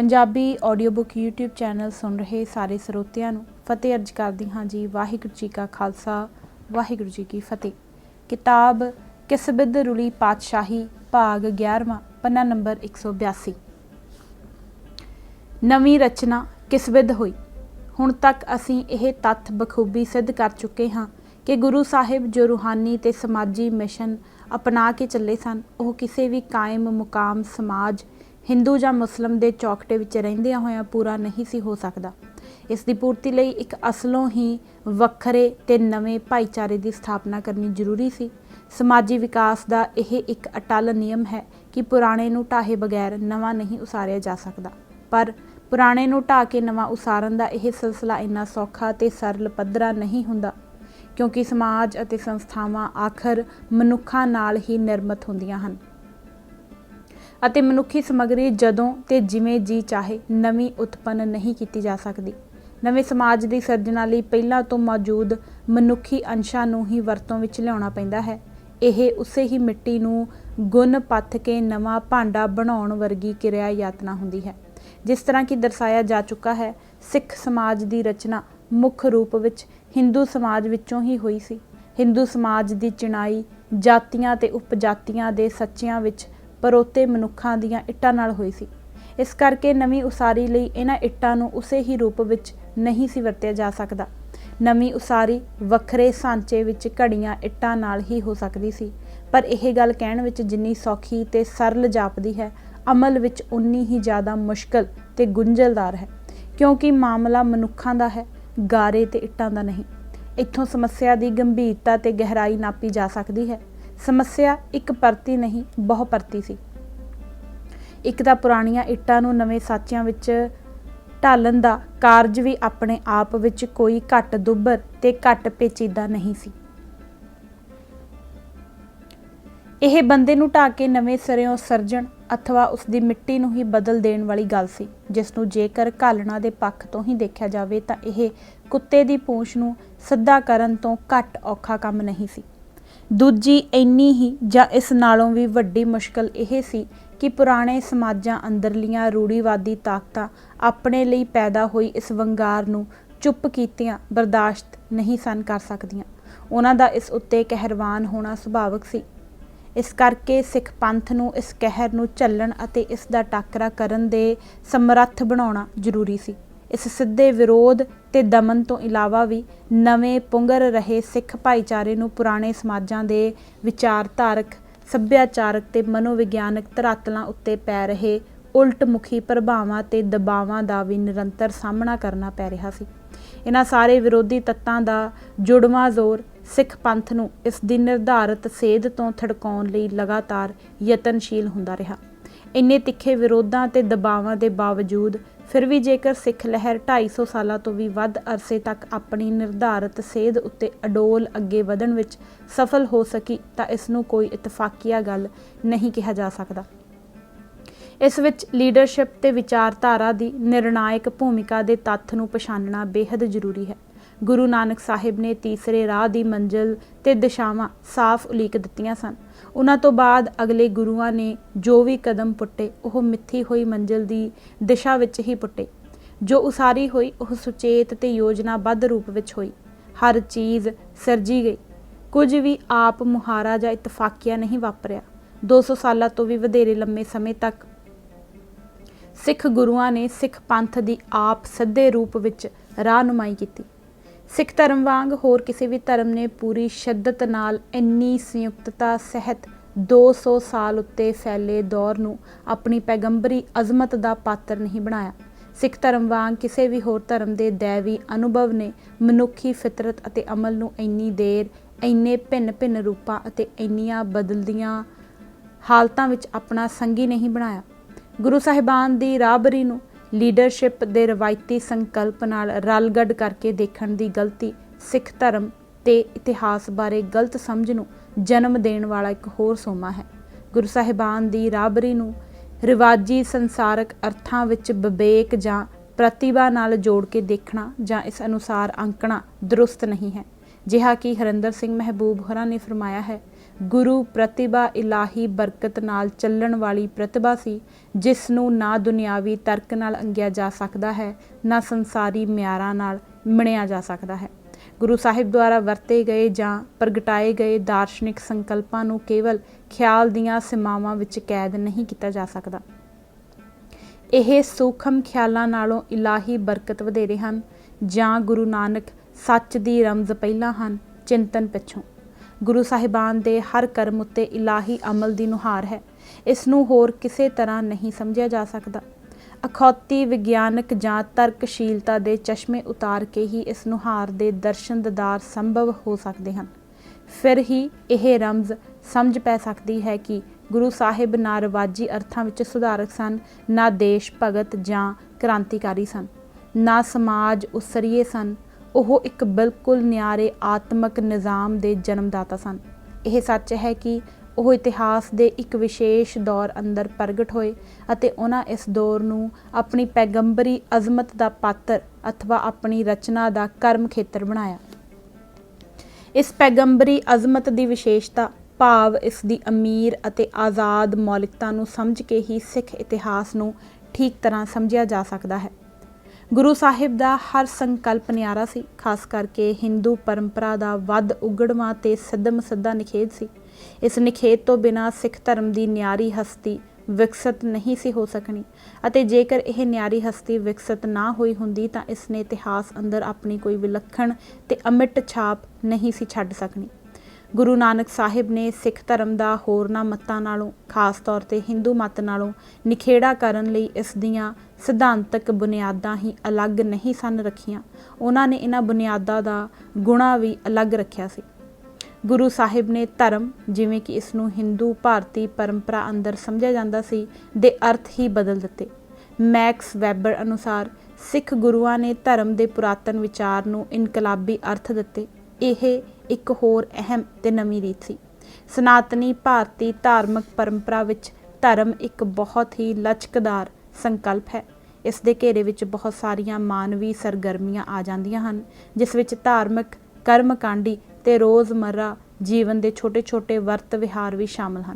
Punjabi audio book YouTube channel सुन रहे सारे ਸਰੋਤਿਆਂ ਨੂੰ फतेह अर्ज करदी हाँ जी। वाहिगुरू जी का खालसा वाहिगुरू जी की फतेह। किताब किसबिद रुली पातशाही भाग 11वां पन्ना नंबर 182। नवीं रचना किसबिद होई। हुण तक असीं ਇਹ तत्थ बखूबी सिद्ध कर चुके हाँ कि गुरु साहिब जो रूहानी ते समाजी मिशन अपना के चले सन ਉਹ ਕਿਸੇ भी कायम मुकाम समाज हिंदू ਜਾਂ मुस्लिम ਦੇ ਚੌਕਟੇ ਵਿੱਚ ਰਹਿੰਦਿਆਂ ਹੋਇਆਂ ਪੂਰਾ ਨਹੀਂ ਸੀ ਹੋ ਸਕਦਾ। ਇਸ ਦੀ ਪੂਰਤੀ ਲਈ ਇੱਕ ਅਸਲੋਂ ਹੀ ਵੱਖਰੇ ਤੇ ਨਵੇਂ ਭਾਈਚਾਰੇ ਦੀ ਸਥਾਪਨਾ ਕਰਨੀ ਜ਼ਰੂਰੀ ਸੀ। ਸਮਾਜੀ ਵਿਕਾਸ ਦਾ ਇਹ ਇੱਕ ਅਟੱਲ ਨਿਯਮ ਹੈ ਕਿ ਪੁਰਾਣੇ ਨੂੰ ਢਾਹੇ ਬਗੈਰ ਨਵਾਂ ਨਹੀਂ ਉਸਾਰਿਆ ਜਾ ਸਕਦਾ, ਪਰ ਪੁਰਾਣੇ ਨੂੰ ਢਾਹ ਕੇ ਨਵਾਂ ਉਸਾਰਨ ਦਾ ਇਹ ਸਿਲਸਿਲਾ ਇੰਨਾ ਸੌਖਾ ਤੇ ਸਰਲ ਪੱਧਰਾ ਨਹੀਂ ਹੁੰਦਾ, ਕਿਉਂਕਿ ਸਮਾਜ ਅਤੇ ਸੰਸਥਾਵਾਂ ਆਖਰ ਮਨੁੱਖਾਂ ਨਾਲ ਹੀ ਨਿਰਮਿਤ ਹੁੰਦੀਆਂ ਹਨ ਅਤੇ ਮਨੁੱਖੀ ਸਮੱਗਰੀ ਜਦੋਂ ਤੇ ਜਿਵੇਂ ਜੀ ਚਾਹੇ ਨਵੀਂ ਉਤਪੰਨ ਨਹੀਂ ਕੀਤੀ ਜਾ ਸਕਦੀ। ਨਵੇਂ ਸਮਾਜ ਦੀ ਸਿਰਜਣਾ ਲਈ ਪਹਿਲਾਂ ਤੋਂ ਮੌਜੂਦ ਮਨੁੱਖੀ ਅੰਸ਼ਾਂ ਨੂੰ ਹੀ ਵਰਤੋਂ ਵਿੱਚ ਲਿਆਉਣਾ ਪੈਂਦਾ ਹੈ। ਇਹ ਉਸੇ ਹੀ ਮਿੱਟੀ ਨੂੰ ਗੁੰਨ ਪੱਥ ਕੇ ਨਵਾਂ ਭਾਂਡਾ ਬਣਾਉਣ ਵਰਗੀ ਕਿਰਿਆ ਯਾਤਨਾ ਹੁੰਦੀ ਹੈ। ਜਿਸ ਤਰ੍ਹਾਂ ਕਿ ਦਰਸਾਇਆ ਜਾ ਚੁੱਕਾ ਹੈ, ਸਿੱਖ ਸਮਾਜ ਦੀ ਰਚਨਾ ਮੁੱਖ ਰੂਪ ਵਿੱਚ ਹਿੰਦੂ ਸਮਾਜ ਵਿੱਚੋਂ ਹੀ ਹੋਈ ਸੀ। ਹਿੰਦੂ ਸਮਾਜ ਦੀ ਚਿਣਾਈ ਜਾਤੀਆਂ ਤੇ ਉਪਜਾਤੀਆਂ ਦੇ ਸੱਚਿਆਂ ਵਿੱਚ ਪਰੋਤੇ ਮਨੁੱਖਾਂ ਦੀਆਂ ਇੱਟਾਂ ਨਾਲ ਹੋਈ ਸੀ। ਇਸ ਕਰਕੇ ਨਵੀਂ ਉਸਾਰੀ ਲਈ ਇਹਨਾਂ ਇੱਟਾਂ ਨੂੰ ਉਸੇ ਹੀ ਰੂਪ ਵਿੱਚ ਨਹੀਂ ਸੀ ਵਰਤਿਆ ਜਾ ਸਕਦਾ। ਨਵੀਂ ਉਸਾਰੀ ਵੱਖਰੇ ਸਾਂਚੇ ਵਿੱਚ ਘੜੀਆਂ ਇੱਟਾਂ ਨਾਲ ਹੀ ਹੋ ਸਕਦੀ ਸੀ, ਪਰ ਇਹ ਗੱਲ ਕਹਿਣ ਵਿੱਚ ਜਿੰਨੀ ਸੌਖੀ ਤੇ ਸਰਲ ਜਾਪਦੀ ਹੈ, ਅਮਲ ਵਿੱਚ ਉਨੀ ਹੀ ਜ਼ਿਆਦਾ ਮੁਸ਼ਕਲ ਤੇ ਗੁੰਝਲਦਾਰ ਹੈ, ਕਿਉਂਕਿ ਮਾਮਲਾ ਮਨੁੱਖਾਂ ਦਾ ਹੈ, ਗਾਰੇ ਤੇ ਇੱਟਾਂ ਦਾ ਨਹੀਂ। ਇੱਥੋਂ ਸਮੱਸਿਆ ਦੀ ਗੰਭੀਰਤਾ ਤੇ ਗਹਿਰਾਈ ਨਾਪੀ ਜਾ ਸਕਦੀ ਹੈ। ਸਮੱਸਿਆ ਇੱਕ ਪਰਤੀ ਨਹੀਂ, ਬਹੁ ਪਰਤੀ ਸੀ। ਇੱਕ ਤਾਂ ਪੁਰਾਣੀਆਂ ਇੱਟਾਂ ਨੂੰ ਨਵੇਂ ਸਾਚਿਆਂ ਵਿੱਚ ਢਾਲਣ ਦਾ ਕਾਰਜ ਵੀ ਆਪਣੇ ਆਪ ਵਿੱਚ ਕੋਈ ਘੱਟ ਦੁੱਭਰ ਤੇ ਘੱਟ ਪੇਚੀਦਾ ਨਹੀਂ ਸੀ। ਇਹ ਬੰਦੇ ਨੂੰ ਢਾਹ ਕੇ ਨਵੇਂ ਸਿਰਿਓਂ ਸਰਜਣ ਅਥਵਾ ਉਸ ਦੀ ਮਿੱਟੀ ਨੂੰ ਹੀ ਬਦਲ ਦੇਣ ਵਾਲੀ ਗੱਲ ਸੀ, ਜਿਸ ਨੂੰ ਜੇਕਰ ਘਾਲਣਾ ਦੇ ਪੱਖ ਤੋਂ ਹੀ ਦੇਖਿਆ ਜਾਵੇ ਤਾਂ ਇਹ ਕੁੱਤੇ ਦੀ ਪੂੰਛ ਨੂੰ ਸਿੱਧਾ ਕਰਨ ਤੋਂ ਘੱਟ ਔਖਾ ਕੰਮ ਨਹੀਂ ਸੀ। ਦੂਜੀ ਇੰਨੀ ਹੀ ਜਾਂ ਇਸ ਨਾਲੋਂ ਵੀ ਵੱਡੀ ਮੁਸ਼ਕਲ ਇਹ ਸੀ ਕਿ ਪੁਰਾਣੇ ਸਮਾਜਾਂ ਅੰਦਰਲੀਆਂ ਰੂੜੀਵਾਦੀ ਤਾਕਤਾਂ ਆਪਣੇ ਲਈ ਪੈਦਾ ਹੋਈ ਇਸ ਵੰਗਾਰ ਨੂੰ ਚੁੱਪ ਕੀਤਿਆਂ ਬਰਦਾਸ਼ਤ ਨਹੀਂ ਸਨ ਕਰ ਸਕਦੀਆਂ। ਉਹਨਾਂ ਦਾ ਇਸ ਉੱਤੇ ਕਹਿਰਵਾਨ ਹੋਣਾ ਸੁਭਾਵਿਕ ਸੀ। ਇਸ ਕਰਕੇ ਸਿੱਖ ਪੰਥ ਨੂੰ ਇਸ ਕਹਿਰ ਨੂੰ ਝੱਲਣ ਅਤੇ ਇਸ ਦਾ ਟਾਕਰਾ ਕਰਨ ਦੇ ਸਮਰੱਥ ਬਣਾਉਣਾ ਜ਼ਰੂਰੀ ਸੀ। ਇਸ ਸਿੱਧੇ ਵਿਰੋਧ ਤੇ ਦਮਨ ਤੋਂ ਇਲਾਵਾ ਵੀ ਨਵੇਂ ਪੁੰਗਰ ਰਹੇ ਸਿੱਖ ਭਾਈਚਾਰੇ ਨੂੰ ਪੁਰਾਣੇ ਸਮਾਜਾਂ ਦੇ ਵਿਚਾਰਧਾਰਕ, ਸੱਭਿਆਚਾਰਕ ਤੇ ਮਨੋਵਿਗਿਆਨਕ ਧਰਾਤਲਾਂ ਉੱਤੇ ਪੈ ਰਹੇ ਉਲਟ ਮੁਖੀ ਪ੍ਰਭਾਵਾਂ ਤੇ ਦਬਾਵਾਂ ਦਾ ਵੀ ਨਿਰੰਤਰ ਸਾਹਮਣਾ ਕਰਨਾ ਪੈ ਰਿਹਾ ਸੀ। ਇਹਨਾਂ ਸਾਰੇ ਵਿਰੋਧੀ ਤੱਤਾਂ ਦਾ ਜੁੜਵਾਂ ਜ਼ੋਰ ਸਿੱਖ ਪੰਥ ਨੂੰ ਇਸ ਦੀ ਨਿਰਧਾਰਤ ਸੇਧ ਤੋਂ ਥੜਕਾਉਣ ਲਈ ਲਗਾਤਾਰ ਯਤਨਸ਼ੀਲ ਹੁੰਦਾ ਰਿਹਾ। ਇੰਨੇ ਤਿੱਖੇ ਵਿਰੋਧਾਂ ਤੇ ਦਬਾਵਾਂ ਦੇ ਬਾਵਜੂਦ ਫਿਰ ਵੀ ਜੇਕਰ ਸਿੱਖ ਲਹਿਰ 250 ਸਾਲਾਂ ਤੋਂ ਵੀ ਵੱਧ ਅਰਸੇ ਤੱਕ ਆਪਣੀ ਨਿਰਧਾਰਤ ਸੇਧ ਉੱਤੇ ਅਡੋਲ ਅੱਗੇ ਵਧਣ ਵਿੱਚ ਸਫਲ ਹੋ ਸਕੀ ਤਾਂ ਇਸ ਨੂੰ ਕੋਈ ਇਤਫਾਕੀਆ ਗੱਲ ਨਹੀਂ ਕਿਹਾ ਜਾ ਸਕਦਾ। ਇਸ ਵਿੱਚ ਲੀਡਰਸ਼ਿਪ ਤੇ ਵਿਚਾਰਧਾਰਾ ਦੀ ਨਿਰਣਾਇਕ ਭੂਮਿਕਾ ਦੇ ਤੱਥ ਨੂੰ ਪਛਾਣਨਾ ਬੇਹੱਦ ਜ਼ਰੂਰੀ ਹੈ। ਗੁਰੂ ਨਾਨਕ ਸਾਹਿਬ ਨੇ ਤੀਸਰੇ ਰਾਹ ਦੀ ਮੰਜ਼ਿਲ ਤੇ ਦਿਸ਼ਾਵਾਂ ਸਾਫ਼ ਉਲੀਕ ਦਿੱਤੀਆਂ ਸਨ। ਉਹਨਾਂ ਤੋਂ ਬਾਅਦ ਅਗਲੇ ਗੁਰੂਆਂ ਨੇ ਜੋ ਵੀ ਕਦਮ ਪੁੱਟੇ ਉਹ ਮਿੱਥੀ ਹੋਈ ਮੰਜ਼ਿਲ ਦੀ ਦਿਸ਼ਾ ਵਿੱਚ ਹੀ ਪੁੱਟੇ। ਜੋ ਉਸਾਰੀ ਹੋਈ ਉਹ ਸੁਚੇਤ ਤੇ ਯੋਜਨਾਬੱਧ ਰੂਪ ਵਿੱਚ ਹੋਈ। ਹਰ ਚੀਜ਼ ਸਿਰਜੀ ਗਈ। ਕੁਝ ਵੀ ਆਪ ਮੁਹਾਰਾ ਜਾਂ ਇਤਫਾਕੀਆ ਨਹੀਂ ਵਾਪਰਿਆ। 200 ਸਾਲਾਂ ਤੋਂ ਵੀ ਵਧੇਰੇ ਲੰਮੇ ਸਮੇਂ ਤੱਕ ਸਿੱਖ ਗੁਰੂਆਂ ਨੇ ਸਿੱਖ ਪੰਥ ਦੀ ਆਪ ਸਿੱਧੇ ਰੂਪ ਵਿੱਚ ਰਾਹਨੁਮਾਈ ਕੀਤੀ। ਸਿੱਖ ਧਰਮ ਵਾਂਗ ਹੋਰ ਕਿਸੇ ਵੀ ਧਰਮ ਨੇ ਪੂਰੀ ਸ਼ਿੱਦਤ ਨਾਲ ਇੰਨੀ ਸੰਯੁਕਤਤਾ ਸਹਿਤ 200 ਸਾਲ ਉੱਤੇ ਫੈਲੇ ਦੌਰ ਨੂੰ ਆਪਣੀ ਪੈਗੰਬਰੀ ਅਜ਼ਮਤ ਦਾ ਪਾਤਰ ਨਹੀਂ ਬਣਾਇਆ। ਸਿੱਖ ਧਰਮ ਵਾਂਗ ਕਿਸੇ ਵੀ ਹੋਰ ਧਰਮ ਦੇ ਦੈਵੀ ਅਨੁਭਵ ਨੇ ਮਨੁੱਖੀ ਫਿਤਰਤ ਅਤੇ ਅਮਲ ਨੂੰ ਇੰਨੀ ਦੇਰ, ਇੰਨੇ ਭਿੰਨ-ਭਿੰਨ ਰੂਪਾਂ ਅਤੇ ਇੰਨੀਆਂ ਬਦਲਦੀਆਂ ਹਾਲਤਾਂ ਵਿੱਚ ਆਪਣਾ ਸੰਗੀ ਨਹੀਂ ਬਣਾਇਆ। ਗੁਰੂ ਸਾਹਿਬਾਨ ਦੀ ਰਾਹਬਰੀ ਨੂੰ ਲੀਡਰਸ਼ਿਪ ਦੇ ਰਵਾਇਤੀ ਸੰਕਲਪ ਨਾਲ ਰਲਗੱਡ ਕਰਕੇ ਦੇਖਣ ਦੀ ਗਲਤੀ ਸਿੱਖ ਧਰਮ ਤੇ ਇਤਿਹਾਸ ਬਾਰੇ ਗਲਤ ਸਮਝ ਨੂੰ ਜਨਮ ਦੇਣ ਵਾਲਾ ਇੱਕ ਹੋਰ ਸੋਮਾ ਹੈ। ਗੁਰੂ ਸਾਹਿਬਾਨ ਦੀ ਰਾਹਬਰੀ ਨੂੰ ਰਿਵਾਜੀ ਸੰਸਾਰਕ ਅਰਥਾਂ ਵਿੱਚ ਵਿਵੇਕ ਜਾਂ ਪ੍ਰਤਿਭਾ ਨਾਲ ਜੋੜ ਕੇ ਦੇਖਣਾ ਜਾਂ ਇਸ ਅਨੁਸਾਰ ਅੰਕਣਾ ਦਰੁਸਤ ਨਹੀਂ ਹੈ। ਜਿਹਾ ਕਿ ਹਰਿੰਦਰ ਸਿੰਘ ਮਹਿਬੂਬ ਹੋਰਾਂ ਨੇ ਫਰਮਾਇਆ ਹੈ, ਗੁਰੂ ਪ੍ਰਤਿਭਾ ਇਲਾਹੀ ਬਰਕਤ ਨਾਲ ਚੱਲਣ ਵਾਲੀ ਪ੍ਰਤਿਭਾ ਸੀ, ਜਿਸ ਨੂੰ ਨਾ ਦੁਨਿਆਵੀ ਤਰਕ ਨਾਲ ਅੰਗਿਆ ਜਾ ਸਕਦਾ ਹੈ, ਨਾ ਸੰਸਾਰੀ ਮਿਆਰਾਂ ਨਾਲ ਮਿਣਿਆ ਜਾ ਸਕਦਾ ਹੈ। ਗੁਰੂ ਸਾਹਿਬ ਦੁਆਰਾ ਵਰਤੇ ਗਏ ਜਾਂ ਪ੍ਰਗਟਾਏ ਗਏ ਦਾਰਸ਼ਨਿਕ ਸੰਕਲਪਾਂ ਨੂੰ ਕੇਵਲ ਖਿਆਲ ਦੀਆਂ ਸੀਮਾਵਾਂ ਵਿੱਚ ਕੈਦ ਨਹੀਂ ਕੀਤਾ ਜਾ ਸਕਦਾ। ਇਹ ਸੂਖਮ ਖਿਆਲਾਂ ਨਾਲੋਂ ਇਲਾਹੀ ਬਰਕਤ ਵਧੇਰੇ ਹਨ, ਜਾਂ ਗੁਰੂ ਨਾਨਕ ਸੱਚ ਦੀ ਰਮਜ਼ ਪਹਿਲਾਂ ਹਨ, ਚਿੰਤਨ ਪਿੱਛੋਂ। ਗੁਰੂ ਸਾਹਿਬਾਨ ਦੇ ਹਰ ਕਰਮ ਉੱਤੇ ਇਲਾਹੀ ਅਮਲ ਦੀ ਨੁਹਾਰ ਹੈ। ਇਸ ਨੂੰ ਹੋਰ ਕਿਸੇ ਤਰ੍ਹਾਂ ਨਹੀਂ ਸਮਝਿਆ ਜਾ ਸਕਦਾ। ਅਖੌਤੀ ਵਿਗਿਆਨਕ ਜਾਂ ਤਰਕਸ਼ੀਲਤਾ ਦੇ ਚਸ਼ਮੇ ਉਤਾਰ ਕੇ ਹੀ ਇਸ ਨੁਹਾਰ ਦੇ ਦਰਸ਼ਨ ਦੀਦਾਰ ਸੰਭਵ ਹੋ ਸਕਦੇ ਹਨ। ਫਿਰ ਹੀ ਇਹ ਰਮਜ਼ ਸਮਝ ਪੈ ਸਕਦੀ ਹੈ ਕਿ ਗੁਰੂ ਸਾਹਿਬ ਨਾ ਰਿਵਾਜੀ ਅਰਥਾਂ ਵਿੱਚ ਸੁਧਾਰਕ ਸਨ, ਨਾ ਦੇਸ਼ ਭਗਤ ਜਾਂ ਕ੍ਰਾਂਤੀਕਾਰੀ ਸਨ, ਨਾ ਸਮਾਜ ਉਸਰੀਏ ਸਨ। ਉਹ ਇੱਕ ਬਿਲਕੁਲ ਨਿਆਰੇ ਆਤਮਕ ਨਿਜ਼ਾਮ ਦੇ ਜਨਮਦਾਤਾ ਸਨ। ਇਹ ਸੱਚ ਹੈ ਕਿ ਉਹ ਇਤਿਹਾਸ ਦੇ ਇੱਕ ਵਿਸ਼ੇਸ਼ ਦੌਰ ਅੰਦਰ ਪ੍ਰਗਟ ਹੋਏ ਅਤੇ ਉਹਨਾਂ ਇਸ ਦੌਰ ਨੂੰ ਆਪਣੀ ਪੈਗੰਬਰੀ ਅਜ਼ਮਤ ਦਾ ਪਾਤਰ ਅਥਵਾ ਆਪਣੀ ਰਚਨਾ ਦਾ ਕਰਮ ਖੇਤਰ ਬਣਾਇਆ। ਇਸ ਪੈਗੰਬਰੀ ਅਜ਼ਮਤ ਦੀ ਵਿਸ਼ੇਸ਼ਤਾ ਭਾਵ ਇਸ ਦੀ ਅਮੀਰ ਅਤੇ ਆਜ਼ਾਦ ਮੌਲਿਕਤਾ ਨੂੰ ਸਮਝ ਕੇ ਹੀ ਸਿੱਖ ਇਤਿਹਾਸ ਨੂੰ ਠੀਕ ਤਰ੍ਹਾਂ ਸਮਝਿਆ ਜਾ ਸਕਦਾ ਹੈ। ਗੁਰੂ ਸਾਹਿਬ ਦਾ ਹਰ ਸੰਕਲਪ ਨਿਆਰਾ ਸੀ। ਖਾਸ ਕਰਕੇ ਹਿੰਦੂ ਪਰੰਪਰਾ ਦਾ ਵੱਧ ਉਗੜਵਾਂ ਤੇ ਸਿੱਧਮ ਸਿੱਧਾ ਨਿਖੇਧ ਸੀ। ਇਸ ਨਿਖੇਧ ਤੋਂ ਬਿਨਾਂ ਸਿੱਖ ਧਰਮ ਦੀ ਨਿਆਰੀ ਹਸਤੀ ਵਿਕਸਿਤ ਨਹੀਂ ਸੀ ਹੋ ਸਕਣੀ, ਅਤੇ ਜੇਕਰ ਇਹ ਨਿਆਰੀ ਹਸਤੀ ਵਿਕਸਿਤ ਨਾ ਹੋਈ ਹੁੰਦੀ ਤਾਂ ਇਸ ਨੇ ਇਤਿਹਾਸ ਅੰਦਰ ਆਪਣੀ ਕੋਈ ਵਿਲੱਖਣ ਤੇ ਅਮਿੱਟ ਛਾਪ ਨਹੀਂ ਸੀ ਛੱਡ ਸਕਣੀ। ਗੁਰੂ ਨਾਨਕ ਸਾਹਿਬ ਨੇ ਸਿੱਖ ਧਰਮ ਦਾ ਹੋਰਨਾਂ ਮੱਤਾਂ ਨਾਲੋਂ, ਖਾਸ ਤੌਰ 'ਤੇ ਹਿੰਦੂ ਮੱਤ ਨਾਲੋਂ ਨਿਖੇੜਾ ਕਰਨ ਲਈ ਇਸ ਦੀਆਂ ਸਿਧਾਂਤਕ ਬੁਨਿਆਦਾਂ ਹੀ ਅਲੱਗ ਨਹੀਂ ਸਨ ਰੱਖੀਆਂ, ਉਹਨਾਂ ਨੇ ਇਹਨਾਂ ਬੁਨਿਆਦਾਂ ਦਾ ਗੁਣਾ ਵੀ ਅਲੱਗ ਰੱਖਿਆ ਸੀ। ਗੁਰੂ ਸਾਹਿਬ ਨੇ ਧਰਮ, ਜਿਵੇਂ ਕਿ ਇਸ ਨੂੰ ਹਿੰਦੂ ਭਾਰਤੀ ਪਰੰਪਰਾ ਅੰਦਰ ਸਮਝਿਆ ਜਾਂਦਾ ਸੀ, ਦੇ ਅਰਥ ਹੀ ਬਦਲ ਦਿੱਤੇ। ਮੈਕਸ ਵੈਬਰ ਅਨੁਸਾਰ ਸਿੱਖ ਗੁਰੂਆਂ ਨੇ ਧਰਮ ਦੇ ਪੁਰਾਤਨ ਵਿਚਾਰ ਨੂੰ ਇਨਕਲਾਬੀ ਅਰਥ ਦਿੱਤੇ। ਇਹ ਇੱਕ ਹੋਰ ਅਹਿਮ ਤੇ ਨਵੀਂ ਰੀਤ ਸੀ। ਸਨਾਤਨੀ ਭਾਰਤੀ ਧਾਰਮਿਕ ਪਰੰਪਰਾ ਵਿੱਚ ਧਰਮ ਇੱਕ ਬਹੁਤ ਹੀ ਲਚਕਦਾਰ ਸੰਕਲਪ ਹੈ। ਇਸ ਦੇ ਘੇਰੇ ਵਿੱਚ ਬਹੁਤ ਸਾਰੀਆਂ ਮਾਨਵੀ ਸਰਗਰਮੀਆਂ ਆ ਜਾਂਦੀਆਂ ਹਨ, ਜਿਸ ਵਿੱਚ ਧਾਰਮਿਕ ਕਰਮਕਾਂਡੀ ਤੇ ਰੋਜ਼ਮर्रा ਜੀਵਨ ਦੇ ਛੋਟੇ-ਛੋਟੇ ਵਰਤ ਵਿਹਾਰ ਵੀ ਸ਼ਾਮਲ ਹਨ।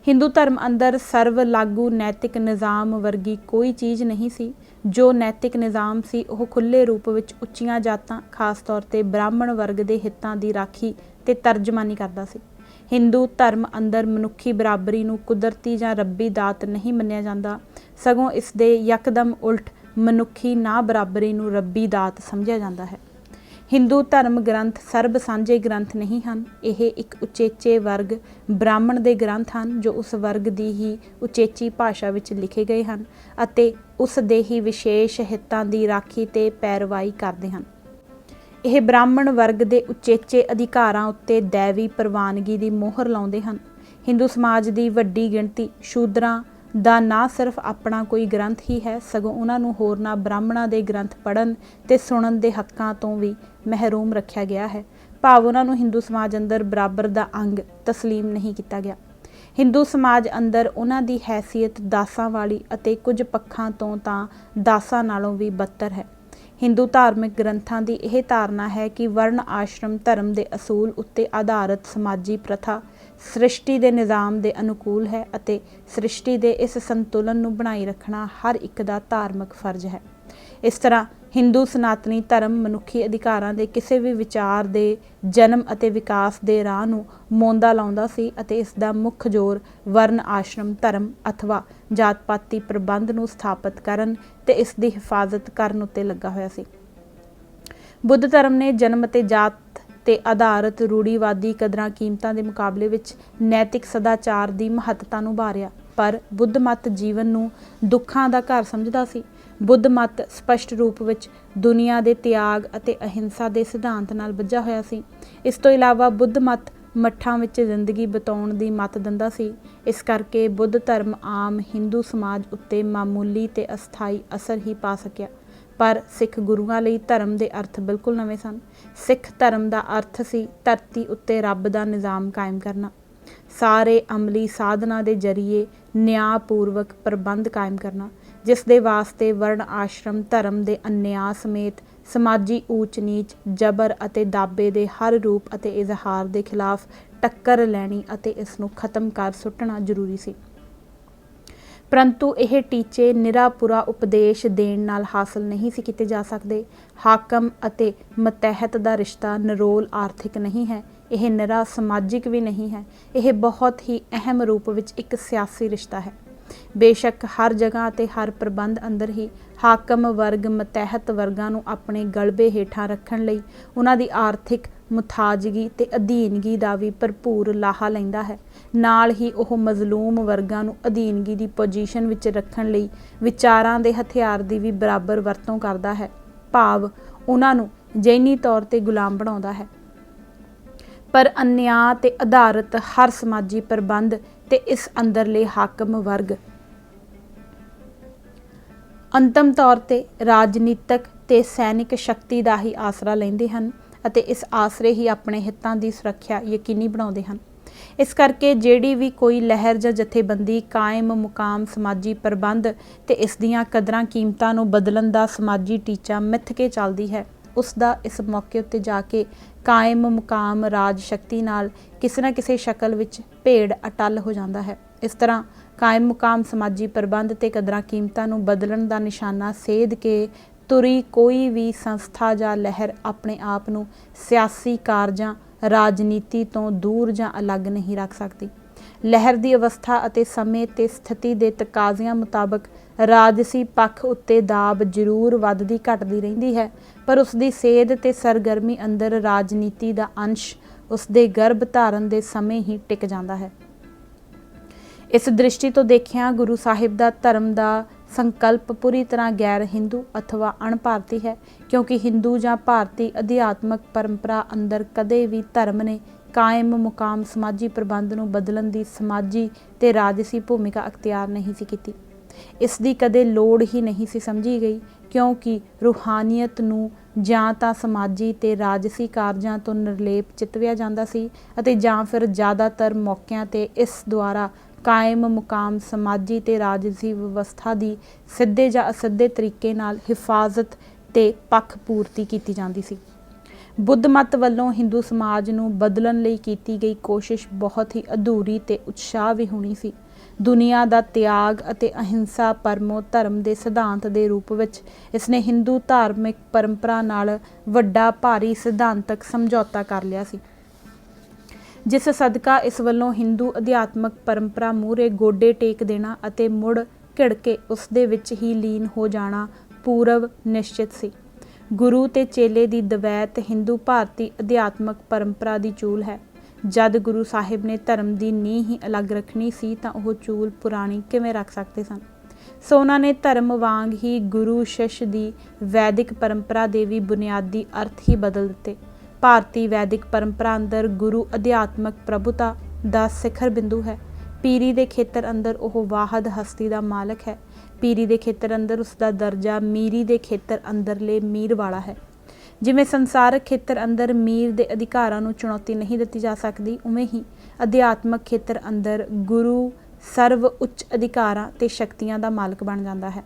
ਹਿੰਦੂ ਧਰਮ ਅੰਦਰ ਸਰਵ ਲਾਗੂ ਨੈਤਿਕ ਨਿਜ਼ਾਮ ਵਰਗੀ ਕੋਈ ਚੀਜ਼ ਨਹੀਂ ਸੀ। ਜੋ ਨੈਤਿਕ ਨਿਜ਼ਾਮ ਸੀ ਉਹ ਖੁੱਲ੍ਹੇ ਰੂਪ ਵਿੱਚ ਉੱਚੀਆਂ ਜਾਤਾਂ, ਖਾਸ ਤੌਰ 'ਤੇ ਬ੍ਰਾਹਮਣ ਵਰਗ ਦੇ ਹਿੱਤਾਂ ਦੀ ਰਾਖੀ ਤੇ ਤਰਜਮਾਨੀ ਕਰਦਾ ਸੀ। ਹਿੰਦੂ ਧਰਮ ਅੰਦਰ ਮਨੁੱਖੀ ਬਰਾਬਰੀ ਨੂੰ ਕੁਦਰਤੀ ਜਾਂ ਰੱਬੀ ਦਾਤ ਨਹੀਂ ਮੰਨਿਆ ਜਾਂਦਾ, ਸਗੋਂ ਇਸ ਦੇ ਯਕਦਮ ਉਲਟ ਮਨੁੱਖੀ ਨਾ ਬਰਾਬਰੀ ਨੂੰ ਰੱਬੀ ਦਾਤ ਸਮਝਿਆ ਜਾਂਦਾ ਹੈ। ਹਿੰਦੂ ਧਰਮ ਗ੍ਰੰਥ ਸਰਬ ਸਾਂਝੇ ਗ੍ਰੰਥ ਨਹੀਂ ਹਨ। ਇਹ ਇੱਕ ਉਚੇਚੇ ਵਰਗ ਬ੍ਰਾਹਮਣ ਦੇ ਗ੍ਰੰਥ ਹਨ, ਜੋ ਉਸ ਵਰਗ ਦੀ ਹੀ ਉਚੇਚੀ ਭਾਸ਼ਾ ਵਿੱਚ ਲਿਖੇ ਗਏ ਹਨ ਅਤੇ ਉਸ ਦੇ ਹੀ ਵਿਸ਼ੇਸ਼ ਹਿੱਤਾਂ ਦੀ ਰਾਖੀ ਤੇ ਪੈਰਵਾਈ ਕਰਦੇ ਹਨ। ਇਹ ਬ੍ਰਾਹਮਣ ਵਰਗ ਦੇ ਉਚੇਚੇ ਅਧਿਕਾਰਾਂ ਉੱਤੇ ਦੈਵੀ ਪ੍ਰਵਾਨਗੀ ਦੀ ਮੋਹਰ ਲਾਉਂਦੇ ਹਨ। ਹਿੰਦੂ ਸਮਾਜ ਦੀ ਵੱਡੀ ਗਿਣਤੀ ਸ਼ੂਦਰਾਂ ਦਾ ਨਾ ਸਿਰਫ ਆਪਣਾ ਕੋਈ ਗ੍ਰੰਥ ਹੀ ਹੈ, ਸਗੋਂ ਉਹਨਾਂ ਨੂੰ ਹੋਰਨਾਂ ਬ੍ਰਾਹਮਣਾਂ ਦੇ ਗ੍ਰੰਥ ਪੜ੍ਹਨ ਤੇ ਸੁਣਨ ਦੇ ਹੱਕਾਂ ਤੋਂ ਵੀ ਮਹਿਰੂਮ ਰੱਖਿਆ ਗਿਆ ਹੈ। ਭਾਵ ਉਹਨਾਂ ਨੂੰ ਹਿੰਦੂ ਸਮਾਜ ਅੰਦਰ ਬਰਾਬਰ ਦਾ ਅੰਗ ਤਸਲੀਮ ਨਹੀਂ ਕੀਤਾ ਗਿਆ। ਹਿੰਦੂ ਸਮਾਜ ਅੰਦਰ ਉਹਨਾਂ ਦੀ ਹੈਸੀਅਤ ਦਾਸਾਂ ਵਾਲੀ ਅਤੇ ਕੁਝ ਪੱਖਾਂ ਤੋਂ ਤਾਂ ਦਾਸਾਂ ਨਾਲੋਂ ਵੀ ਬੱਤਰ ਹੈ। ਹਿੰਦੂ ਧਾਰਮਿਕ ਗ੍ਰੰਥਾਂ ਦੀ ਇਹ ਧਾਰਨਾ ਹੈ ਕਿ ਵਰਨ ਆਸ਼ਰਮ ਧਰਮ ਦੇ ਅਸੂਲ ਉੱਤੇ ਆਧਾਰਿਤ ਸਮਾਜੀ ਪ੍ਰਥਾ ਸ੍ਰਿਸ਼ਟੀ ਦੇ ਨਿਜ਼ਾਮ ਦੇ ਅਨੁਕੂਲ ਹੈ ਅਤੇ ਸ੍ਰਿਸ਼ਟੀ ਦੇ ਇਸ ਸੰਤੁਲਨ ਨੂੰ ਬਣਾਈ ਰੱਖਣਾ ਹਰ ਇੱਕ ਦਾ ਧਾਰਮਿਕ ਫਰਜ਼ ਹੈ। ਇਸ ਤਰ੍ਹਾਂ ਹਿੰਦੂ ਸਨਾਤਨੀ ਧਰਮ ਮਨੁੱਖੀ ਅਧਿਕਾਰਾਂ ਦੇ ਕਿਸੇ ਵੀ ਵਿਚਾਰ ਦੇ ਜਨਮ ਅਤੇ ਵਿਕਾਸ ਦੇ ਰਾਹ ਨੂੰ ਮੋਂਦਾ ਲਾਉਂਦਾ ਸੀ ਅਤੇ ਇਸ ਦਾ ਮੁੱਖ ਜ਼ੋਰ ਵਰਨ ਆਸ਼ਰਮ ਧਰਮ ਅਥਵਾ ਜਾਤ-ਪਾਤੀ ਪ੍ਰਬੰਧ ਨੂੰ ਸਥਾਪਿਤ ਕਰਨ ਤੇ ਇਸ ਦੀ ਹਿਫਾਜ਼ਤ ਕਰਨ ਉੱਤੇ ਲੱਗਾ ਹੋਇਆ ਸੀ। ਬੁੱਧ ਧਰਮ ਨੇ ਜਨਮ ਅਤੇ ਜਾਤ ਤੇ ਆਧਾਰਿਤ ਰੂੜੀਵਾਦੀ ਕਦਰਾਂ ਕੀਮਤਾਂ ਦੇ ਮੁਕਾਬਲੇ ਵਿੱਚ ਨੈਤਿਕ ਸਦਾਚਾਰ ਦੀ ਮਹੱਤਤਾ ਨੂੰ ਉਭਾਰਿਆ, ਪਰ ਬੁੱਧ ਮਤ ਜੀਵਨ ਨੂੰ ਦੁੱਖਾਂ ਦਾ ਘਰ ਸਮਝਦਾ ਸੀ। ਬੁੱਧ ਮਤ ਸਪਸ਼ਟ ਰੂਪ ਵਿੱਚ ਦੁਨੀਆ ਦੇ ਤਿਆਗ ਅਤੇ ਅਹਿੰਸਾ ਦੇ ਸਿਧਾਂਤ ਨਾਲ ਬੱਝਾ ਹੋਇਆ ਸੀ। ਇਸ ਤੋਂ ਇਲਾਵਾ ਬੁੱਧ ਮਤ ਮੱਠਾਂ ਵਿੱਚ ਜ਼ਿੰਦਗੀ ਬਿਤਾਉਣ ਦੀ ਮੱਤ ਦਿੰਦਾ ਸੀ। ਇਸ ਕਰਕੇ ਬੁੱਧ ਧਰਮ ਆਮ ਹਿੰਦੂ ਸਮਾਜ ਉੱਤੇ ਮਾਮੂਲੀ ਤੇ ਅਸਥਾਈ ਅਸਰ ਹੀ ਪਾ ਸਕਿਆ, ਪਰ ਸਿੱਖ ਗੁਰੂਆਂ ਲਈ ਧਰਮ ਦੇ ਅਰਥ ਬਿਲਕੁਲ ਨਵੇਂ ਸਨ। ਸਿੱਖ ਧਰਮ ਦਾ ਅਰਥ ਸੀ ਧਰਤੀ ਉੱਤੇ ਰੱਬ ਦਾ ਨਿਜ਼ਾਮ ਕਾਇਮ ਕਰਨਾ, ਸਾਰੇ ਅਮਲੀ ਸਾਧਨਾਂ ਦੇ ਜ਼ਰੀਏ ਨਿਆਂਪੂਰਵਕ ਪ੍ਰਬੰਧ ਕਾਇਮ ਕਰਨਾ, ਜਿਸ ਦੇ ਵਾਸਤੇ ਵਰਨ ਆਸ਼ਰਮ ਧਰਮ ਦੇ ਅਨਿਆਂ ਸਮੇਤ ਸਮਾਜੀ ਊਚ ਨੀਚ, ਜਬਰ ਅਤੇ ਦਾਬੇ ਦੇ ਹਰ ਰੂਪ ਅਤੇ ਇਜ਼ਹਾਰ ਦੇ ਖਿਲਾਫ टक्कर लैनी ਅਤੇ ਇਸ ਨੂੰ ਖਤਮ ਕਰ ਸੁੱਟਣਾ ਜ਼ਰੂਰੀ ਸੀ। परंतु ਇਹ ਟੀਚੇ ਨਿਰਾਪੁਰਾ ਉਪਦੇਸ਼ ਦੇਣ ਨਾਲ ਹਾਸਲ ਨਹੀਂ ਸੀ ਕੀਤੇ ਜਾ ਸਕਦੇ। ਹਾਕਮ ਅਤੇ ਮਤਹਿਤ ਦਾ ਰਿਸ਼ਤਾ ਨਿਰੋਲ ਆਰਥਿਕ ਨਹੀਂ ਹੈ, ਇਹ ਨਿਰਾ ਸਮਾਜਿਕ ਵੀ ਨਹੀਂ ਹੈ, ਇਹ ਬਹੁਤ ਹੀ ਅਹਿਮ ਰੂਪ ਵਿੱਚ ਇੱਕ ਸਿਆਸੀ ਰਿਸ਼ਤਾ ਹੈ। ਬੇਸ਼ੱਕ ਹਰ ਜਗ੍ਹਾ ਅਤੇ ਹਰ ਪ੍ਰਬੰਧ ਅੰਦਰ ਹੀ ਹਾਕਮ ਵਰਗ ਮਤਹਿਤ ਵਰਗਾਂ ਨੂੰ ਆਪਣੇ ਗਲਬੇ ਹੇਠਾਂ ਰੱਖਣ ਲਈ ਉਹਨਾਂ ਦੀ ਆਰਥਿਕ ਮੁਥਾਜਗੀ ਤੇ ਅਧੀਨਗੀ ਦਾ ਵੀ ਭਰਪੂਰ ਲਾਹਾ ਲੈਂਦਾ ਹੈ। ਨਾਲ ਹੀ ਉਹ ਮਜ਼ਲੂਮ ਵਰਗਾਂ ਨੂੰ ਅਧੀਨਗੀ ਦੀ ਪੋਜੀਸ਼ਨ ਵਿੱਚ ਰੱਖਣ ਲਈ ਵਿਚਾਰਾਂ ਦੇ ਹਥਿਆਰ ਦੀ ਵੀ ਬਰਾਬਰ ਵਰਤੋਂ ਕਰਦਾ ਹੈ, ਭਾਵ ਉਹਨਾਂ ਨੂੰ ਜ਼ਹਿਨੀ ਤੌਰ ਤੇ ਗੁਲਾਮ ਬਣਾਉਂਦਾ ਹੈ। ਪਰ ਅਨਿਆਂ ਤੇ ਆਧਾਰਿਤ ਹਰ ਸਮਾਜੀ ਪ੍ਰਬੰਧ ਤੇ ਇਸ ਅੰਦਰਲੇ ਹਾਕਮ ਵਰਗ ਅੰਤਮ ਤੌਰ ਤੇ ਰਾਜਨੀਤਿਕ ਤੇ ਸੈਨਿਕ ਸ਼ਕਤੀ ਦਾ ਹੀ ਆਸਰਾ ਲੈਂਦੇ ਹਨ ਅਤੇ ਇਸ ਆਸਰੇ ਹੀ ਆਪਣੇ ਹਿੱਤਾਂ ਦੀ ਸੁਰੱਖਿਆ ਯਕੀਨੀ ਬਣਾਉਂਦੇ ਹਨ। ਇਸ ਕਰਕੇ ਜਿਹੜੀ ਵੀ ਕੋਈ ਲਹਿਰ ਜਾਂ ਜਥੇਬੰਦੀ ਕਾਇਮ ਮੁਕਾਮ ਸਮਾਜੀ ਪ੍ਰਬੰਧ ਤੇ ਇਸ ਦੀਆਂ ਕਦਰਾਂ ਕੀਮਤਾਂ ਨੂੰ ਬਦਲਣ ਦਾ ਸਮਾਜੀ ਟੀਚਾ ਮਿੱਥ ਕੇ ਚੱਲਦੀ ਹੈ, ਉਸ ਦਾ ਇਸ ਮੌਕੇ ਉੱਤੇ ਜਾ ਕੇ ਕਾਇਮ ਮੁਕਾਮ ਰਾਜ ਸ਼ਕਤੀ ਨਾਲ ਕਿਸੇ ਨਾ ਕਿਸੇ ਸ਼ਕਲ ਵਿੱਚ ਭੇੜ ਅਟੱਲ ਹੋ ਜਾਂਦਾ ਹੈ। ਇਸ ਤਰ੍ਹਾਂ ਕਾਇਮ ਮੁਕਾਮ ਸਮਾਜੀ ਪ੍ਰਬੰਧ ਤੇ ਕਦਰਾਂ ਕੀਮਤਾਂ ਨੂੰ ਬਦਲਣ ਦਾ ਨਿਸ਼ਾਨਾ ਸੇਧ ਕੇ ਤੁਰੀ ਕੋਈ ਵੀ ਸੰਸਥਾ ਜਾਂ ਲਹਿਰ ਆਪਣੇ ਆਪ ਨੂੰ ਸਿਆਸੀ ਕਾਰਜਾਂ ਰਾਜਨੀਤੀ ਤੋਂ ਦੂਰ ਜਾਂ ਅਲੱਗ ਨਹੀਂ ਰੱਖ ਸਕਦੀ। ਲਹਿਰ ਦੀ ਅਵਸਥਾ ਅਤੇ ਸਮੇਂ ਤੇ ਸਥਿਤੀ ਦੇ ਤਕਾਜ਼ਿਆਂ ਮੁਤਾਬਕ ਰਾਜਸੀ ਪੱਖ ਉੱਤੇ ਦਾਬ ਜ਼ਰੂਰ ਵੱਧਦੀ ਘਟਦੀ ਰਹਿੰਦੀ ਹੈ, ਪਰ ਉਸ ਦੀ ਸੇਧ ਤੇ ਸਰਗਰਮੀ ਅੰਦਰ ਰਾਜਨੀਤੀ ਦਾ ਅੰਸ਼ ਉਸ ਦੇ ਗਰਭ ਧਾਰਨ ਦੇ ਸਮੇਂ ਹੀ ਟਿਕ ਜਾਂਦਾ ਹੈ। ਇਸ ਦ੍ਰਿਸ਼ਟੀ ਤੋਂ ਦੇਖਿਆ ਗੁਰੂ ਸਾਹਿਬ ਦਾ ਧਰਮ ਦਾ ਸੰਕਲਪ ਪੂਰੀ ਤਰ੍ਹਾਂ ਗੈਰ ਹਿੰਦੂ ਅਥਵਾ ਅਣਭਾਰਤੀ ਹੈ, ਕਿਉਂਕਿ ਹਿੰਦੂ ਜਾਂ ਭਾਰਤੀ ਅਧਿਆਤਮਕ ਪਰੰਪਰਾ ਅੰਦਰ ਕਦੇ ਵੀ ਧਰਮ ਨੇ ਕਾਇਮ ਮੁਕਾਮ ਸਮਾਜੀ ਪ੍ਰਬੰਧ ਨੂੰ ਬਦਲਣ ਦੀ ਸਮਾਜੀ ਤੇ ਰਾਜਸੀ ਭੂਮਿਕਾ ਅਖਤਿਆਰ ਨਹੀਂ ਸੀ ਕੀਤੀ। ਇਸ ਦੀ ਕਦੇ ਲੋੜ ਹੀ ਨਹੀਂ ਸੀ ਸਮਝੀ ਗਈ, ਕਿਉਂਕਿ ਰੂਹਾਨੀਅਤ ਨੂੰ ਜਾਂ ਤਾਂ ਸਮਾਜੀ ਤੇ ਰਾਜਸੀ ਕਾਰਜਾਂ ਤੋਂ ਨਿਰਲੇਪ ਚਿਤਵਿਆ ਜਾਂਦਾ ਸੀ ਅਤੇ ਜਾਂ ਫਿਰ ਜ਼ਿਆਦਾਤਰ ਮੌਕਿਆਂ ਤੇ ਇਸ ਦੁਆਰਾ ਕਾਇਮ ਮੁਕਾਮ ਸਮਾਜੀ ਤੇ ਰਾਜਸੀ ਵਿਵਸਥਾ ਦੀ ਸਿੱਧੇ ਜਾਂ ਅਸਿੱਧੇ ਤਰੀਕੇ ਨਾਲ ਹਿਫਾਜ਼ਤ ਤੇ ਪੱਖ ਪੂਰਤੀ ਕੀਤੀ ਜਾਂਦੀ ਸੀ। ਬੁੱਧ ਮਤ ਵੱਲੋਂ ਹਿੰਦੂ ਸਮਾਜ ਨੂੰ ਬਦਲਣ ਲਈ ਕੀਤੀ ਗਈ ਕੋਸ਼ਿਸ਼ ਬਹੁਤ ਹੀ ਅਧੂਰੀ ਤੇ ਉਤਸ਼ਾਹ ਵਿਹੂਣੀ ਸੀ। ਦੁਨੀਆ ਦਾ ਤਿਆਗ ਅਤੇ ਅਹਿੰਸਾ ਪਰਮੋ ਧਰਮ ਦੇ ਸਿਧਾਂਤ ਦੇ ਰੂਪ ਵਿੱਚ ਇਸਨੇ ਹਿੰਦੂ ਧਾਰਮਿਕ ਪਰੰਪਰਾ ਨਾਲ ਵੱਡਾ ਭਾਰੀ ਸਿਧਾਂਤਕ ਸਮਝੌਤਾ ਕਰ ਲਿਆ ਸੀ, ਜਿਸ ਸਦਕਾ ਇਸ ਵੱਲੋਂ ਹਿੰਦੂ ਅਧਿਆਤਮਕ ਪਰੰਪਰਾ ਮੂਹਰੇ ਗੋਡੇ ਟੇਕ ਦੇਣਾ ਅਤੇ ਮੁੜ ਘਿੜ ਕੇ ਉਸ ਦੇ ਵਿੱਚ ਹੀ ਲੀਨ ਹੋ ਜਾਣਾ ਪੂਰਵ ਨਿਸ਼ਚਿਤ ਸੀ। ਗੁਰੂ ਤੇ ਚੇਲੇ ਦੀ ਦਵੈਤ ਹਿੰਦੂ ਭਾਰਤੀ ਅਧਿਆਤਮਕ ਪਰੰਪਰਾ ਦੀ ਚੂਲ ਹੈ। ਜਦ ਗੁਰੂ ਸਾਹਿਬ ਨੇ ਧਰਮ ਦੀ ਨੀਂਹ ਹੀ ਅਲੱਗ ਰੱਖਣੀ ਸੀ ਤਾਂ ਉਹ ਚੂਲ ਪੁਰਾਣੀ ਕਿਵੇਂ ਰੱਖ ਸਕਦੇ ਸਨ। ਸੋ ਉਹਨਾਂ ਨੇ ਧਰਮ ਵਾਂਗ ਹੀ ਗੁਰੂ ਸ਼ਿਸ਼ ਦੀ ਵੈਦਿਕ ਪਰੰਪਰਾ ਦੇ ਵੀ ਬੁਨਿਆਦੀ ਅਰਥ ਹੀ ਬਦਲ ਦਿੱਤੇ। ਭਾਰਤੀ ਵੈਦਿਕ ਪਰੰਪਰਾ ਅੰਦਰ ਗੁਰੂ ਅਧਿਆਤਮਕ ਪ੍ਰਭੁਤਾ ਦਾ ਸਿਖਰ ਬਿੰਦੂ ਹੈ। ਪੀਰੀ ਦੇ ਖੇਤਰ ਅੰਦਰ ਉਹ ਵਾਹਦ ਹਸਤੀ ਦਾ ਮਾਲਕ ਹੈ। ਪੀਰੀ ਦੇ ਖੇਤਰ ਅੰਦਰ ਉਸ ਦਾ ਦਰਜਾ ਮੀਰੀ ਦੇ ਖੇਤਰ ਅੰਦਰਲੇ ਮੀਰ ਵਾਲਾ ਹੈ। ਜਿਵੇਂ ਸੰਸਾਰਕ ਖੇਤਰ ਅੰਦਰ ਮੀਰ ਦੇ ਅਧਿਕਾਰਾਂ ਨੂੰ ਚੁਣੌਤੀ ਨਹੀਂ ਦਿੱਤੀ ਜਾ ਸਕਦੀ, ਉਵੇਂ ਹੀ ਅਧਿਆਤਮਕ ਖੇਤਰ ਅੰਦਰ ਗੁਰੂ ਸਰਵ ਉੱਚ ਅਧਿਕਾਰਾਂ ਤੇ ਸ਼ਕਤੀਆਂ ਦਾ ਮਾਲਕ ਬਣ ਜਾਂਦਾ ਹੈ।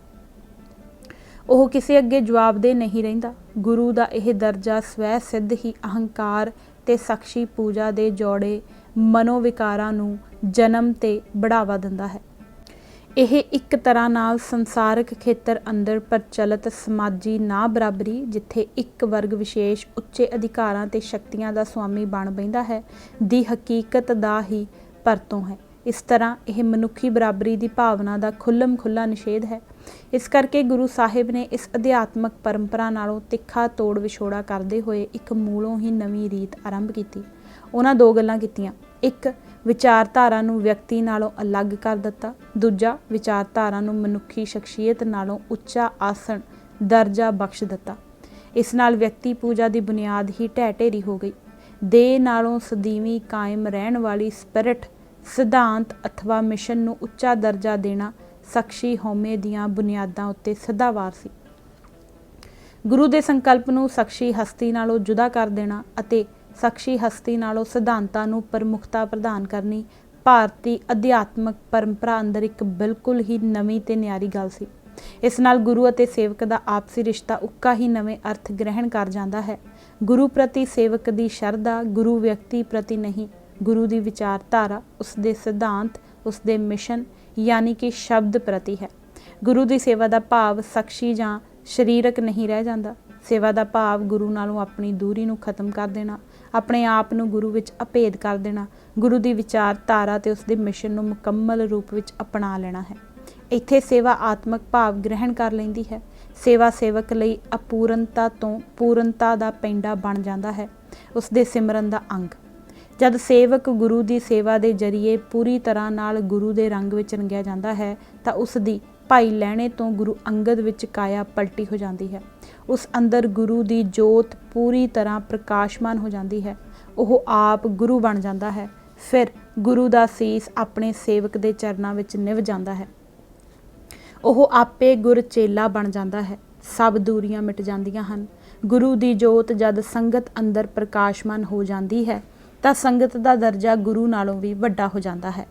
ਉਹ ਕਿਸੇ ਅੱਗੇ ਜਵਾਬਦੇਹ ਨਹੀਂ ਰਹਿੰਦਾ। ਗੁਰੂ ਦਾ ਇਹ ਦਰਜਾ ਸਵੈ ਸਿੱਧ ਹੀ ਅਹੰਕਾਰ ਤੇ ਸਾਖੀ ਪੂਜਾ ਦੇ ਜੋੜੇ ਮਨੋਵਿਕਾਰਾਂ ਨੂੰ ਜਨਮ ਤੇ ਬੜਾਵਾ ਦਿੰਦਾ ਹੈ। ਇਹ ਇੱਕ ਤਰ੍ਹਾਂ ਨਾਲ ਸੰਸਾਰਕ ਖੇਤਰ ਅੰਦਰ ਪ੍ਰਚਲਿਤ ਸਮਾਜੀ ਨਾ ਬਰਾਬਰੀ, ਜਿੱਥੇ ਇੱਕ ਵਰਗ ਵਿਸ਼ੇਸ਼ ਉੱਚੇ ਅਧਿਕਾਰਾਂ ਤੇ ਸ਼ਕਤੀਆਂ ਦਾ ਸੁਆਮੀ ਬਣ ਬੈਂਦਾ ਹੈ, ਦੀ ਹਕੀਕਤ ਦਾ ਹੀ ਪਰਤੋਂ ਹੈ। ਇਸ ਤਰ੍ਹਾਂ ਇਹ ਮਨੁੱਖੀ ਬਰਾਬਰੀ ਦੀ ਭਾਵਨਾ ਦਾ ਖੁੱਲ੍ਹਮ ਖੁੱਲ੍ਹਾ ਨਿਸ਼ੇਧ ਹੈ। ਇਸ ਕਰਕੇ ਗੁਰੂ ਸਾਹਿਬ ਨੇ ਇਸ ਅਧਿਆਤਮਕ ਪਰੰਪਰਾ ਨਾਲੋਂ ਤਿੱਖਾ ਤੋੜ ਵਿਛੋੜਾ ਕਰਦੇ ਹੋਏ ਇੱਕ ਮੂਲੋਂ ਹੀ ਨਵੀਂ ਰੀਤ ਆਰੰਭ ਕੀਤੀ। ਉਹਨਾਂ ਦੋ ਗੱਲਾਂ ਕੀਤੀਆਂ। ਇੱਕ, ਵਿਚਾਰਧਾਰਾ ਨੂੰ ਵਿਅਕਤੀ ਨਾਲੋਂ ਅਲੱਗ ਕਰ ਦਿੱਤਾ। ਦੂਜਾ, ਵਿਚਾਰਧਾਰਾ ਨੂੰ ਮਨੁੱਖੀ ਸ਼ਖਸੀਅਤ ਨਾਲੋਂ ਉੱਚਾ ਆਸਣ ਦਰਜਾ ਬਖਸ਼ ਦਿੱਤਾ। ਇਸ ਨਾਲ ਵਿਅਕਤੀ ਪੂਜਾ ਦੀ ਬੁਨਿਆਦ ਹੀ ਢਹਿ ਢੇਰੀ ਹੋ ਗਈ। ਦੇਹ ਨਾਲੋਂ ਸਦੀਵੀ ਕਾਇਮ ਰਹਿਣ ਵਾਲੀ ਸਪਿਰਿਟ ਸਿਧਾਂਤ ਅਥਵਾ ਮਿਸ਼ਨ ਨੂੰ ਉੱਚਾ ਦਰਜਾ ਦੇਣਾ ਸਾਖੀ ਹਉਮੈ ਦੀਆਂ ਬੁਨਿਆਦਾਂ ਉੱਤੇ ਸਿੱਧਾ ਵਾਰ ਸੀ। ਗੁਰੂ ਦੇ ਸੰਕਲਪ ਨੂੰ ਸਾਖੀ ਹਸਤੀ ਨਾਲੋਂ ਜੁਦਾ ਕਰ ਦੇਣਾ ਅਤੇ ਸਾਖੀ ਹਸਤੀ ਨਾਲੋਂ ਸਿਧਾਂਤਾਂ ਨੂੰ ਪ੍ਰਮੁੱਖਤਾ ਪ੍ਰਦਾਨ ਕਰਨੀ ਭਾਰਤੀ ਅਧਿਆਤਮਕ ਪਰੰਪਰਾ ਅੰਦਰ ਇੱਕ ਬਿਲਕੁਲ ਹੀ ਨਵੀਂ ਤੇ ਨਿਆਰੀ ਗੱਲ ਸੀ। ਇਸ ਨਾਲ ਗੁਰੂ ਅਤੇ ਸੇਵਕ ਦਾ ਆਪਸੀ ਰਿਸ਼ਤਾ ਉੱਕਾ ਹੀ ਨਵੇਂ ਅਰਥ ਗ੍ਰਹਿਣ ਕਰ ਜਾਂਦਾ ਹੈ। ਗੁਰੂ ਪ੍ਰਤੀ ਸੇਵਕ ਦੀ ਸ਼ਰਧਾ ਗੁਰੂ ਵਿਅਕਤੀ ਪ੍ਰਤੀ ਨਹੀਂ, गुरु की विचारधारा, उसके सिद्धांत, उसके मिशन यानी कि शब्द प्रति है। गुरु की सेवा का भाव शख्सी जां शरीरक नहीं रह जाता। सेवा का भाव गुरु नालों अपनी दूरी नूं खत्म कर देना, अपने आप नूं गुरु विच अभेद कर देना, गुरु की विचारधारा ते उसके मिशन नूं मुकम्मल रूप विच अपना लेना है। इत्थे सेवा आत्मक भाव ग्रहण कर लैंदी है। सेवा सेवक लई अपूर्णता तो पूर्णता का पैंडा बन जाता है, उसके सिमरन का अंग। जद सेवक गुरु की सेवा के जरिए पूरी तरह नाल गुरु के रंग विच रंगिया जाता है तो उसकी भाई लैणे तो गुरु अंगद विच काया पलटी हो जाती है। उस अंदर गुरु की जोत पूरी तरह प्रकाशमान हो जाती है। वह आप गुरु बन जाता है। फिर गुरु का सीस अपने सेवक के चरणों विच निभ जाता है। वह आपे गुर चेला बन जाता है। सब दूरियां मिट जांदियां हन। गुरु की जोत जद संगत अंदर प्रकाशमान हो जाती है तो संगत का दर्जा गुरु नालों भी वड्डा हो जाता है।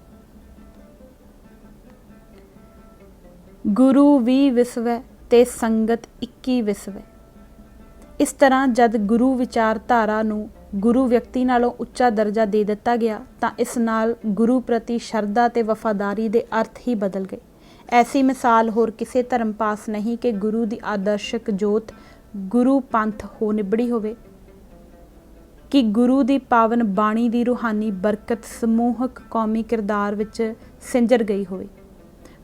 गुरु भी विश्व है ते संगत इक्की विश्व है। इस तरह जद गुरु विचारधारा नूं गुरु व्यक्ति नालों उच्चा दर्जा दे दिता गया तो इस नाल गुरु प्रति शरधा ते वफादारी दे अर्थ ही बदल गए। ऐसी मिसाल होर किसी धर्म पास नहीं कि गुरु की आदर्शक जोत गुरु पंथ हो निबड़ी होवे, कि गुरु की पावन बाणी की रूहानी बरकत समूहक कौमी किरदार विच सिंजर गई होवे।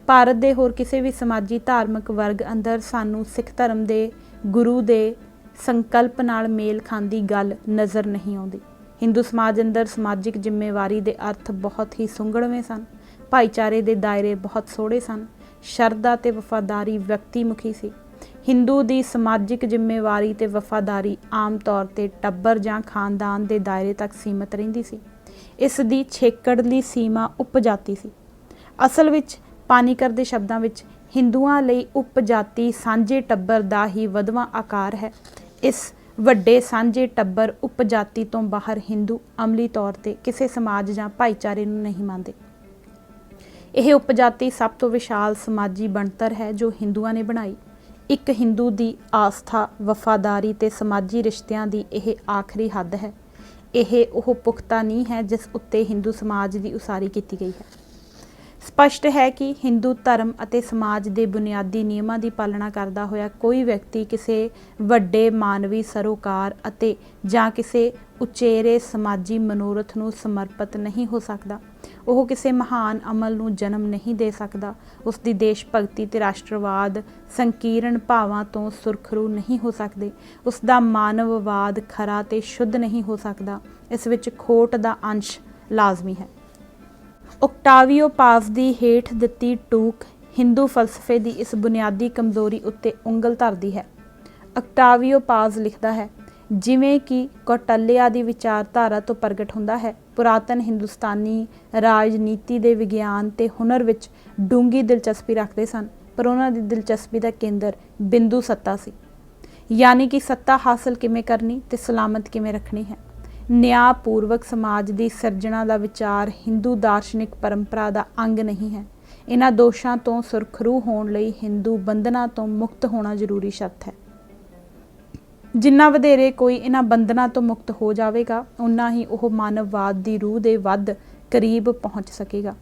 भारत के होर किसी भी समाजी धार्मिक वर्ग अंदर सानू सिख धर्म के गुरु के संकल्प नाल मेल खांदी गल नज़र नहीं आउंदी। हिंदू समाज अंदर समाजिक जिम्मेवारी के अर्थ बहुत ही सुंगड़वें सन। भाईचारे के दायरे बहुत सोहणे सन। शरधा ते वफादारी व्यक्तिमुखी सी। हिंदू की समाजिक जिम्मेवारी ते वफादारी आम तौर पर टब्बर जां खानदान के दायरे तक सीमित रहिंदी सी। इस दी छेकड़ली सीमा उपजाति सी। असल विच पानीकर के शब्दों विच हिंदुआं लई उपजाति सांझे टब्बर का ही वधवा आकार है। इस वड्डे सांझे टब्बर उपजाति तो बाहर हिंदू अमली तौर पर किसी समाज जां भाईचारे नूं नहीं मानते। यह उपजाति सब तो विशाल समाजी बनतर है जो हिंदुआं ने बनाई। एक हिंदू की आस्था, वफादारी ते समाजी रिश्तियां की यह आखिरी हद है। यह वह पुख्ता नींह है जिस उत्ते हिंदू समाज की उसारी की गई है। स्पष्ट है कि हिंदू धर्म अते समाज के बुनियादी नियमों की पालना करता होया कोई व्यक्ति किसी वड्डे मानवी सरोकार अते जां किसी उचेरे समाजी मनोरथ नूं समर्पित नहीं हो सकता। वह किसी महान अमल नूं जन्म नहीं दे सकता। उसकी देश भगती ते राष्ट्रवाद संकीर्ण भावां तो सुरखरू नहीं हो सकते। उसका मानववाद खरा ते शुद्ध नहीं हो सकता। इस विच खोट का अंश लाजमी है। ओक्टावियो पाज की हेठ दिती टूक हिंदू फलसफे की इस बुनियादी कमजोरी उत्ते उंगल धरती है। ओक्टावियो पाज लिखता है, जिमें कि कौटल्या की विचारधारा तो प्रगट होंदा है, पुरातन हिंदुस्तानी राजनीति के विज्ञान ते हुनर विच डूंगी दिलचस्पी रखते सन, पर उन्हां दी दिलचस्पी का केंद्र बिंदु सत्ता सी, यानी कि सत्ता हासिल किमें करनी ते सलामत किमें रखनी है। न्यायपूर्वक समाज की सिरजना का विचार हिंदू दार्शनिक परंपरा का अंग नहीं है। इन्हां दोषां तो सुरखरू होने लई हिंदू बंधनां तो मुक्त होना जरूरी शर्त है। जिन्ना वधेरे कोई इन्हां बंधनां तो मुक्त हो जाएगा उन्ना ही वह मानववाद की रूह के वध करीब पहुँच सकेगा।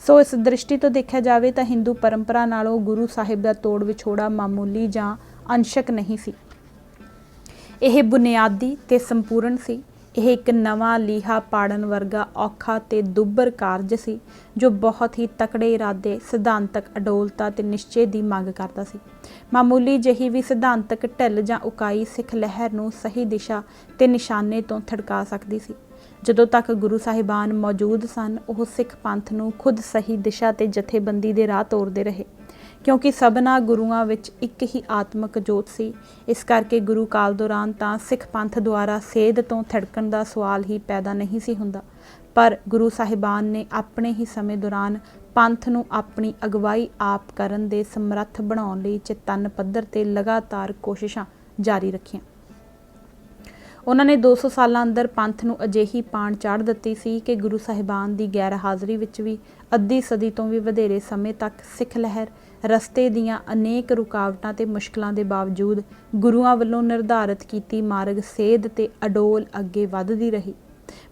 सो इस दृष्टि तो देखा जाए तो हिंदू परंपरा नालों गुरु साहिब का तोड़ विछोड़ा मामूली जां अंशक नहीं सी। यह बुनियादी ते संपूर्ण सी। यह एक नवा लीहा पाड़न वर्गा औखा ते दुब्बर कारज सी जो बहुत ही तकड़े इरादे, सिद्धांतक अडोलता ते निश्चय की मंग करता सी। मामूली जही भी सिद्धांतक ढिल जां उकाई सिख लहर नूं सही दिशा ते निशाने तो थड़का सकती सी। जदों तक गुरु साहिबान मौजूद सन वह सिख पंथ नूं खुद सही दिशा ते जथेबंदी दे राह तोरदे रहे, क्योंकि सबना गुरुआं विच एक ही आत्मक जोत सी। इस करके गुरु काल दौरान तां सिख पंथ द्वारा सेध तो थड़कण का सवाल ही पैदा नहीं सी हुंदा, पर गुरु साहिबान ने अपने ही समय दौरान पंथ नूं अपनी अगवाई आप करन दे समर्थ बनाउण लई चेतन पੱਧਰ ते लगातार कोशिशां जारी रखियां। उन्होंने 200 साल अंदर पंथ नूं अजिही पाण चढ़ दित्ती सी कि गुरु साहिबान की गैर हाज़री विच भी अद्धी सदी तो भी वधेरे समय तक सिख लहर रस्ते दीआं अनेक रुकावटां ते मुश्किलां दे बावजूद गुरुआं वल्लों निर्धारित कीती मार्ग सेध ते अडोल अगे वधदी रही।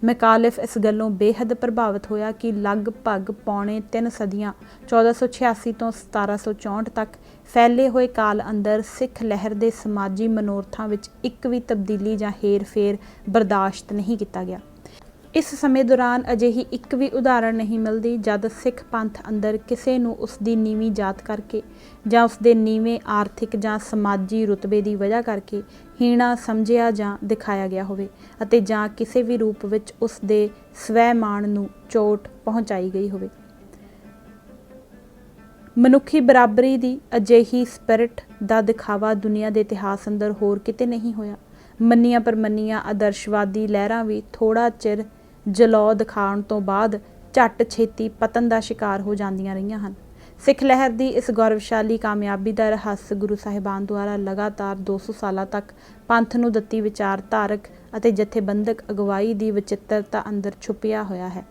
ਮੈਕਾਲਿਫ ਇਸ ਗੱਲੋਂ ਬੇਹੱਦ ਪ੍ਰਭਾਵਿਤ ਹੋਇਆ ਕਿ ਲਗਭਗ ਪੌਣੇ 3 ਸਦੀਆਂ 1486 ਤੋਂ 1764 ਤੱਕ ਫੈਲੇ ਹੋਏ ਕਾਲ ਅੰਦਰ ਸਿੱਖ ਲਹਿਰ ਦੇ ਸਮਾਜੀ ਮਨੋਰਥਾਂ ਵਿੱਚ ਇੱਕ ਵੀ ਤਬਦੀਲੀ ਜਾਂ ਹੇਰ-ਫੇਰ ਬਰਦਾਸ਼ਤ ਨਹੀਂ ਕੀਤਾ ਗਿਆ। ਇਸ ਸਮੇਂ ਦੌਰਾਨ ਅਜਿਹੀ ਇੱਕ ਵੀ ਉਦਾਹਰਣ ਨਹੀਂ ਮਿਲਦੀ ਜਦ ਸਿੱਖ ਪੰਥ ਅੰਦਰ ਕਿਸੇ ਨੂੰ ਉਸ ਦੀ ਨੀਵੀਂ ਜਾਤ ਕਰਕੇ ਜਾਂ ਉਸ ਦੇ ਨੀਵੇਂ ਆਰਥਿਕ ਜਾਂ ਸਮਾਜੀ ਰੁਤਬੇ ਦੀ ਵਜ੍ਹਾ ਕਰਕੇ ਹੀਣਾ ਸਮਝਿਆ ਜਾਂ ਦਿਖਾਇਆ ਗਿਆ ਹੋਵੇ ਅਤੇ ਜਾਂ ਕਿਸੇ ਵੀ ਰੂਪ ਵਿੱਚ ਉਸ ਦੇ ਸਵੈ-ਮਾਣ ਨੂੰ ਚੋਟ ਪਹੁੰਚਾਈ ਗਈ ਹੋਵੇ। ਮਨੁੱਖੀ ਬਰਾਬਰੀ ਦੀ ਅਜਿਹੀ ਸਪਿਰਿਟ ਦਾ ਦਿਖਾਵਾ ਦੁਨੀਆ ਦੇ ਇਤਿਹਾਸ ਅੰਦਰ ਹੋਰ ਕਿਤੇ ਨਹੀਂ ਹੋਇਆ। ਮੰਨੀਆਂ ਪ੍ਰਮੰਨੀਆਂ ਆਦਰਸ਼ਵਾਦੀ ਲਹਿਰਾਂ ਵੀ ਥੋੜ੍ਹਾ ਚਿਰ ਜਲੌ ਦਿਖਾਉਣ ਤੋਂ ਬਾਅਦ ਝੱਟ ਛੇਤੀ ਪਤਨ ਦਾ ਸ਼ਿਕਾਰ ਹੋ ਜਾਂਦੀਆਂ ਰਹੀਆਂ ਹਨ। ਸਿੱਖ ਲਹਿਰ ਦੀ ਇਸ ਗੌਰਵਸ਼ਾਲੀ ਕਾਮਯਾਬੀ ਦਾ ਰਹੱਸ ਗੁਰੂ ਸਾਹਿਬਾਨ ਦੁਆਰਾ ਲਗਾਤਾਰ 200 ਸਾਲਾਂ ਤੱਕ ਪੰਥ ਨੂੰ ਦਿੱਤੀ ਵਿਚਾਰਧਾਰਕ ਅਤੇ ਜਥੇਬੰਦਕ ਅਗਵਾਈ ਦੀ ਵਿਚਿੱਤਰਤਾ ਅੰਦਰ ਛੁਪਿਆ ਹੋਇਆ ਹੈ।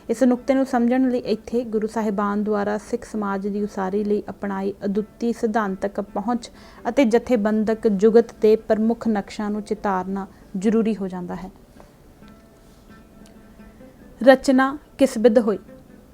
ਇਸ ਨੁਕਤੇ ਨੂੰ ਸਮਝਣ ਲਈ ਇੱਥੇ ਗੁਰੂ ਸਾਹਿਬਾਨ ਦੁਆਰਾ ਸਿੱਖ ਸਮਾਜ ਦੀ ਉਸਾਰੀ ਲਈ ਅਪਣਾਈ ਅਦੁੱਤੀ ਸਿਧਾਂਤਕ ਪਹੁੰਚ ਅਤੇ ਜਥੇਬੰਦਕ ਜੁਗਤ ਦੇ ਪ੍ਰਮੁੱਖ ਨਕਸ਼ਾਂ ਨੂੰ ਚਿਤਾਰਨਾ ਜ਼ਰੂਰੀ ਹੋ ਜਾਂਦਾ ਹੈ। ਰਚਨਾ ਕਿਸਬਿਦ ਹੋਈ।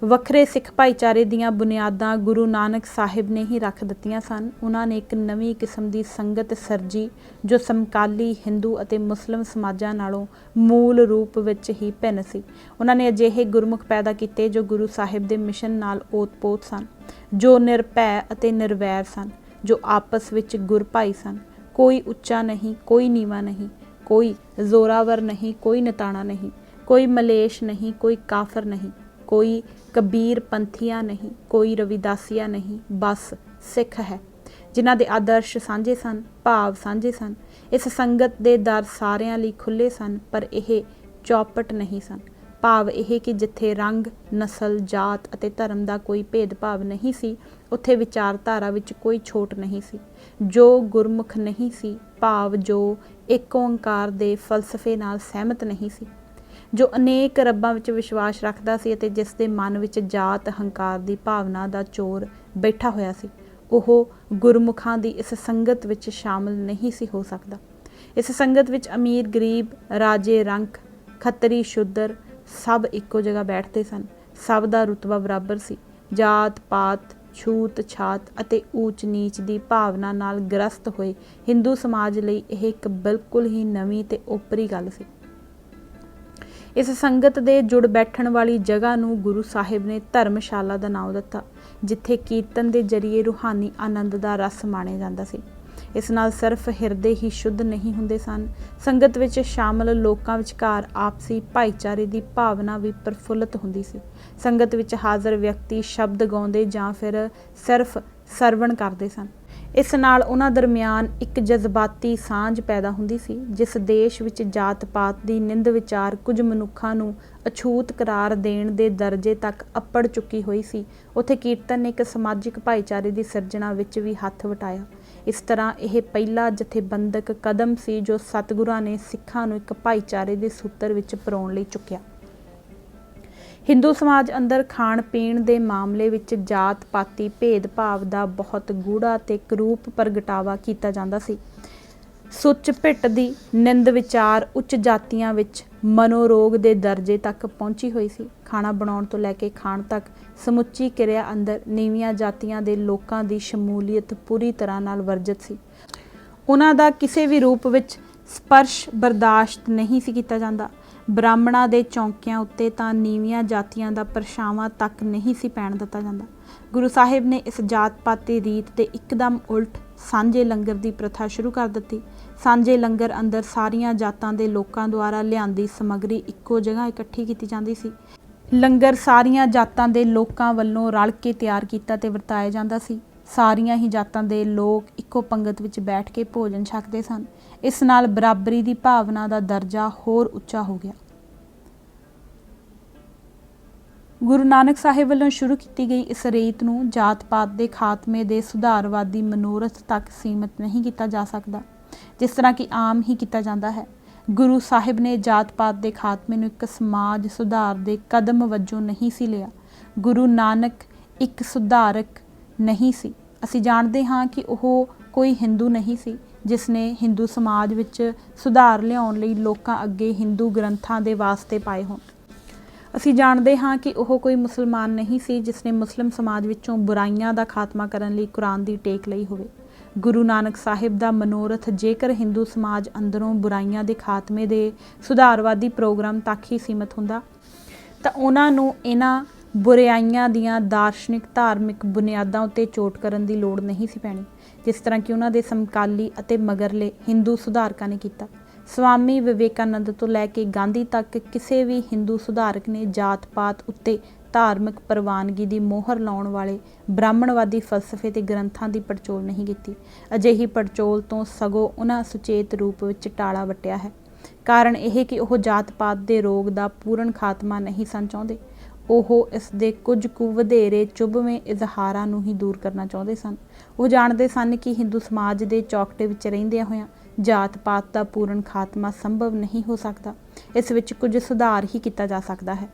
ਵੱਖਰੇ ਸਿੱਖ ਭਾਈਚਾਰੇ ਦੀਆਂ ਬੁਨਿਆਦਾਂ ਗੁਰੂ ਨਾਨਕ ਸਾਹਿਬ ਨੇ ਹੀ ਰੱਖ ਦਿੱਤੀਆਂ ਸਨ। ਉਹਨਾਂ ਨੇ ਇੱਕ ਨਵੀਂ ਕਿਸਮ ਦੀ ਸੰਗਤ ਸਿਰਜੀ ਜੋ ਸਮਕਾਲੀ ਹਿੰਦੂ ਅਤੇ ਮੁਸਲਿਮ ਸਮਾਜਾਂ ਨਾਲੋਂ ਮੂਲ ਰੂਪ ਵਿੱਚ ਹੀ ਭਿੰਨ ਸੀ। ਉਹਨਾਂ ਨੇ ਅਜਿਹੇ ਗੁਰਮੁਖ ਪੈਦਾ ਕੀਤੇ ਜੋ ਗੁਰੂ ਸਾਹਿਬ ਦੇ ਮਿਸ਼ਨ ਨਾਲ ਓਤ-ਪੋਤ ਸਨ, ਜੋ ਨਿਰਭੈ ਅਤੇ ਨਿਰਵੈਰ ਸਨ, ਜੋ ਆਪਸ ਵਿੱਚ ਗੁਰ ਭਾਈ ਸਨ। ਕੋਈ ਉੱਚਾ ਨਹੀਂ, ਕੋਈ ਨੀਵਾਂ ਨਹੀਂ, ਕੋਈ ਜ਼ੋਰਾਵਰ ਨਹੀਂ, ਕੋਈ ਨਿਤਾਣਾ ਨਹੀਂ, ਕੋਈ ਮਲੇਸ਼ ਨਹੀਂ, ਕੋਈ ਕਾਫਰ ਨਹੀਂ, ਕੋਈ ਕਬੀਰ ਪੰਥੀਆ ਨਹੀਂ, ਕੋਈ ਰਵਿਦਾਸੀਆ ਨਹੀਂ, ਬਸ ਸਿੱਖ ਹੈ ਜਿਨ੍ਹਾਂ ਦੇ ਆਦਰਸ਼ ਸਾਂਝੇ ਸਨ, ਭਾਵ ਸਾਂਝੇ ਸਨ। ਇਸ ਸੰਗਤ ਦੇ ਦਰ ਸਾਰਿਆਂ ਲਈ ਖੁੱਲ੍ਹੇ ਸਨ, ਪਰ ਇਹ ਚੌਪਟ ਨਹੀਂ ਸਨ। ਭਾਵ ਇਹ ਕਿ ਜਿੱਥੇ ਰੰਗ, ਨਸਲ, ਜਾਤ ਅਤੇ ਧਰਮ ਦਾ ਕੋਈ ਭੇਦਭਾਵ ਨਹੀਂ ਸੀ, ਉੱਥੇ ਵਿਚਾਰਧਾਰਾ ਵਿੱਚ ਕੋਈ ਛੋਟ ਨਹੀਂ ਸੀ। ਜੋ ਗੁਰਮੁਖ ਨਹੀਂ ਸੀ, ਭਾਵ ਜੋ ਇੱਕ ਓਂਕਾਰ ਦੇ ਫਲਸਫੇ ਨਾਲ ਸਹਿਮਤ ਨਹੀਂ ਸੀ, ਜੋ ਅਨੇਕ ਰੱਬਾਂ ਵਿੱਚ ਵਿਸ਼ਵਾਸ ਰੱਖਦਾ ਸੀ ਅਤੇ ਜਿਸ ਦੇ ਮਨ ਵਿੱਚ ਜਾਤ ਹੰਕਾਰ ਦੀ ਭਾਵਨਾ ਦਾ ਚੋਰ ਬੈਠਾ ਹੋਇਆ ਸੀ, ਉਹ ਗੁਰਮੁਖਾਂ ਦੀ ਇਸ ਸੰਗਤ ਵਿੱਚ ਸ਼ਾਮਲ ਨਹੀਂ ਸੀ ਹੋ ਸਕਦਾ। ਇਸ ਸੰਗਤ ਵਿੱਚ ਅਮੀਰ ਗਰੀਬ, ਰਾਜੇ ਰੰਕ, ਖੱਤਰੀ ਸ਼ੂਦਰ ਸਭ ਇੱਕੋ ਜਗ੍ਹਾ ਬੈਠਦੇ ਸਨ। ਸਭ ਦਾ ਰੁਤਬਾ ਬਰਾਬਰ ਸੀ। ਜਾਤ ਪਾਤ, ਛੂਤ ਛਾਤ ਅਤੇ ਊਚ ਨੀਚ ਦੀ ਭਾਵਨਾ ਨਾਲ ਗ੍ਰਸਤ ਹੋਏ ਹਿੰਦੂ ਸਮਾਜ ਲਈ ਇਹ ਇੱਕ ਬਿਲਕੁਲ ਹੀ ਨਵੀਂ ਤੇ ਓਪਰੀ ਗੱਲ ਸੀ। ਇਸ ਸੰਗਤ ਦੇ ਜੁੜ ਬੈਠਣ ਵਾਲੀ ਜਗ੍ਹਾ ਨੂੰ ਗੁਰੂ ਸਾਹਿਬ ਨੇ ਧਰਮਸ਼ਾਲਾ ਦਾ ਨਾਮ ਦਿੱਤਾ, ਜਿੱਥੇ ਕੀਰਤਨ ਦੇ ਜ਼ਰੀਏ ਰੂਹਾਨੀ ਆਨੰਦ ਦਾ ਰਸ ਮਾਣਿਆ ਜਾਂਦਾ ਸੀ। ਇਸ ਨਾਲ ਸਿਰਫ ਹਿਰਦੇ ਹੀ ਸ਼ੁੱਧ ਨਹੀਂ ਹੁੰਦੇ ਸਨ, ਸੰਗਤ ਵਿੱਚ ਸ਼ਾਮਲ ਲੋਕਾਂ ਵਿਚਕਾਰ ਆਪਸੀ ਭਾਈਚਾਰੇ ਦੀ ਭਾਵਨਾ ਵੀ ਪ੍ਰਫੁੱਲਤ ਹੁੰਦੀ ਸੀ। ਸੰਗਤ ਵਿੱਚ ਹਾਜ਼ਰ ਵਿਅਕਤੀ ਸ਼ਬਦ ਗਾਉਂਦੇ ਜਾਂ ਫਿਰ ਸਿਰਫ ਸਰਵਣ ਕਰਦੇ ਸਨ। ਇਸ ਨਾਲ ਉਹਨਾਂ ਦਰਮਿਆਨ ਇੱਕ ਜਜ਼ਬਾਤੀ ਸਾਂਝ ਪੈਦਾ ਹੁੰਦੀ ਸੀ। ਜਿਸ ਦੇਸ਼ ਵਿੱਚ ਜਾਤ ਪਾਤ ਦੀ ਨਿੰਦ ਵਿਚਾਰ ਕੁਝ ਮਨੁੱਖਾਂ ਨੂੰ ਅਛੂਤ ਕਰਾਰ ਦੇਣ ਦੇ ਦਰਜੇ ਤੱਕ ਅੱਪੜ ਚੁੱਕੀ ਹੋਈ ਸੀ, ਉੱਥੇ ਕੀਰਤਨ ਨੇ ਇੱਕ ਸਮਾਜਿਕ ਭਾਈਚਾਰੇ ਦੀ ਸਿਰਜਣਾ ਵਿੱਚ ਵੀ ਹੱਥ ਵਟਾਇਆ। ਇਸ ਤਰ੍ਹਾਂ ਇਹ ਪਹਿਲਾ ਜਥੇਬੰਦਕ ਕਦਮ ਸੀ ਜੋ ਸਤਿਗੁਰਾਂ ਨੇ ਸਿੱਖਾਂ ਨੂੰ ਇੱਕ ਭਾਈਚਾਰੇ ਦੇ ਸੂਤਰ ਵਿੱਚ ਪਰੋਣ ਲਈ ਚੁੱਕਿਆ। ਹਿੰਦੂ ਸਮਾਜ ਅੰਦਰ ਖਾਣ ਪੀਣ ਦੇ ਮਾਮਲੇ ਵਿੱਚ ਜਾਤ ਪਾਤੀ ਭੇਦਭਾਵ ਦਾ ਬਹੁਤ ਗੂੜਾ ਤੇ ਕਰੂਪ ਪ੍ਰਗਟਾਵਾ ਕੀਤਾ ਜਾਂਦਾ ਸੀ। ਸੁੱਚ ਭਿੱਟ ਦੀ ਨਿੰਦ ਵਿਚਾਰ ਉੱਚ ਜਾਤੀਆਂ ਵਿੱਚ ਮਨੋਰੋਗ ਦੇ ਦਰਜੇ ਤੱਕ ਪਹੁੰਚੀ ਹੋਈ ਸੀ। ਖਾਣਾ ਬਣਾਉਣ ਤੋਂ ਲੈ ਕੇ ਖਾਣ ਤੱਕ ਸਮੁੱਚੀ ਕਿਰਿਆ ਅੰਦਰ ਨੀਵੀਆਂ ਜਾਤੀਆਂ ਦੇ ਲੋਕਾਂ ਦੀ ਸ਼ਮੂਲੀਅਤ ਪੂਰੀ ਤਰ੍ਹਾਂ ਨਾਲ ਵਰਜਿਤ ਸੀ। ਉਹਨਾਂ ਦਾ ਕਿਸੇ ਵੀ ਰੂਪ ਵਿੱਚ ਸਪਰਸ਼ ਬਰਦਾਸ਼ਤ ਨਹੀਂ ਸੀ ਕੀਤਾ ਜਾਂਦਾ। ਬ੍ਰਾਹਮਣਾਂ ਦੇ ਚੌਂਕਿਆਂ ਉੱਤੇ ਤਾਂ ਨੀਵੀਆਂ ਜਾਤੀਆਂ ਦਾ ਪਰਛਾਵਾਂ ਤੱਕ ਨਹੀਂ ਸੀ ਪੈਣ ਦਿੱਤਾ ਜਾਂਦਾ। ਗੁਰੂ ਸਾਹਿਬ ਨੇ ਇਸ ਜਾਤ ਪਾਤੀ ਰੀਤ ਦੇ ਇੱਕਦਮ ਉਲਟ ਸਾਂਝੇ ਲੰਗਰ ਦੀ ਪ੍ਰਥਾ ਸ਼ੁਰੂ ਕਰ ਦਿੱਤੀ। ਸਾਂਝੇ ਲੰਗਰ ਅੰਦਰ ਸਾਰੀਆਂ ਜਾਤਾਂ ਦੇ ਲੋਕਾਂ ਦੁਆਰਾ ਲਿਆਂਦੀ ਸਮੱਗਰੀ ਇੱਕੋ ਜਗ੍ਹਾ ਇਕੱਠੀ ਕੀਤੀ ਜਾਂਦੀ ਸੀ। ਲੰਗਰ ਸਾਰੀਆਂ ਜਾਤਾਂ ਦੇ ਲੋਕਾਂ ਵੱਲੋਂ ਰਲ ਕੇ ਤਿਆਰ ਕੀਤਾ ਤੇ ਵਰਤਾਇਆ ਜਾਂਦਾ ਸੀ। ਸਾਰੀਆਂ ਹੀ ਜਾਤਾਂ ਦੇ ਲੋਕ ਇੱਕੋ ਪੰਗਤ ਵਿੱਚ ਬੈਠ ਕੇ ਭੋਜਨ ਛਕਦੇ ਸਨ। ਇਸ ਨਾਲ ਬਰਾਬਰੀ ਦੀ ਭਾਵਨਾ ਦਾ ਦਰਜਾ ਹੋਰ ਉੱਚਾ ਹੋ ਗਿਆ। ਗੁਰੂ ਨਾਨਕ ਸਾਹਿਬ ਵੱਲੋਂ ਸ਼ੁਰੂ ਕੀਤੀ ਗਈ ਇਸ ਰੀਤ ਨੂੰ ਜਾਤ ਪਾਤ ਦੇ ਖਾਤਮੇ ਦੇ ਸੁਧਾਰਵਾਦੀ ਮਨੋਰਥ ਤੱਕ ਸੀਮਿਤ ਨਹੀਂ ਕੀਤਾ ਜਾ ਸਕਦਾ, ਜਿਸ ਤਰ੍ਹਾਂ ਕਿ ਆਮ ਹੀ ਕੀਤਾ ਜਾਂਦਾ ਹੈ। ਗੁਰੂ ਸਾਹਿਬ ਨੇ ਜਾਤ ਪਾਤ ਦੇ ਖਾਤਮੇ ਨੂੰ ਇੱਕ ਸਮਾਜ ਸੁਧਾਰ ਦੇ ਕਦਮ ਵਜੋਂ ਨਹੀਂ ਸੀ ਲਿਆ। ਗੁਰੂ ਨਾਨਕ ਇੱਕ ਸੁਧਾਰਕ ਨਹੀਂ ਸੀ। ਅਸੀਂ ਜਾਣਦੇ ਹਾਂ ਕਿ ਉਹ ਕੋਈ ਹਿੰਦੂ ਨਹੀਂ ਸੀ ਜਿਸ ਨੇ ਹਿੰਦੂ ਸਮਾਜ ਵਿੱਚ ਸੁਧਾਰ ਲਿਆਉਣ ਲਈ ਲੋਕਾਂ ਅੱਗੇ ਹਿੰਦੂ ਗ੍ਰੰਥਾਂ ਦੇ ਵਾਸਤੇ ਪਾਏ ਹੋਣ। ਅਸੀਂ ਜਾਣਦੇ ਹਾਂ ਕਿ ਉਹ ਕੋਈ ਮੁਸਲਮਾਨ ਨਹੀਂ ਸੀ ਜਿਸ ਨੇ ਮੁਸਲਿਮ ਸਮਾਜ ਵਿੱਚੋਂ ਬੁਰਾਈਆਂ ਦਾ ਖਾਤਮਾ ਕਰਨ ਲਈ ਕੁਰਾਨ ਦੀ ਟੇਕ ਲਈ ਹੋਵੇ। ਗੁਰੂ ਨਾਨਕ ਸਾਹਿਬ ਦਾ ਮਨੋਰਥ ਜੇਕਰ ਹਿੰਦੂ ਸਮਾਜ ਅੰਦਰੋਂ ਬੁਰਾਈਆਂ ਦੇ ਖਾਤਮੇ ਦੇ ਸੁਧਾਰਵਾਦੀ ਪ੍ਰੋਗਰਾਮ ਤੱਕ ਹੀ ਸੀਮਿਤ ਹੁੰਦਾ ਤਾਂ ਉਹਨਾਂ ਨੂੰ ਇਹਨਾਂ ਬੁਰਾਈਆਂ ਦੀਆਂ ਦਾਰਸ਼ਨਿਕ ਧਾਰਮਿਕ ਬੁਨਿਆਦਾਂ ਉੱਤੇ ਚੋਟ ਕਰਨ ਦੀ ਲੋੜ ਨਹੀਂ ਸੀ ਪੈਣੀ, ਜਿਸ ਤਰ੍ਹਾਂ ਕਿ ਉਹਨਾਂ ਦੇ ਸਮਕਾਲੀ ਅਤੇ ਮਗਰਲੇ ਹਿੰਦੂ ਸੁਧਾਰਕਾਂ ਨੇ ਕੀਤਾ। ਸਵਾਮੀ ਵਿਵੇਕਾਨੰਦ ਤੋਂ ਲੈ ਕੇ ਗਾਂਧੀ ਤੱਕ ਕਿਸੇ ਵੀ ਹਿੰਦੂ ਸੁਧਾਰਕ ਨੇ ਜਾਤ-ਪਾਤ ਉੱਤੇ ਧਾਰਮਿਕ ਪ੍ਰਵਾਨਗੀ ਦੀ ਮੋਹਰ ਲਾਉਣ ਵਾਲੇ ਬ੍ਰਾਹਮਣਵਾਦੀ ਫਲਸਫੇ ਤੇ ਗ੍ਰੰਥਾਂ ਦੀ ਪੜਚੋਲ ਨਹੀਂ ਕੀਤੀ। ਅਜਿਹੀ ਪੜਚੋਲ ਤੋਂ ਸਗੋਂ ਉਹਨਾਂ ਸੁਚੇਤ ਰੂਪ ਵਿੱਚ ਟਾਲਾ ਵੱਟਿਆ ਹੈ। ਕਾਰਨ ਇਹ ਕਿ ਉਹ ਜਾਤ-ਪਾਤ ਦੇ ਰੋਗ ਦਾ ਪੂਰਨ ਖਾਤਮਾ ਨਹੀਂ ਸਨ ਚਾਹੁੰਦੇ, ਉਹ ਇਸ ਦੇ ਕੁਝ ਕੁ ਵਧੇਰੇ ਚੁਭਵੇਂ ਇਜ਼ਹਾਰਾਂ ਨੂੰ ਹੀ ਦੂਰ ਕਰਨਾ ਚਾਹੁੰਦੇ ਸਨ। ਉਹ ਜਾਣਦੇ ਸਨ ਕਿ ਹਿੰਦੂ ਸਮਾਜ ਦੇ ਚੌਕਟੇ ਵਿੱਚ ਰਹਿੰਦਿਆਂ ਹੋਇਆਂ ਜਾਤ-ਪਾਤ ਦਾ ਪੂਰਨ ਖਾਤਮਾ ਸੰਭਵ ਨਹੀਂ ਹੋ ਸਕਦਾ, ਇਸ ਵਿੱਚ ਕੁਝ ਸੁਧਾਰ ਹੀ ਕੀਤਾ ਜਾ ਸਕਦਾ ਹੈ।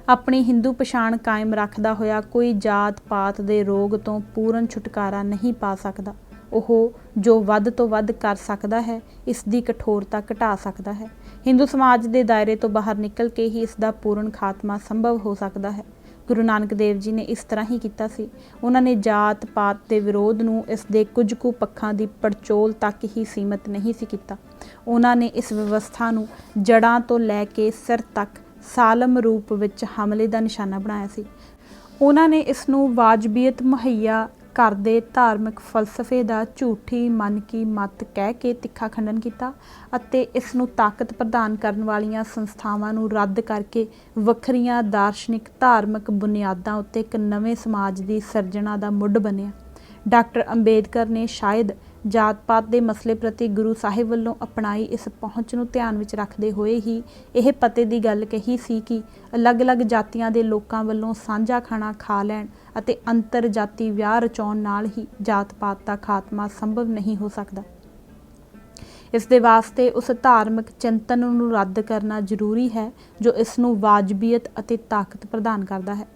ਆਪਣੀ ਹਿੰਦੂ ਪਛਾਣ ਕਾਇਮ ਰੱਖਦਾ ਹੋਇਆ ਕੋਈ ਜਾਤ-ਪਾਤ ਦੇ ਰੋਗ ਤੋਂ ਪੂਰਨ ਛੁਟਕਾਰਾ ਨਹੀਂ ਪਾ ਸਕਦਾ। ਉਹ ਜੋ ਵੱਧ ਤੋਂ ਵੱਧ ਕਰ ਸਕਦਾ ਹੈ, ਇਸ ਦੀ ਕਠੋਰਤਾ ਘਟਾ ਸਕਦਾ ਹੈ। ਹਿੰਦੂ ਸਮਾਜ ਦੇ ਦਾਇਰੇ ਤੋਂ ਬਾਹਰ ਨਿਕਲ ਕੇ ਹੀ ਇਸ ਦਾ ਪੂਰਨ ਖਾਤਮਾ ਸੰਭਵ ਹੋ ਸਕਦਾ ਹੈ। ਗੁਰੂ ਨਾਨਕ ਦੇਵ ਜੀ ਨੇ ਇਸ ਤਰ੍ਹਾਂ ਹੀ ਕੀਤਾ ਸੀ। ਉਹਨਾਂ ਨੇ ਜਾਤ-ਪਾਤ ਦੇ ਵਿਰੋਧ ਨੂੰ ਇਸ ਦੇ ਕੁਝ ਕੁ ਪੱਖਾਂ ਦੀ ਪੜਚੋਲ ਤੱਕ ਹੀ ਸੀਮਿਤ ਨਹੀਂ ਸੀ ਕੀਤਾ। ਉਹਨਾਂ ਨੇ ਇਸ ਵਿਵਸਥਾ ਨੂੰ ਜੜ੍ਹਾਂ ਤੋਂ ਲੈ ਕੇ ਸਿਰ ਤੱਕ ਸਾਲਮ ਰੂਪ ਵਿੱਚ ਹਮਲੇ ਦਾ ਨਿਸ਼ਾਨਾ ਬਣਾਇਆ ਸੀ। ਉਹਨਾਂ ਨੇ ਇਸ ਨੂੰ ਵਾਜਬੀਅਤ ਮੁਹੱਈਆ ਕਰਦੇ ਧਾਰਮਿਕ ਫਲਸਫੇ ਦਾ ਝੂਠੀ ਮਨ ਕੀ ਮੱਤ ਕਹਿ ਕੇ ਤਿੱਖਾ ਖੰਡਨ ਕੀਤਾ ਅਤੇ ਇਸ ਨੂੰ ਤਾਕਤ ਪ੍ਰਦਾਨ ਕਰਨ ਵਾਲੀਆਂ ਸੰਸਥਾਵਾਂ ਨੂੰ ਰੱਦ ਕਰਕੇ ਵੱਖਰੀਆਂ ਦਾਰਸ਼ਨਿਕ ਧਾਰਮਿਕ ਬੁਨਿਆਦਾਂ ਉੱਤੇ ਇੱਕ ਨਵੇਂ ਸਮਾਜ ਦੀ ਸਿਰਜਣਾ ਦਾ ਮੁੱਢ ਬਣਿਆ। ਡਾਕਟਰ ਅੰਬੇਦਕਰ ਨੇ ਸ਼ਾਇਦ ਜਾਤ-ਪਾਤ ਦੇ ਮਸਲੇ ਪ੍ਰਤੀ ਗੁਰੂ ਸਾਹਿਬ ਵੱਲੋਂ ਅਪਣਾਈ ਇਸ ਪਹੁੰਚ ਨੂੰ ਧਿਆਨ ਵਿੱਚ ਰੱਖਦੇ ਹੋਏ ਹੀ ਇਹ ਪਤੇ ਦੀ ਗੱਲ ਕਹੀ ਸੀ ਕਿ ਅਲੱਗ-ਅਲੱਗ ਜਾਤੀਆਂ ਦੇ ਲੋਕਾਂ ਵੱਲੋਂ ਸਾਂਝਾ ਖਾਣਾ ਖਾ ਲੈਣ ਅਤੇ ਅੰਤਰ ਜਾਤੀ ਵਿਆਹ ਰਚਾਉਣ ਨਾਲ ਹੀ ਜਾਤ-ਪਾਤ ਦਾ ਖਾਤਮਾ ਸੰਭਵ ਨਹੀਂ ਹੋ ਸਕਦਾ। ਇਸ ਦੇ ਵਾਸਤੇ ਉਸ ਧਾਰਮਿਕ ਚਿੰਤਨ ਨੂੰ ਰੱਦ ਕਰਨਾ ਜ਼ਰੂਰੀ ਹੈ ਜੋ ਇਸ ਨੂੰ ਵਾਜਬੀਅਤ ਅਤੇ ਤਾਕਤ ਪ੍ਰਦਾਨ ਕਰਦਾ ਹੈ।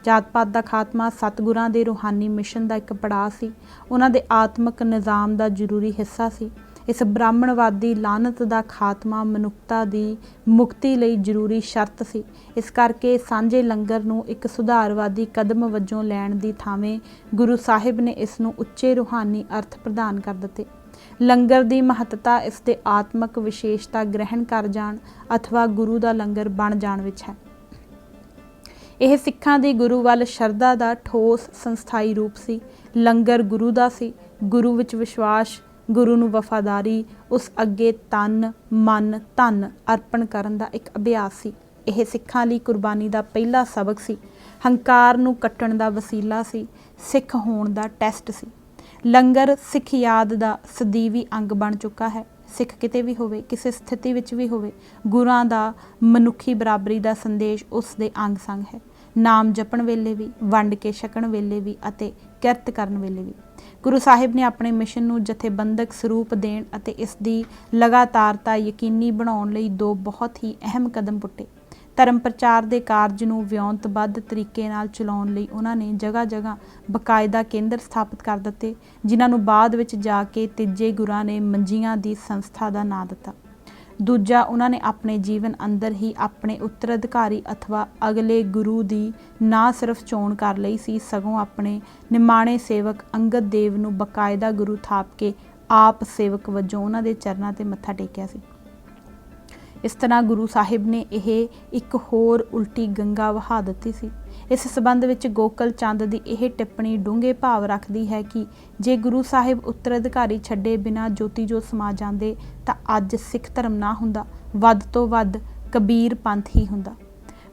ਜਾਤ-ਪਾਤ ਦਾ ਖਾਤਮਾ ਸਤਿਗੁਰਾਂ ਦੇ ਰੂਹਾਨੀ ਮਿਸ਼ਨ ਦਾ ਇੱਕ ਪੜਾਅ ਸੀ, ਉਹਨਾਂ ਦੇ ਆਤਮਿਕ ਨਿਜ਼ਾਮ ਦਾ ਜ਼ਰੂਰੀ ਹਿੱਸਾ ਸੀ। ਇਸ ਬ੍ਰਾਹਮਣਵਾਦੀ ਲਾਨਤ ਦਾ ਖਾਤਮਾ ਮਨੁੱਖਤਾ ਦੀ ਮੁਕਤੀ ਲਈ ਜ਼ਰੂਰੀ ਸ਼ਰਤ ਸੀ। ਇਸ ਕਰਕੇ ਸਾਂਝੇ ਲੰਗਰ ਨੂੰ ਇੱਕ ਸੁਧਾਰਵਾਦੀ ਕਦਮ ਵਜੋਂ ਲੈਣ ਦੀ ਥਾਵੇਂ ਗੁਰੂ ਸਾਹਿਬ ਨੇ ਇਸ ਨੂੰ ਉੱਚੇ ਰੂਹਾਨੀ ਅਰਥ ਪ੍ਰਦਾਨ ਕਰ ਦਿੱਤੇ। ਲੰਗਰ ਦੀ ਮਹੱਤਤਾ ਇਸ ਦੇ ਆਤਮਿਕ ਵਿਸ਼ੇਸ਼ਤਾ ਗ੍ਰਹਿਣ ਕਰ ਜਾਣ ਅਥਵਾ ਗੁਰੂ ਦਾ ਲੰਗਰ ਬਣ ਜਾਣ ਵਿੱਚ ਹੈ। ਇਹ ਸਿੱਖਾਂ ਦੀ ਗੁਰੂ ਵੱਲ ਸ਼ਰਧਾ ਦਾ ਠੋਸ ਸੰਸਥਾਈ ਰੂਪ ਸੀ। ਲੰਗਰ ਗੁਰੂ ਦਾ ਸੀ, ਗੁਰੂ ਵਿੱਚ ਵਿਸ਼ਵਾਸ, ਗੁਰੂ ਨੂੰ ਵਫਾਦਾਰੀ, ਉਸ ਅੱਗੇ ਤਨ ਮਨ ਧਨ ਅਰਪਣ ਕਰਨ ਦਾ ਇੱਕ ਅਭਿਆਸ ਸੀ। ਇਹ ਸਿੱਖਾਂ ਲਈ ਕੁਰਬਾਨੀ ਦਾ ਪਹਿਲਾ ਸਬਕ ਸੀ, ਹੰਕਾਰ ਨੂੰ ਕੱਟਣ ਦਾ ਵਸੀਲਾ ਸੀ, ਸਿੱਖ ਹੋਣ ਦਾ ਟੈਸਟ ਸੀ। ਲੰਗਰ ਸਿੱਖਿਆਤ ਦਾ ਸਦੀਵੀ ਅੰਗ ਬਣ ਚੁੱਕਾ ਹੈ। ਸਿੱਖ ਕਿਤੇ ਵੀ ਹੋਵੇ, ਕਿਸੇ ਸਥਿਤੀ ਵਿੱਚ ਵੀ ਹੋਵੇ, ਗੁਰਾਂ ਦਾ ਮਨੁੱਖੀ ਬਰਾਬਰੀ ਦਾ ਸੰਦੇਸ਼ ਉਸ ਦੇ ਅੰਗ ਸੰਗ ਹੈ। ਨਾਮ ਜਪਣ ਵੇਲੇ ਵੀ, ਵੰਡ ਕੇ ਛਕਣ ਵੇਲੇ ਵੀ ਅਤੇ ਕਿਰਤ ਕਰਨ ਵੇਲੇ ਵੀ। ਗੁਰੂ ਸਾਹਿਬ ਨੇ ਆਪਣੇ ਮਿਸ਼ਨ ਨੂੰ ਜਥੇਬੰਦਕ ਸਰੂਪ ਦੇਣ ਅਤੇ ਇਸ ਦੀ ਲਗਾਤਾਰਤਾ ਯਕੀਨੀ ਬਣਾਉਣ ਲਈ ਦੋ ਬਹੁਤ ਹੀ ਅਹਿਮ ਕਦਮ ਪੁੱਟੇ। ਧਰਮ ਪ੍ਰਚਾਰ ਦੇ ਕਾਰਜ ਨੂੰ ਵਿਉਂਤਬੱਧ ਤਰੀਕੇ ਨਾਲ ਚਲਾਉਣ ਲਈ ਉਹਨਾਂ ਨੇ ਜਗ੍ਹਾ ਜਗ੍ਹਾ ਬਕਾਇਦਾ ਕੇਂਦਰ ਸਥਾਪਿਤ ਕਰ ਦਿੱਤੇ, ਜਿਨ੍ਹਾਂ ਨੂੰ ਬਾਅਦ ਵਿੱਚ ਜਾ ਕੇ ਤੀਜੇ ਗੁਰਾਂ ਨੇ ਮੰਜੀਆਂ ਦੀ ਸੰਸਥਾ ਦਾ ਨਾਂ ਦਿੱਤਾ। ਦੂਜਾ, ਉਹਨਾਂ ਨੇ ਆਪਣੇ ਜੀਵਨ ਅੰਦਰ ਹੀ ਆਪਣੇ ਉੱਤਰਾਧਿਕਾਰੀ ਅਥਵਾ ਅਗਲੇ ਗੁਰੂ ਦੀ ਨਾ ਸਿਰਫ ਚੋਣ ਕਰ ਲਈ ਸੀ, ਸਗੋਂ ਆਪਣੇ ਨਿਮਾਣੇ ਸੇਵਕ ਅੰਗਦ ਦੇਵ ਨੂੰ ਬਕਾਇਦਾ ਗੁਰੂ ਥਾਪ ਕੇ ਆਪ ਸੇਵਕ ਵਜੋਂ ਉਹਨਾਂ ਦੇ ਚਰਨਾਂ 'ਤੇ ਮੱਥਾ ਟੇਕਿਆ ਸੀ। ਇਸ ਤਰ੍ਹਾਂ ਗੁਰੂ ਸਾਹਿਬ ਨੇ ਇਹ ਇੱਕ ਹੋਰ ਉਲਟੀ ਗੰਗਾ ਵਹਾ ਦਿੱਤੀ ਸੀ। ਇਸ ਸਬੰਧ ਵਿੱਚ ਗੋਕਲ ਚੰਦ ਦੀ ਇਹ ਟਿੱਪਣੀ ਡੂੰਘੇ ਭਾਵ ਰੱਖਦੀ ਹੈ ਕਿ ਜੇ ਗੁਰੂ ਸਾਹਿਬ ਉੱਤਰਾਧਿਕਾਰੀ ਛੱਡੇ ਬਿਨਾਂ ਜੋਤੀ ਜੋਤ ਸਮਾ ਜਾਂਦੇ ਤਾਂ ਅੱਜ ਸਿੱਖ ਧਰਮ ਨਾ ਹੁੰਦਾ, ਵੱਧ ਤੋਂ ਵੱਧ ਕਬੀਰ ਪੰਥ ਹੀ ਹੁੰਦਾ।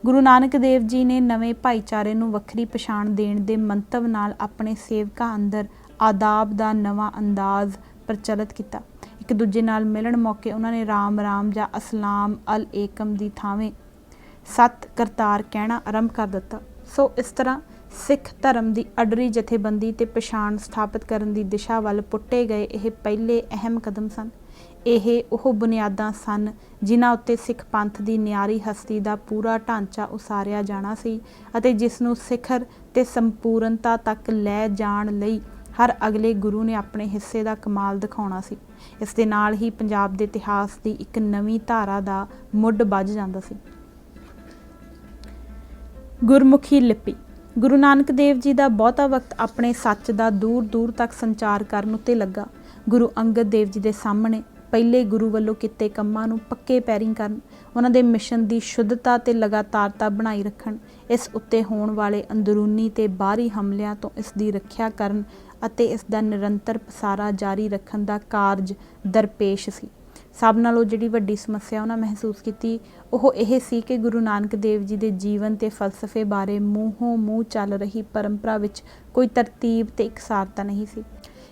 ਗੁਰੂ ਨਾਨਕ ਦੇਵ ਜੀ ਨੇ ਨਵੇਂ ਭਾਈਚਾਰੇ ਨੂੰ ਵੱਖਰੀ ਪਛਾਣ ਦੇਣ ਦੇ ਮੰਤਵ ਨਾਲ ਆਪਣੇ ਸੇਵਕਾਂ ਅੰਦਰ ਆਦਾਬ ਦਾ ਨਵਾਂ ਅੰਦਾਜ਼ ਪ੍ਰਚਲਿਤ ਕੀਤਾ। ਇੱਕ ਦੂਜੇ ਨਾਲ ਮਿਲਣ ਮੌਕੇ ਉਹਨਾਂ ਨੇ ਰਾਮ ਰਾਮ ਜਾਂ ਅਸਲਾਮ ਅਲ ਏਕਮ ਦੀ ਥਾਵੇਂ ਸਤ ਕਰਤਾਰ ਕਹਿਣਾ ਆਰੰਭ ਕਰ ਦਿੱਤਾ। ਸੋ ਇਸ ਤਰ੍ਹਾਂ ਸਿੱਖ ਧਰਮ ਦੀ ਅਡਰੀ ਜਥੇਬੰਦੀ ਤੇ ਪਛਾਣ ਸਥਾਪਿਤ ਕਰਨ ਦੀ ਦਿਸ਼ਾ ਵੱਲ ਪੁੱਟੇ ਗਏ ਇਹ ਪਹਿਲੇ ਅਹਿਮ ਕਦਮ ਸਨ। ਇਹ ਉਹ ਬੁਨਿਆਦਾਂ ਸਨ ਜਿਨ੍ਹਾਂ ਉੱਤੇ ਸਿੱਖ ਪੰਥ ਦੀ ਨਿਆਰੀ ਹਸਤੀ ਦਾ ਪੂਰਾ ਢਾਂਚਾ ਉਸਾਰਿਆ ਜਾਣਾ ਸੀ ਅਤੇ ਜਿਸ ਨੂੰ ਸਿਖਰ ਤੇ ਸੰਪੂਰਨਤਾ ਤੱਕ ਲੈ ਜਾਣ ਲਈ ਹਰ ਅਗਲੇ ਗੁਰੂ ਨੇ ਆਪਣੇ ਹਿੱਸੇ ਦਾ ਕਮਾਲ ਦਿਖਾਉਣਾ ਸੀ। ਇਸ ਦੇ ਨਾਲ ਹੀ ਪੰਜਾਬ ਦੇ ਇਤਿਹਾਸ ਦੀ ਇੱਕ ਨਵੀਂ ਧਾਰਾ ਦਾ ਮੁੱਢ ਬੱਝ ਜਾਂਦਾ ਸੀ। ਗੁਰਮੁਖੀ ਲਿਪੀ। ਗੁਰੂ ਨਾਨਕ ਦੇਵ ਜੀ ਦਾ ਬਹੁਤਾ ਵਕਤ ਆਪਣੇ ਸੱਚ ਦਾ ਦੂਰ ਦੂਰ ਤੱਕ ਸੰਚਾਰ ਕਰਨ ਉੱਤੇ ਲੱਗਾ। ਗੁਰੂ ਅੰਗਦ ਦੇਵ ਜੀ ਦੇ ਸਾਹਮਣੇ ਪਹਿਲੇ ਗੁਰੂ ਵੱਲੋਂ ਕੀਤੇ ਕੰਮਾਂ ਨੂੰ ਪੱਕੇ ਪੈਰੀਂ ਕਰਨ, ਉਹਨਾਂ ਦੇ ਮਿਸ਼ਨ ਦੀ ਸ਼ੁੱਧਤਾ ਤੇ ਲਗਾਤਾਰਤਾ ਬਣਾਈ ਰੱਖਣ, ਇਸ ਉੱਤੇ ਹੋਣ ਵਾਲੇ ਅੰਦਰੂਨੀ ਤੇ ਬਾਹਰੀ ਹਮਲਿਆਂ ਤੋਂ ਇਸ ਦੀ ਰੱਖਿਆ ਕਰਨ ਅਤੇ ਇਸ ਦਾ ਨਿਰੰਤਰ ਪਸਾਰਾ ਜਾਰੀ ਰੱਖਣ ਦਾ ਕਾਰਜ ਦਰਪੇਸ਼ ਸੀ। ਸਭ ਨਾਲੋਂ ਜਿਹੜੀ ਵੱਡੀ ਸਮੱਸਿਆ ਉਹਨਾਂ ਮਹਿਸੂਸ ਕੀਤੀ ਉਹ ਇਹ ਸੀ ਕਿ ਗੁਰੂ ਨਾਨਕ ਦੇਵ ਜੀ ਦੇ ਜੀਵਨ ਤੇ ਫਲਸਫੇ ਬਾਰੇ ਮੂੰਹੋਂ ਮੂੰਹ ਚੱਲ ਰਹੀ ਪਰੰਪਰਾ ਵਿੱਚ ਕੋਈ ਤਰਤੀਬ ਤੇ ਇਕਸਾਰਤਾ ਨਹੀਂ ਸੀ।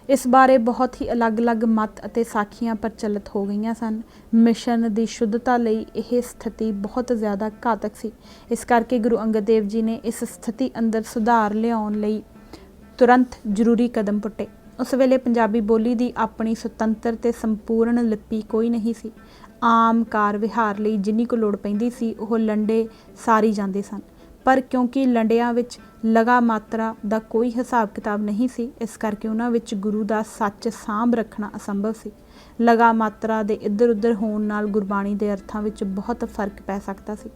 ਇਸ ਬਾਰੇ ਬਹੁਤ ਹੀ ਅਲੱਗ-ਅਲੱਗ ਮਤ ਅਤੇ ਸਾਖੀਆਂ ਪ੍ਰਚਲਿਤ ਹੋ ਗਈਆਂ ਸਨ। ਮਿਸ਼ਨ ਦੀ ਸ਼ੁੱਧਤਾ ਲਈ ਇਹ ਸਥਿਤੀ ਬਹੁਤ ਜ਼ਿਆਦਾ ਘਾਤਕ ਸੀ। ਇਸ ਕਰਕੇ ਗੁਰੂ ਅੰਗਦ ਦੇਵ ਜੀ ਨੇ ਇਸ ਸਥਿਤੀ ਅੰਦਰ ਸੁਧਾਰ ਲਿਆਉਣ ਲਈ ਤੁਰੰਤ ਜ਼ਰੂਰੀ ਕਦਮ ਪੁੱਟੇ। ਉਸ ਵੇਲੇ ਪੰਜਾਬੀ ਬੋਲੀ ਦੀ ਆਪਣੀ ਸੁਤੰਤਰ ਤੇ ਸੰਪੂਰਨ ਲਿਪੀ ਕੋਈ ਨਹੀਂ ਸੀ। ਆਮ ਕਾਰ ਵਿਹਾਰ ਲਈ ਜਿੰਨੀ ਕੁ ਲੋੜ ਪੈਂਦੀ ਸੀ ਉਹ ਲੰਡੇ ਸਾਰੀ ਜਾਂਦੇ ਸਨ, ਪਰ ਕਿਉਂਕਿ ਲੰਡਿਆਂ ਵਿੱਚ ਲਗਾ ਮਾਤਰਾ ਦਾ ਕੋਈ ਹਿਸਾਬ ਕਿਤਾਬ ਨਹੀਂ ਸੀ, ਇਸ ਕਰਕੇ ਉਹਨਾਂ ਵਿੱਚ ਗੁਰੂ ਦਾ ਸੱਚ ਸਾਂਭ ਰੱਖਣਾ ਅਸੰਭਵ ਸੀ। ਲਗਾ ਮਾਤਰਾ ਦੇ ਇੱਧਰ ਉੱਧਰ ਹੋਣ ਨਾਲ ਗੁਰਬਾਣੀ ਦੇ ਅਰਥਾਂ ਵਿੱਚ ਬਹੁਤ ਫਰਕ ਪੈ ਸਕਦਾ ਸੀ।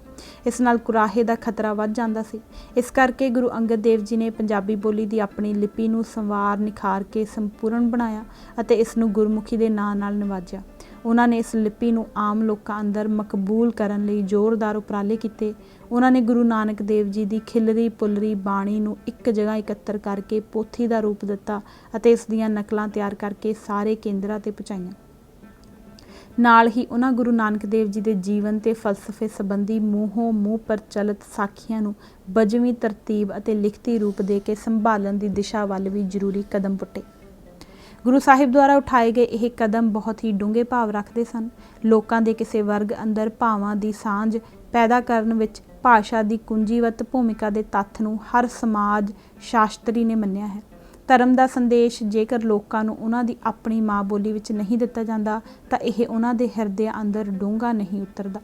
ਇਸ ਨਾਲ ਕੁਰਾਹੇ ਦਾ ਖਤਰਾ ਵੱਧ ਜਾਂਦਾ ਸੀ। ਇਸ ਕਰਕੇ ਗੁਰੂ ਅੰਗਦ ਦੇਵ ਜੀ ਨੇ ਪੰਜਾਬੀ ਬੋਲੀ ਦੀ ਆਪਣੀ ਲਿਪੀ ਨੂੰ ਸੰਵਾਰ ਨਿਖਾਰ ਕੇ ਸੰਪੂਰਨ ਬਣਾਇਆ ਅਤੇ ਇਸ ਨੂੰ ਗੁਰਮੁਖੀ ਦੇ ਨਾਂ ਨਾਲ ਨਿਵਾਜਿਆ। ਉਹਨਾਂ ਨੇ ਇਸ ਲਿਪੀ ਨੂੰ ਆਮ ਲੋਕਾਂ ਅੰਦਰ ਮਕਬੂਲ ਕਰਨ ਲਈ ਜ਼ੋਰਦਾਰ ਉਪਰਾਲੇ ਕੀਤੇ। ਉਹਨਾਂ ਨੇ ਗੁਰੂ ਨਾਨਕ ਦੇਵ ਜੀ ਦੀ ਖਿਲਰੀ ਪੁਲਰੀ ਬਾਣੀ ਨੂੰ ਇੱਕ ਜਗ੍ਹਾ ਇਕੱਤਰ ਕਰਕੇ ਪੋਥੀ ਦਾ ਰੂਪ ਦਿੱਤਾ ਅਤੇ ਇਸ ਦੀਆਂ ਨਕਲਾਂ ਤਿਆਰ ਕਰਕੇ ਸਾਰੇ ਕੇਂਦਰਾਂ 'ਤੇ ਪਹੁੰਚਾਈਆਂ। ਨਾਲ ਹੀ ਉਹਨਾਂ ਗੁਰੂ ਨਾਨਕ ਦੇਵ ਜੀ ਦੇ ਜੀਵਨ ਤੇ ਫਲਸਫੇ ਸੰਬੰਧੀ ਮੂੰਹੋਂ ਮੂੰਹ ਪ੍ਰਚਲਿਤ ਸਾਖੀਆਂ ਨੂੰ ਬਜਵੀਂ ਤਰਤੀਬ ਅਤੇ ਲਿਖਤੀ ਰੂਪ ਦੇ ਕੇ ਸੰਭਾਲਣ ਦੀ ਦਿਸ਼ਾ ਵੱਲ ਵੀ ਜ਼ਰੂਰੀ ਕਦਮ ਪੁੱਟੇ। ਗੁਰੂ ਸਾਹਿਬ ਦੁਆਰਾ ਉਠਾਏ ਗਏ ਇਹ ਕਦਮ ਬਹੁਤ ਹੀ ਡੂੰਘੇ ਭਾਵ ਰੱਖਦੇ ਸਨ। ਲੋਕਾਂ ਦੇ ਕਿਸੇ ਵਰਗ ਅੰਦਰ ਭਾਵਾਂ ਦੀ ਸਾਂਝ ਪੈਦਾ ਕਰਨ ਵਿੱਚ ਭਾਸ਼ਾ ਦੀ ਕੁੰਜੀਵਤ ਭੂਮਿਕਾ ਦੇ ਤੱਥ ਨੂੰ ਹਰ ਸਮਾਜ ਸ਼ਾਸਤਰੀ ਨੇ ਮੰਨਿਆ ਹੈ। ਧਰਮ ਦਾ ਸੰਦੇਸ਼ ਜੇਕਰ ਲੋਕਾਂ ਨੂੰ ਉਹਨਾਂ ਦੀ ਆਪਣੀ ਮਾਂ ਬੋਲੀ ਵਿੱਚ ਨਹੀਂ ਦਿੱਤਾ ਜਾਂਦਾ ਤਾਂ ਇਹ ਉਹਨਾਂ ਦੇ ਹਿਰਦਿਆਂ ਅੰਦਰ ਡੂੰਘਾ ਨਹੀਂ ਉਤਰਦਾ,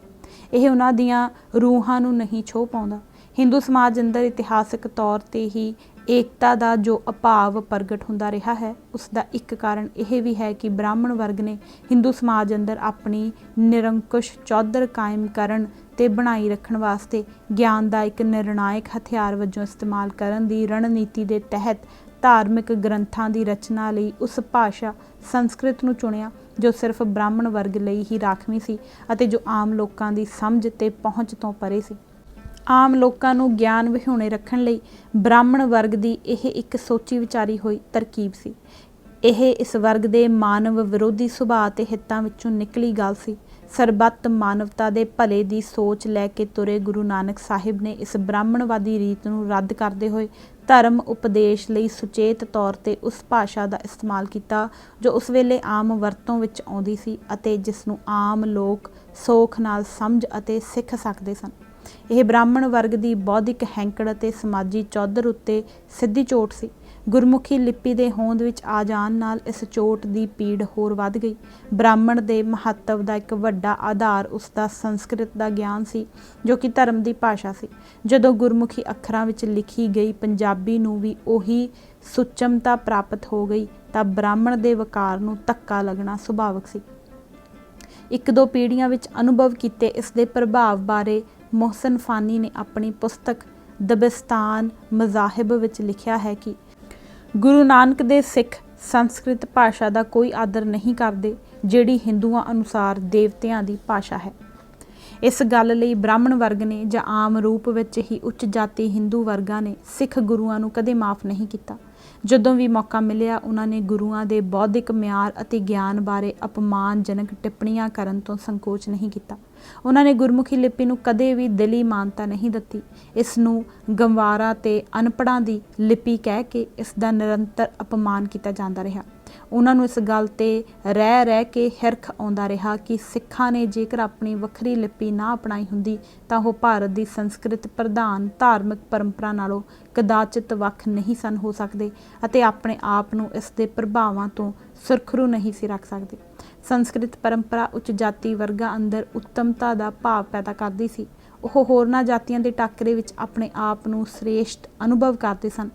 ਇਹ ਉਹਨਾਂ ਦੀਆਂ ਰੂਹਾਂ ਨੂੰ ਨਹੀਂ ਛੋਹ ਪਾਉਂਦਾ। ਹਿੰਦੂ ਸਮਾਜ ਅੰਦਰ ਇਤਿਹਾਸਕ ਤੌਰ 'ਤੇ ਹੀ ਏਕਤਾ ਦਾ ਜੋ ਅਭਾਵ ਪ੍ਰਗਟ ਹੁੰਦਾ ਰਿਹਾ ਹੈ, ਉਸ ਦਾ ਇੱਕ ਕਾਰਨ ਇਹ ਵੀ ਹੈ ਕਿ ਬ੍ਰਾਹਮਣ ਵਰਗ ਨੇ ਹਿੰਦੂ ਸਮਾਜ ਅੰਦਰ ਆਪਣੀ ਨਿਰੰਕੁਸ਼ ਚੌਧਰ ਕਾਇਮ ਕਰਨ ਤੇ ਬਣਾਈ ਰੱਖਣ ਵਾਸਤੇ ਗਿਆਨ ਦਾ ਇੱਕ ਨਿਰਣਾਇਕ ਹਥਿਆਰ ਵਜੋਂ ਇਸਤੇਮਾਲ ਕਰਨ ਦੀ ਰਣਨੀਤੀ ਦੇ ਤਹਿਤ ਧਾਰਮਿਕ ਗ੍ਰੰਥਾਂ ਦੀ ਰਚਨਾ ਲਈ ਉਸ ਭਾਸ਼ਾ ਸੰਸਕ੍ਰਿਤ ਨੂੰ ਚੁਣਿਆ ਜੋ ਸਿਰਫ ਬ੍ਰਾਹਮਣ ਵਰਗ ਲਈ ਹੀ ਰਾਖਵੀਂ ਸੀ ਅਤੇ ਜੋ ਆਮ ਲੋਕਾਂ ਦੀ ਸਮਝ ਤੇ ਪਹੁੰਚ ਤੋਂ ਪਰੇ ਸੀ। ਆਮ ਲੋਕਾਂ ਨੂੰ ਗਿਆਨ ਵਿਹੂਣੇ ਰੱਖਣ ਲਈ ਬ੍ਰਾਹਮਣ ਵਰਗ ਦੀ ਇਹ ਇੱਕ ਸੋਚੀ ਵਿਚਾਰੀ ਹੋਈ ਤਰਕੀਬ ਸੀ। ਇਹ ਇਸ ਵਰਗ ਦੇ ਮਾਨਵ ਵਿਰੋਧੀ ਸੁਭਾਅ ਤੇ ਹਿੱਤਾਂ ਵਿੱਚੋਂ ਨਿਕਲੀ ਗੱਲ ਸੀ। ਸਰਬੱਤ ਮਾਨਵਤਾ ਦੇ ਭਲੇ ਦੀ ਸੋਚ ਲੈ ਕੇ ਤੁਰੇ ਗੁਰੂ ਨਾਨਕ ਸਾਹਿਬ ਨੇ ਇਸ ਬ੍ਰਾਹਮਣਵਾਦੀ ਰੀਤ ਨੂੰ ਰੱਦ ਕਰਦੇ ਹੋਏ ਧਰਮ ਉਪਦੇਸ਼ ਲਈ ਸੁਚੇਤ ਤੌਰ 'ਤੇ ਉਸ ਭਾਸ਼ਾ ਦਾ ਇਸਤੇਮਾਲ ਕੀਤਾ ਜੋ ਉਸ ਵੇਲੇ ਆਮ ਵਰਤੋਂ ਵਿੱਚ ਆਉਂਦੀ ਸੀ ਅਤੇ ਜਿਸ ਨੂੰ ਆਮ ਲੋਕ ਸੌਖ ਨਾਲ ਸਮਝ ਅਤੇ ਸਿੱਖ ਸਕਦੇ ਸਨ। ਇਹ ਬ੍ਰਾਹਮਣ ਵਰਗ ਦੀ ਬੌਧਿਕ ਹੈਂਕੜ ਅਤੇ ਸਮਾਜੀ ਚੌਧਰ ਉੱਤੇ ਸਿੱਧੀ ਚੋਟ ਸੀ। ਗੁਰਮੁਖੀ ਲਿਪੀ ਦੇ ਹੋਂਦ ਵਿੱਚ ਆ ਜਾਣ ਨਾਲ ਇਸ ਚੋਟ ਦੀ ਪੀੜ ਹੋਰ ਵੱਧ ਗਈ। ਬ੍ਰਾਹਮਣ ਦੇ ਮਹੱਤਵ ਦਾ ਇੱਕ ਵੱਡਾ ਆਧਾਰ ਉਸ ਦਾ ਸੰਸਕ੍ਰਿਤ ਦਾ ਗਿਆਨ ਸੀ ਜੋ ਕਿ ਧਰਮ ਦੀ ਭਾਸ਼ਾ ਸੀ। ਜਦੋਂ ਗੁਰਮੁਖੀ ਅੱਖਰਾਂ ਵਿੱਚ ਲਿਖੀ ਗਈ ਪੰਜਾਬੀ ਨੂੰ ਵੀ ਉਹੀ ਸੁਚਮਤਾ ਪ੍ਰਾਪਤ ਹੋ ਗਈ ਤਾਂ ਬ੍ਰਾਹਮਣ ਦੇ ਵਕਾਰ ਨੂੰ ਧੱਕਾ ਲੱਗਣਾ ਸੁਭਾਵਕ ਸੀ। ਇੱਕ ਦੋ ਪੀੜ੍ਹੀਆਂ ਵਿੱਚ ਅਨੁਭਵ ਕੀਤੇ ਇਸ ਦੇ ਪ੍ਰਭਾਵ ਬਾਰੇ ਮੋਹਸਨ ਫਾਨੀ ਨੇ ਆਪਣੀ ਪੁਸਤਕ ਦਬਿਸਤਾਨ ਮਜ਼ਾਹਿਬ ਵਿੱਚ ਲਿਖਿਆ ਹੈ ਕਿ ਗੁਰੂ ਨਾਨਕ ਦੇ ਸਿੱਖ ਸੰਸਕ੍ਰਿਤ ਭਾਸ਼ਾ ਦਾ ਕੋਈ ਆਦਰ ਨਹੀਂ ਕਰਦੇ ਜਿਹੜੀ ਹਿੰਦੂਆਂ ਅਨੁਸਾਰ ਦੇਵਤਿਆਂ ਦੀ ਭਾਸ਼ਾ ਹੈ। ਇਸ ਗੱਲ ਲਈ ਬ੍ਰਾਹਮਣ ਵਰਗ ਨੇ ਜਾਂ ਆਮ ਰੂਪ ਵਿੱਚ ਹੀ ਉੱਚ ਜਾਤੀ ਹਿੰਦੂ ਵਰਗਾਂ ਨੇ ਸਿੱਖ ਗੁਰੂਆਂ ਨੂੰ ਕਦੇ ਮਾਫ ਨਹੀਂ ਕੀਤਾ। ਜਦੋਂ ਵੀ ਮੌਕਾ ਮਿਲਿਆ ਉਹਨਾਂ ਨੇ ਗੁਰੂਆਂ ਦੇ ਬੌਧਿਕ ਮਿਆਰ ਅਤੇ ਗਿਆਨ ਬਾਰੇ ਅਪਮਾਨਜਨਕ ਟਿੱਪਣੀਆਂ ਕਰਨ ਤੋਂ ਸੰਕੋਚ ਨਹੀਂ ਕੀਤਾ। ਉਹਨਾਂ ਨੇ ਗੁਰਮੁਖੀ ਲਿਪੀ ਨੂੰ ਕਦੇ ਵੀ ਦਿਲੀ ਮਾਨਤਾ ਨਹੀਂ ਦਿੱਤੀ। ਇਸ ਨੂੰ ਗੰਵਾਰਾਂ ਤੇ ਅਨਪੜ੍ਹਾਂ ਦੀ ਲਿਪੀ ਕਹਿ ਕੇ ਇਸ ਦਾ ਨਿਰੰਤਰ ਅਪਮਾਨ ਕੀਤਾ ਜਾਂਦਾ ਰਿਹਾ। ਉਹਨਾਂ ਨੂੰ ਇਸ ਗੱਲ 'ਤੇ ਰਹਿ ਕੇ ਹਿਰਖ ਆਉਂਦਾ ਰਿਹਾ ਕਿ ਸਿੱਖਾਂ ਨੇ ਜੇਕਰ ਆਪਣੀ ਵੱਖਰੀ ਲਿਪੀ ਨਾ ਅਪਣਾਈ ਹੁੰਦੀ ਤਾਂ ਉਹ ਭਾਰਤ ਦੀ ਸੰਸਕ੍ਰਿਤ ਪ੍ਰਧਾਨ ਧਾਰਮਿਕ ਪਰੰਪਰਾ ਨਾਲੋਂ ਕਦਾਚਿਤ ਵੱਖ ਨਹੀਂ ਸਨ ਹੋ ਸਕਦੇ ਅਤੇ ਆਪਣੇ ਆਪ ਨੂੰ ਇਸ ਦੇ ਪ੍ਰਭਾਵਾਂ ਤੋਂ ਸੁਰਖਰੂ ਨਹੀਂ ਸੀ ਰੱਖ ਸਕਦੇ। ਸੰਸਕ੍ਰਿਤ ਪਰੰਪਰਾ ਉੱਚ ਜਾਤੀ ਵਰਗਾਂ ਅੰਦਰ ਉੱਤਮਤਾ ਦਾ ਭਾਵ ਪੈਦਾ ਕਰਦੀ ਸੀ। ਉਹ ਹੋਰਨਾਂ ਜਾਤੀਆਂ ਦੇ ਟਾਕਰੇ ਵਿੱਚ ਆਪਣੇ ਆਪ ਨੂੰ ਸ੍ਰੇਸ਼ਟ ਅਨੁਭਵ ਕਰਦੇ ਸਨ।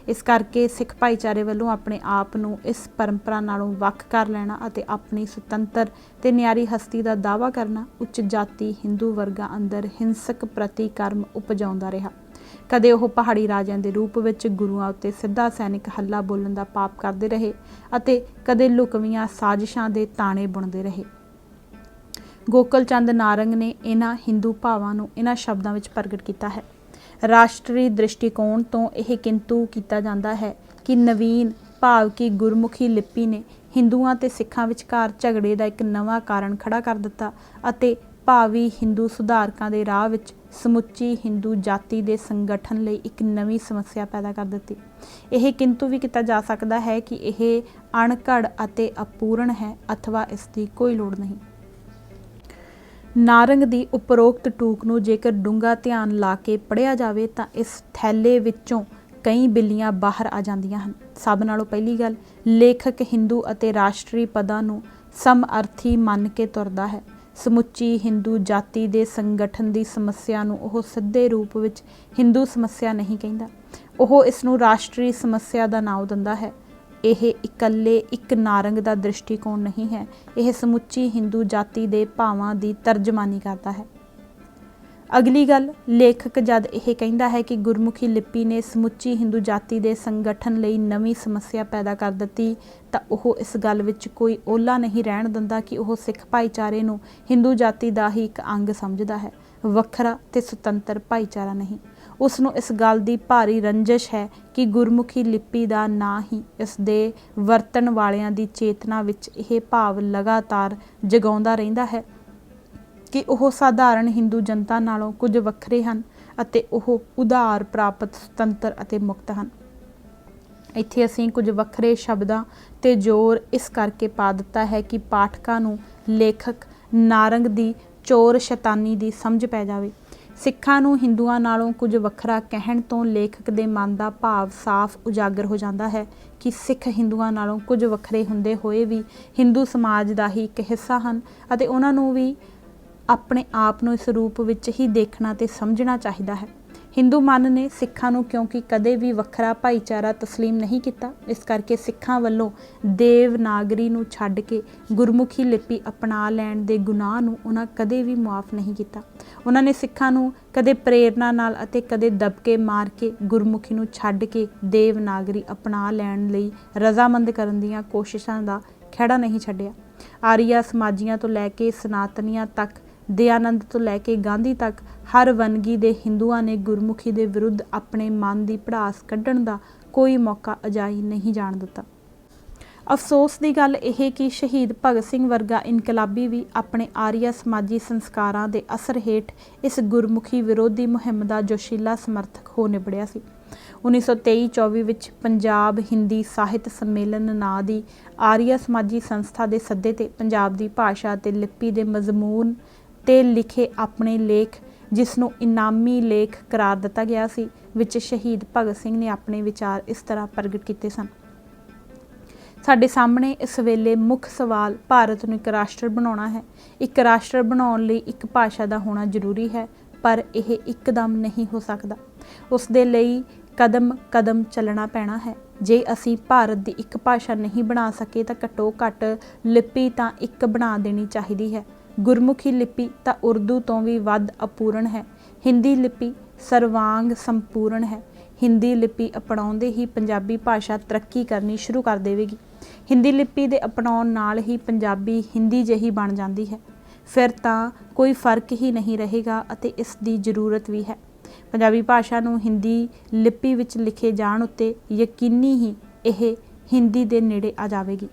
इस करके सिख भाईचारे ਵੱਲੋਂ ਆਪਣੇ ਆਪ ਨੂੰ ਇਸ परंपरा ਨਾਲੋਂ ਵੱਖ ਕਰ ਲੈਣਾ ਅਤੇ ਆਪਣੀ ਸੁਤੰਤਰ ਤੇ ਨਿਆਰੀ ਹਸਤੀ ਦਾ ਦਾਅਵਾ ਕਰਨਾ ਉੱਚ ਜਾਤੀ ਹਿੰਦੂ ਵਰਗਾਂ ਅੰਦਰ ਹਿੰਸਕ ਪ੍ਰਤੀਕਰਮ ਉਪਜਾਉਂਦਾ ਰਿਹਾ। ਕਦੇ ਉਹ ਪਹਾੜੀ ਰਾਜਿਆਂ ਦੇ ਰੂਪ ਵਿੱਚ ਗੁਰੂਆਂ ਉੱਤੇ ਸਿੱਧਾ ਸੈਨਿਕ ਹੱਲਾ ਬੋਲਣ ਦਾ ਪਾਪ ਕਰਦੇ ਰਹੇ ਅਤੇ ਕਦੇ ਲੁਕਵੀਆਂ ਸਾਜ਼ਿਸ਼ਾਂ ਦੇ ਤਾਣੇ ਬੁਣਦੇ ਰਹੇ। ਗੋਕਲ ਚੰਦ ਨਾਰੰਗ ਨੇ ਇਹਨਾਂ ਹਿੰਦੂ ਭਾਵਾਂ ਨੂੰ ਇਹਨਾਂ ਸ਼ਬਦਾਂ ਵਿੱਚ ਪ੍ਰਗਟ ਕੀਤਾ ਹੈ। ਰਾਸ਼ਟਰੀ ਦ੍ਰਿਸ਼ਟੀਕੋਣ ਤੋਂ ਇਹ ਕਿੰਤੂ ਕੀਤਾ ਜਾਂਦਾ ਹੈ ਕਿ ਨਵੀਨ ਭਾਵ ਕਿ ਗੁਰਮੁਖੀ ਲਿਪੀ ਨੇ ਹਿੰਦੂਆਂ ਤੇ ਸਿੱਖਾਂ ਵਿਚਕਾਰ ਝਗੜੇ ਦਾ ਇੱਕ ਨਵਾਂ ਕਾਰਨ ਖੜਾ ਕਰ ਦਿੱਤਾ ਅਤੇ ਭਾਵੀ ਹਿੰਦੂ ਸੁਧਾਰਕਾਂ ਦੇ ਰਾਹ ਵਿੱਚ ਸਮੁੱਚੀ ਹਿੰਦੂ ਜਾਤੀ ਦੇ ਸੰਗਠਨ ਲਈ ਇੱਕ ਨਵੀਂ ਸਮੱਸਿਆ ਪੈਦਾ ਕਰ ਦਿੱਤੀ। ਇਹ ਕਿੰਤੂ ਵੀ ਕੀਤਾ ਜਾ ਸਕਦਾ ਹੈ ਕਿ ਇਹ ਅਣਘੜ ਅਤੇ ਅਪੂਰਨ ਹੈ ਅਥਵਾ ਇਸ ਦੀ ਕੋਈ ਲੋੜ ਨਹੀਂ। ਨਾਰੰਗ ਦੀ ਉਪਰੋਕਤ ਟੂਕ ਨੂੰ ਜੇਕਰ ਡੂੰਘਾ ਧਿਆਨ ਲਾ ਕੇ ਪੜ੍ਹਿਆ ਜਾਵੇ ਤਾਂ ਇਸ ਥੈਲੇ ਵਿੱਚੋਂ ਕਈ ਬਿੱਲੀਆਂ ਬਾਹਰ ਆ ਜਾਂਦੀਆਂ ਹਨ। ਸਭ ਨਾਲੋਂ ਪਹਿਲੀ ਗੱਲ, ਲੇਖਕ ਹਿੰਦੂ ਅਤੇ ਰਾਸ਼ਟਰੀ ਪਦਾਂ ਨੂੰ ਸਮਅਰਥੀ ਮੰਨ ਕੇ ਤੁਰਦਾ ਹੈ। ਸਮੁੱਚੀ ਹਿੰਦੂ ਜਾਤੀ ਦੇ ਸੰਗਠਨ ਦੀ ਸਮੱਸਿਆ ਨੂੰ ਉਹ ਸਿੱਧੇ ਰੂਪ ਵਿੱਚ ਹਿੰਦੂ ਸਮੱਸਿਆ ਨਹੀਂ ਕਹਿੰਦਾ, ਉਹ ਇਸ ਨੂੰ ਰਾਸ਼ਟਰੀ ਸਮੱਸਿਆ ਦਾ ਨਾਮ ਦਿੰਦਾ ਹੈ। ਇਹ ਇਕੱਲੇ ਇੱਕ ਨਾਰੰਗ ਦਾ ਦ੍ਰਿਸ਼ਟੀਕੋਣ ਨਹੀਂ ਹੈ, ਇਹ ਸਮੁੱਚੀ ਹਿੰਦੂ ਜਾਤੀ ਦੇ ਭਾਵਾਂ ਦੀ ਤਰਜਮਾਨੀ ਕਰਦਾ ਹੈ। ਅਗਲੀ ਗੱਲ, ਲੇਖਕ ਜਦ ਇਹ ਕਹਿੰਦਾ ਹੈ ਕਿ ਗੁਰਮੁਖੀ ਲਿਪੀ ਨੇ ਸਮੁੱਚੀ ਹਿੰਦੂ ਜਾਤੀ ਦੇ ਸੰਗਠਨ ਲਈ ਨਵੀਂ ਸਮੱਸਿਆ ਪੈਦਾ ਕਰ ਦਿੱਤੀ ਤਾਂ ਉਹ ਇਸ ਗੱਲ ਵਿੱਚ ਕੋਈ ਓਹਲਾ ਨਹੀਂ ਰਹਿਣ ਦਿੰਦਾ ਕਿ ਉਹ ਸਿੱਖ ਭਾਈਚਾਰੇ ਨੂੰ ਹਿੰਦੂ ਜਾਤੀ ਦਾ ਹੀ ਇੱਕ ਅੰਗ ਸਮਝਦਾ ਹੈ, ਵੱਖਰਾ ਤੇ ਸੁਤੰਤਰ ਭਾਈਚਾਰਾ ਨਹੀਂ। ਉਸ ਨੂੰ ਇਸ ਗੱਲ ਦੀ ਭਾਰੀ ਰੰਜਿਸ਼ ਹੈ ਕਿ ਗੁਰਮੁਖੀ ਲਿਪੀ ਦਾ ਨਾਂ ਹੀ ਇਸ ਦੇ ਵਰਤਣ ਵਾਲਿਆਂ ਦੀ ਚੇਤਨਾ ਵਿੱਚ ਇਹ ਭਾਵ ਲਗਾਤਾਰ ਜਗਾਉਂਦਾ ਰਹਿੰਦਾ ਹੈ ਕਿ ਉਹ ਸਾਧਾਰਨ ਹਿੰਦੂ ਜਨਤਾ ਨਾਲੋਂ ਕੁਝ ਵੱਖਰੇ ਹਨ ਅਤੇ ਉਹ ਉਧਾਰ ਪ੍ਰਾਪਤ ਸੁਤੰਤਰ ਅਤੇ ਮੁਕਤ ਹਨ। ਇੱਥੇ ਅਸੀਂ ਕੁਝ ਵੱਖਰੇ ਸ਼ਬਦਾਂ ਤੇ ਜ਼ੋਰ ਇਸ ਕਰਕੇ ਪਾ ਦਿੱਤਾ ਹੈ ਕਿ ਪਾਠਕਾਂ ਨੂੰ ਲੇਖਕ ਨਾਰੰਗ ਦੀ ਚੋਰ ਸ਼ੈਤਾਨੀ ਦੀ ਸਮਝ ਪੈ ਜਾਵੇ। ਸਿੱਖਾਂ ਨੂੰ ਹਿੰਦੂਆਂ ਨਾਲੋਂ ਕੁਝ ਵੱਖਰਾ ਕਹਿਣ ਤੋਂ ਲੇਖਕ ਦੇ ਮਨ ਦਾ ਭਾਵ ਸਾਫ਼ ਉਜਾਗਰ ਹੋ ਜਾਂਦਾ ਹੈ ਕਿ ਸਿੱਖ ਹਿੰਦੂਆਂ ਨਾਲੋਂ ਕੁਝ ਵੱਖਰੇ ਹੁੰਦੇ ਹੋਏ ਵੀ ਹਿੰਦੂ ਸਮਾਜ ਦਾ ਹੀ ਇੱਕ ਹਿੱਸਾ ਹਨ ਅਤੇ ਉਹਨਾਂ ਨੂੰ ਵੀ ਆਪਣੇ ਆਪ ਨੂੰ ਇਸ ਰੂਪ ਵਿੱਚ ਹੀ ਦੇਖਣਾ ਤੇ ਸਮਝਣਾ ਚਾਹੀਦਾ ਹੈ। ਹਿੰਦੂ ਮਨ ਨੇ ਸਿੱਖਾਂ ਨੂੰ ਕਿਉਂਕਿ ਕਦੇ ਵੀ ਵੱਖਰਾ ਭਾਈਚਾਰਾ ਤਸਲੀਮ ਨਹੀਂ ਕੀਤਾ, ਇਸ ਕਰਕੇ ਸਿੱਖਾਂ ਵੱਲੋਂ ਦੇਵਨਾਗਰੀ ਨੂੰ ਛੱਡ ਕੇ ਗੁਰਮੁਖੀ ਲਿਪੀ ਅਪਣਾ ਲੈਣ ਦੇ ਗੁਨਾਹ ਨੂੰ ਉਹਨਾਂ ਕਦੇ ਵੀ ਮੁਆਫ ਨਹੀਂ ਕੀਤਾ। ਉਹਨਾਂ ਨੇ ਸਿੱਖਾਂ ਨੂੰ ਕਦੇ ਪ੍ਰੇਰਨਾ ਨਾਲ ਅਤੇ ਕਦੇ ਦਬਕੇ ਮਾਰ ਕੇ ਗੁਰਮੁਖੀ ਨੂੰ ਛੱਡ ਕੇ ਦੇਵਨਾਗਰੀ ਅਪਣਾ ਲੈਣ ਲਈ ਰਜ਼ਾਮੰਦ ਕਰਨ ਦੀਆਂ ਕੋਸ਼ਿਸ਼ਾਂ ਦਾ ਖਹਿੜਾ ਨਹੀਂ ਛੱਡਿਆ। ਆਰੀਆ ਸਮਾਜੀਆਂ ਤੋਂ ਲੈ ਕੇ ਸਨਾਤਨੀਆਂ ਤੱਕ, ਦਇਆਨੰਦ ਤੋਂ ਲੈ ਕੇ ਗਾਂਧੀ ਤੱਕ ਹਰ ਵੰਨਗੀ ਦੇ ਹਿੰਦੂਆਂ ਨੇ ਗੁਰਮੁਖੀ ਦੇ ਵਿਰੁੱਧ ਆਪਣੇ ਮਨ ਦੀ ਭੜਾਸ ਕੱਢਣ ਦਾ ਕੋਈ ਮੌਕਾ ਅਜਾਈ ਨਹੀਂ ਜਾਣ ਦਿੱਤਾ। ਅਫਸੋਸ ਦੀ ਗੱਲ ਇਹ ਕਿ ਸ਼ਹੀਦ ਭਗਤ ਸਿੰਘ ਵਰਗਾ ਇਨਕਲਾਬੀ ਵੀ ਆਪਣੇ ਆਰੀਆ ਸਮਾਜੀ ਸੰਸਕਾਰਾਂ ਦੇ ਅਸਰ ਹੇਠ ਇਸ ਗੁਰਮੁਖੀ ਵਿਰੋਧੀ ਮੁਹਿੰਮ ਦਾ ਜੋਸ਼ੀਲਾ ਸਮਰਥਕ ਹੋ ਨਿਬੜਿਆ ਸੀ। 1923-24 ਵਿੱਚ ਪੰਜਾਬ ਹਿੰਦੀ ਸਾਹਿਤ ਸੰਮੇਲਨ ਨਾਂ ਦੀ ਆਰੀਆ ਸਮਾਜੀ ਸੰਸਥਾ ਦੇ ਸੱਦੇ ਤੇ ਪੰਜਾਬ ਦੀ ਭਾਸ਼ਾ ਤੇ ਲਿਪੀ ਦੇ ਮਜ਼ਮੂਨ ਤੇ ਲਿਖੇ ਆਪਣੇ ਲੇਖ, ਜਿਸ ਨੂੰ ਇਨਾਮੀ ਲੇਖ ਕਰਾਰ ਦਿੱਤਾ ਗਿਆ ਸੀ, ਵਿੱਚ ਸ਼ਹੀਦ ਭਗਤ ਸਿੰਘ ਨੇ ਆਪਣੇ ਵਿਚਾਰ ਇਸ ਤਰ੍ਹਾਂ ਪ੍ਰਗਟ ਕੀਤੇ ਸਨ। ਸਾਡੇ ਸਾਹਮਣੇ ਇਸ ਵੇਲੇ ਮੁੱਖ ਸਵਾਲ ਭਾਰਤ ਨੂੰ ਇੱਕ ਰਾਸ਼ਟਰ ਬਣਾਉਣਾ ਹੈ। ਇੱਕ ਰਾਸ਼ਟਰ ਬਣਾਉਣ ਲਈ ਇੱਕ ਭਾਸ਼ਾ ਦਾ ਹੋਣਾ ਜ਼ਰੂਰੀ ਹੈ, ਪਰ ਇਹ ਇੱਕਦਮ ਨਹੀਂ ਹੋ ਸਕਦਾ। ਉਸ ਦੇ ਲਈ ਕਦਮ ਕਦਮ ਚੱਲਣਾ ਪੈਣਾ ਹੈ। ਜੇ ਅਸੀਂ ਭਾਰਤ ਦੀ ਇੱਕ ਭਾਸ਼ਾ ਨਹੀਂ ਬਣਾ ਸਕੇ ਤਾਂ ਘੱਟੋ ਘੱਟ ਲਿਪੀ ਤਾਂ ਇੱਕ ਬਣਾ ਦੇਣੀ ਚਾਹੀਦੀ ਹੈ। ਗੁਰਮੁਖੀ ਲਿਪੀ ਤਾਂ ਉਰਦੂ ਤੋਂ ਵੀ ਵੱਧ ਅਪੂਰਨ ਹੈ। ਹਿੰਦੀ ਲਿਪੀ ਸਰਵਾਂਗ ਸੰਪੂਰਨ ਹੈ। ਹਿੰਦੀ ਲਿਪੀ ਅਪਣਾਉਂਦੇ ਹੀ ਪੰਜਾਬੀ ਭਾਸ਼ਾ ਤਰੱਕੀ ਕਰਨੀ ਸ਼ੁਰੂ ਕਰ ਦੇਵੇਗੀ। ਹਿੰਦੀ ਲਿਪੀ ਦੇ ਅਪਣਾਉਣ ਨਾਲ ਹੀ ਪੰਜਾਬੀ ਹਿੰਦੀ ਜਿਹੀ ਬਣ ਜਾਂਦੀ ਹੈ। ਫਿਰ ਤਾਂ ਕੋਈ ਫਰਕ ਹੀ ਨਹੀਂ ਰਹੇਗਾ ਅਤੇ ਇਸ ਦੀ ਜ਼ਰੂਰਤ ਵੀ ਹੈ। ਪੰਜਾਬੀ ਭਾਸ਼ਾ ਨੂੰ ਹਿੰਦੀ ਲਿਪੀ ਵਿੱਚ ਲਿਖੇ ਜਾਣ ਉੱਤੇ ਯਕੀਨੀ ਹੀ ਇਹ ਹਿੰਦੀ ਦੇ ਨੇੜੇ ਆ ਜਾਵੇਗੀ।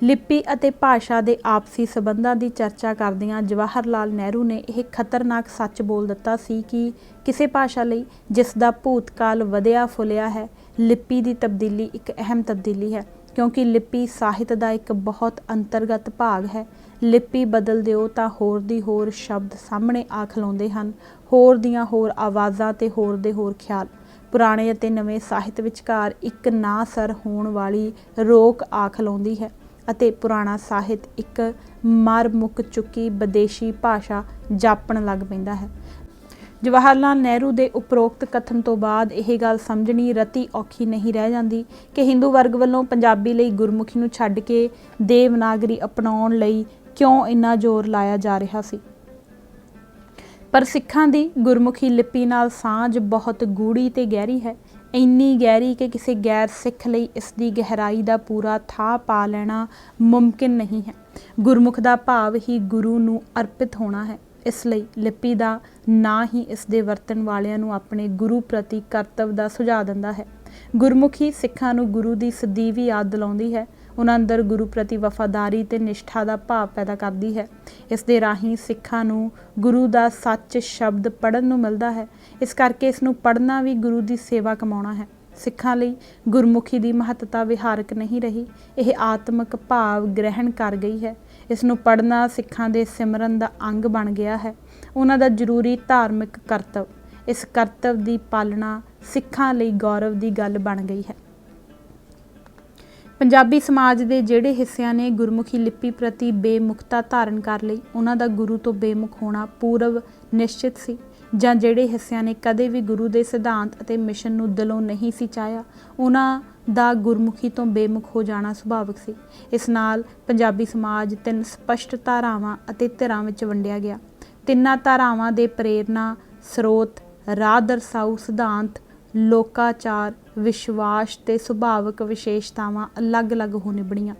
ਲਿਪੀ ਅਤੇ ਭਾਸ਼ਾ ਦੇ ਆਪਸੀ ਸਬੰਧਾਂ ਦੀ ਚਰਚਾ ਕਰਦਿਆਂ ਜਵਾਹਰ ਲਾਲ ਨਹਿਰੂ ਨੇ ਇਹ ਖਤਰਨਾਕ ਸੱਚ ਬੋਲ ਦਿੱਤਾ ਸੀ ਕਿ ਕਿਸੇ ਭਾਸ਼ਾ ਲਈ ਜਿਸ ਦਾ ਭੂਤਕਾਲ ਵਧਿਆ ਫੁੱਲਿਆ ਹੈ, ਲਿਪੀ ਦੀ ਤਬਦੀਲੀ ਇੱਕ ਅਹਿਮ ਤਬਦੀਲੀ ਹੈ, ਕਿਉਂਕਿ ਲਿਪੀ ਸਾਹਿਤ ਦਾ ਇੱਕ ਬਹੁਤ ਅੰਤਰਗਤ ਭਾਗ ਹੈ। ਲਿਪੀ ਬਦਲ ਦਿਓ ਤਾਂ ਹੋਰ ਦੀ ਹੋਰ ਸ਼ਬਦ ਸਾਹਮਣੇ ਆ ਖਲੋਂਦੇ ਹਨ, ਹੋਰ ਦੀਆਂ ਹੋਰ ਆਵਾਜ਼ਾਂ ਤੇ ਹੋਰ ਦੇ ਹੋਰ ਖਿਆਲ। ਪੁਰਾਣੇ ਅਤੇ ਨਵੇਂ ਸਾਹਿਤ ਵਿਚਕਾਰ ਇੱਕ ਨਾ ਸਰ ਹੋਣ ਵਾਲੀ ਰੋਕ ਆ ਖਲੋਂਦੀ ਹੈ ਅਤੇ ਪੁਰਾਣਾ ਸਾਹਿਤ ਇੱਕ ਮਰ ਮੁੱਕ ਚੁੱਕੀ ਵਿਦੇਸ਼ੀ ਭਾਸ਼ਾ ਜਾਪਣ ਲੱਗ ਪੈਂਦਾ ਹੈ। ਜਵਾਹਰ ਲਾਲ ਨਹਿਰੂ ਦੇ ਉਪਰੋਕਤ ਕਥਨ ਤੋਂ ਬਾਅਦ ਇਹ ਗੱਲ ਸਮਝਣੀ ਰਤੀ ਔਖੀ ਨਹੀਂ ਰਹਿ ਜਾਂਦੀ ਕਿ ਹਿੰਦੂ ਵਰਗ ਵੱਲੋਂ ਪੰਜਾਬੀ ਲਈ ਗੁਰਮੁਖੀ ਨੂੰ ਛੱਡ ਕੇ ਦੇਵਨਾਗਰੀ ਅਪਣਾਉਣ ਲਈ ਕਿਉਂ ਇੰਨਾ ਜ਼ੋਰ ਲਾਇਆ ਜਾ ਰਿਹਾ ਸੀ। ਪਰ ਸਿੱਖਾਂ ਦੀ ਗੁਰਮੁਖੀ ਲਿਪੀ ਨਾਲ ਸਾਂਝ ਬਹੁਤ ਗੂੜੀ ਤੇ ਗਹਿਰੀ ਹੈ, ਇੰਨੀ ਗਹਿਰੀ ਕਿ ਕਿਸੇ ਗੈਰ ਸਿੱਖ ਲਈ ਇਸ ਦੀ ਗਹਿਰਾਈ ਦਾ ਪੂਰਾ ਥਾਂ ਪਾ ਲੈਣਾ ਮੁਮਕਿਨ ਨਹੀਂ ਹੈ। ਗੁਰਮੁਖ ਦਾ ਭਾਵ ਹੀ ਗੁਰੂ ਨੂੰ ਅਰਪਿਤ ਹੋਣਾ ਹੈ। ਇਸ ਲਈ ਲਿਪੀ ਦਾ ਨਾਂ ਹੀ ਇਸ ਦੇ ਵਰਤਣ ਵਾਲਿਆਂ ਨੂੰ ਆਪਣੇ ਗੁਰੂ ਪ੍ਰਤੀ ਕਰਤੱਵ ਦਾ ਸੁਝਾਅ ਦਿੰਦਾ ਹੈ। ਗੁਰਮੁਖੀ ਸਿੱਖਾਂ ਨੂੰ ਗੁਰੂ ਦੀ ਸਦੀਵੀ ਯਾਦ ਦਿਲਾਉਂਦੀ ਹੈ, ਉਹਨਾਂ ਅੰਦਰ ਗੁਰੂ ਪ੍ਰਤੀ ਵਫਾਦਾਰੀ ਤੇ ਨਿਸ਼ਠਾ ਦਾ ਭਾਵ ਪੈਦਾ ਕਰਦੀ ਹੈ। ਇਸ ਦੇ ਰਾਹੀਂ ਸਿੱਖਾਂ ਨੂੰ ਗੁਰੂ ਦਾ ਸੱਚ ਸ਼ਬਦ ਪੜ੍ਹਨ ਨੂੰ ਮਿਲਦਾ ਹੈ। ਇਸ ਕਰਕੇ ਇਸ ਨੂੰ ਪੜ੍ਹਨਾ ਵੀ ਗੁਰੂ ਦੀ ਸੇਵਾ ਕਮਾਉਣਾ ਹੈ। ਸਿੱਖਾਂ ਲਈ ਗੁਰਮੁਖੀ ਦੀ ਮਹੱਤਤਾ ਵਿਹਾਰਕ ਨਹੀਂ ਰਹੀ, ਇਹ ਆਤਮਿਕ ਭਾਵ ਗ੍ਰਹਿਣ ਕਰ ਗਈ ਹੈ। ਇਸ ਨੂੰ ਪੜ੍ਹਨਾ ਸਿੱਖਾਂ ਦੇ ਸਿਮਰਨ ਦਾ ਅੰਗ ਬਣ ਗਿਆ ਹੈ, ਉਹਨਾਂ ਦਾ ਜ਼ਰੂਰੀ ਧਾਰਮਿਕ ਕਰਤੱਵ। ਇਸ ਕਰਤੱਵ ਦੀ ਪਾਲਣਾ ਸਿੱਖਾਂ ਲਈ ਗੌਰਵ ਦੀ ਗੱਲ ਬਣ ਗਈ ਹੈ। ਪੰਜਾਬੀ ਸਮਾਜ ਦੇ ਜਿਹੜੇ ਹਿੱਸਿਆਂ ਨੇ ਗੁਰਮੁਖੀ ਲਿਪੀ ਪ੍ਰਤੀ ਬੇਮੁਖਤਾ ਧਾਰਨ ਕਰ ਲਈ, ਉਹਨਾਂ ਦਾ ਗੁਰੂ ਤੋਂ ਬੇਮੁਖ ਹੋਣਾ ਪੂਰਵ ਨਿਸ਼ਚਿਤ ਸੀ, ਜਾਂ ਜਿਹੜੇ ਹਿੱਸਿਆਂ ਨੇ ਕਦੇ ਵੀ ਗੁਰੂ ਦੇ ਸਿਧਾਂਤ ਅਤੇ ਮਿਸ਼ਨ ਨੂੰ ਦਿਲੋਂ ਨਹੀਂ ਸੀ ਚਾਹਿਆ, ਉਹਨਾਂ ਦਾ ਗੁਰਮੁਖੀ ਤੋਂ ਬੇਮੁਖ ਹੋ ਜਾਣਾ ਸੁਭਾਵਿਕ ਸੀ। ਇਸ ਨਾਲ ਪੰਜਾਬੀ ਸਮਾਜ 3 ਸਪਸ਼ਟ ਧਾਰਾਵਾਂ ਅਤੇ ਧਿਰਾਂ ਵਿੱਚ ਵੰਡਿਆ ਗਿਆ। ਤਿੰਨਾਂ ਧਾਰਾਵਾਂ ਦੇ ਪ੍ਰੇਰਨਾ ਸਰੋਤ, ਰਾਹ ਦਰਸਾਊ ਸਿਧਾਂਤ, ਲੋਕਾਚਾਰ, ਵਿਸ਼ਵਾਸ ਤੇ ਸੁਭਾਵਿਕ ਵਿਸ਼ੇਸ਼ਤਾਵਾਂ ਅਲੱਗ-ਅਲੱਗ ਹੋ ਨਿਬੜੀਆਂ।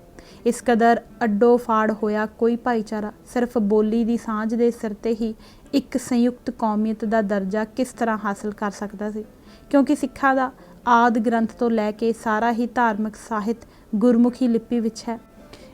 ਇਸ ਕਦਰ ਅੱਡੋ ਫਾੜ ਹੋਇਆ ਕੋਈ ਭਾਈਚਾਰਾ ਸਿਰਫ ਬੋਲੀ ਦੀ ਸਾਂਝ ਦੇ ਸਿਰ ਤੇ ਹੀ ਇੱਕ ਸੰਯੁਕਤ ਕੌਮੀਅਤ ਦਾ ਦਰਜਾ ਕਿਸ ਤਰ੍ਹਾਂ ਹਾਸਲ ਕਰ ਸਕਦਾ ਸੀ, ਕਿਉਂਕਿ ਸਿੱਖਾਂ ਦਾ ਆਦਿ ਗ੍ਰੰਥ ਤੋਂ ਲੈ ਕੇ ਸਾਰਾ ਹੀ ਧਾਰਮਿਕ ਸਾਹਿਤ ਗੁਰਮੁਖੀ ਲਿਪੀ ਵਿੱਚ ਹੈ।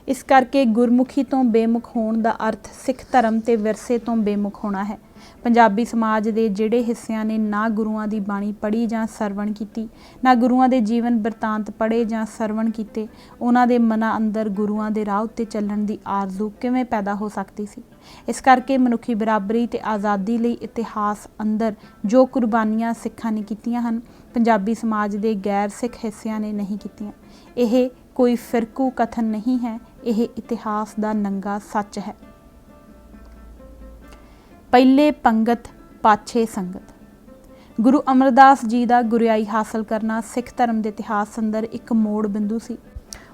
ਇਸ ਕਰਕੇ ਗੁਰਮੁਖੀ ਤੋਂ ਬੇਮੁਖ ਹੋਣ ਦਾ ਅਰਥ ਸਿੱਖ ਧਰਮ ਤੇ ਵਿਰਸੇ ਤੋਂ ਬੇਮੁਖ ਹੋਣਾ ਹੈ। ਪੰਜਾਬੀ ਸਮਾਜ ਦੇ ਜਿਹੜੇ ਹਿੱਸਿਆਂ ਨੇ ਨਾ ਗੁਰੂਆਂ ਦੀ ਬਾਣੀ ਪੜ੍ਹੀ ਜਾਂ ਸਰਵਣ ਕੀਤੀ, ਨਾ ਗੁਰੂਆਂ ਦੇ ਜੀਵਨ ਬਿਰਤਾਂਤ ਪੜ੍ਹੇ ਜਾਂ ਸਰਵਣ ਕੀਤੇ, ਉਹਨਾਂ ਦੇ ਮਨਾਂ ਅੰਦਰ ਗੁਰੂਆਂ ਦੇ ਰਾਹ ਉੱਤੇ ਚੱਲਣ ਦੀ ਆਰਜ਼ੂ ਕਿਵੇਂ ਪੈਦਾ ਹੋ ਸਕਦੀ ਸੀ। ਇਸ ਕਰਕੇ ਮਨੁੱਖੀ ਬਰਾਬਰੀ ਤੇ ਆਜ਼ਾਦੀ ਲਈ ਇਤਿਹਾਸ ਅੰਦਰ ਜੋ ਕੁਰਬਾਨੀਆਂ ਸਿੱਖਾਂ ਨੇ ਕੀਤੀਆਂ ਹਨ, ਪੰਜਾਬੀ ਸਮਾਜ ਦੇ ਗੈਰ ਸਿੱਖ ਹਿੱਸਿਆਂ ਨੇ ਨਹੀਂ ਕੀਤੀਆਂ। ਇਹ ਕੋਈ ਫਿਰਕੂ ਕਥਨ ਨਹੀਂ ਹੈ, ਇਹ ਇਤਿਹਾਸ ਦਾ ਨੰਗਾ ਸੱਚ ਹੈ। ਪਹਿਲੇ ਪੰਗਤ ਪਾਛੇ ਸੰਗਤ। ਗੁਰੂ ਅਮਰਦਾਸ ਜੀ ਦਾ ਗੁਰਿਆਈ ਹਾਸਲ ਕਰਨਾ ਸਿੱਖ ਧਰਮ ਦੇ ਇਤਿਹਾਸ ਅੰਦਰ ਇੱਕ ਮੋੜ ਬਿੰਦੂ ਸੀ।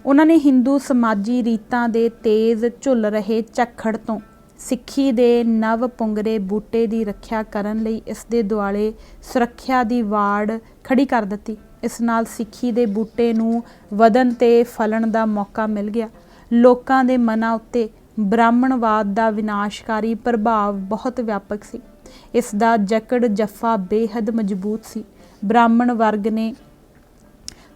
ਉਹਨਾਂ ਨੇ ਹਿੰਦੂ ਸਮਾਜੀ ਰੀਤਾਂ ਦੇ ਤੇਜ਼ ਝੁੱਲ ਰਹੇ ਝੱਖੜ ਤੋਂ ਸਿੱਖੀ ਦੇ ਨਵ ਪੁੰਗਰੇ ਬੂਟੇ ਦੀ ਰੱਖਿਆ ਕਰਨ ਲਈ ਇਸ ਦੇ ਦੁਆਲੇ ਸੁਰੱਖਿਆ ਦੀ ਵਾੜ ਖੜੀ ਕਰ ਦਿੱਤੀ। ਇਸ ਨਾਲ ਸਿੱਖੀ ਦੇ ਬੂਟੇ ਨੂੰ ਵਧਣ ਤੇ ਫਲਣ ਦਾ ਮੌਕਾ ਮਿਲ ਗਿਆ। ਲੋਕਾਂ ਦੇ ਮਨਾਂ ਉੱਤੇ ਬ੍ਰਾਹਮਣਵਾਦ ਦਾ ਵਿਨਾਸ਼ਕਾਰੀ ਪ੍ਰਭਾਵ ਬਹੁਤ ਵਿਆਪਕ ਸੀ। ਇਸ ਦਾ ਜਕੜ ਜੱਫਾ ਬੇਹੱਦ ਮਜ਼ਬੂਤ ਸੀ। ਬ੍ਰਾਹਮਣ ਵਰਗ ਨੇ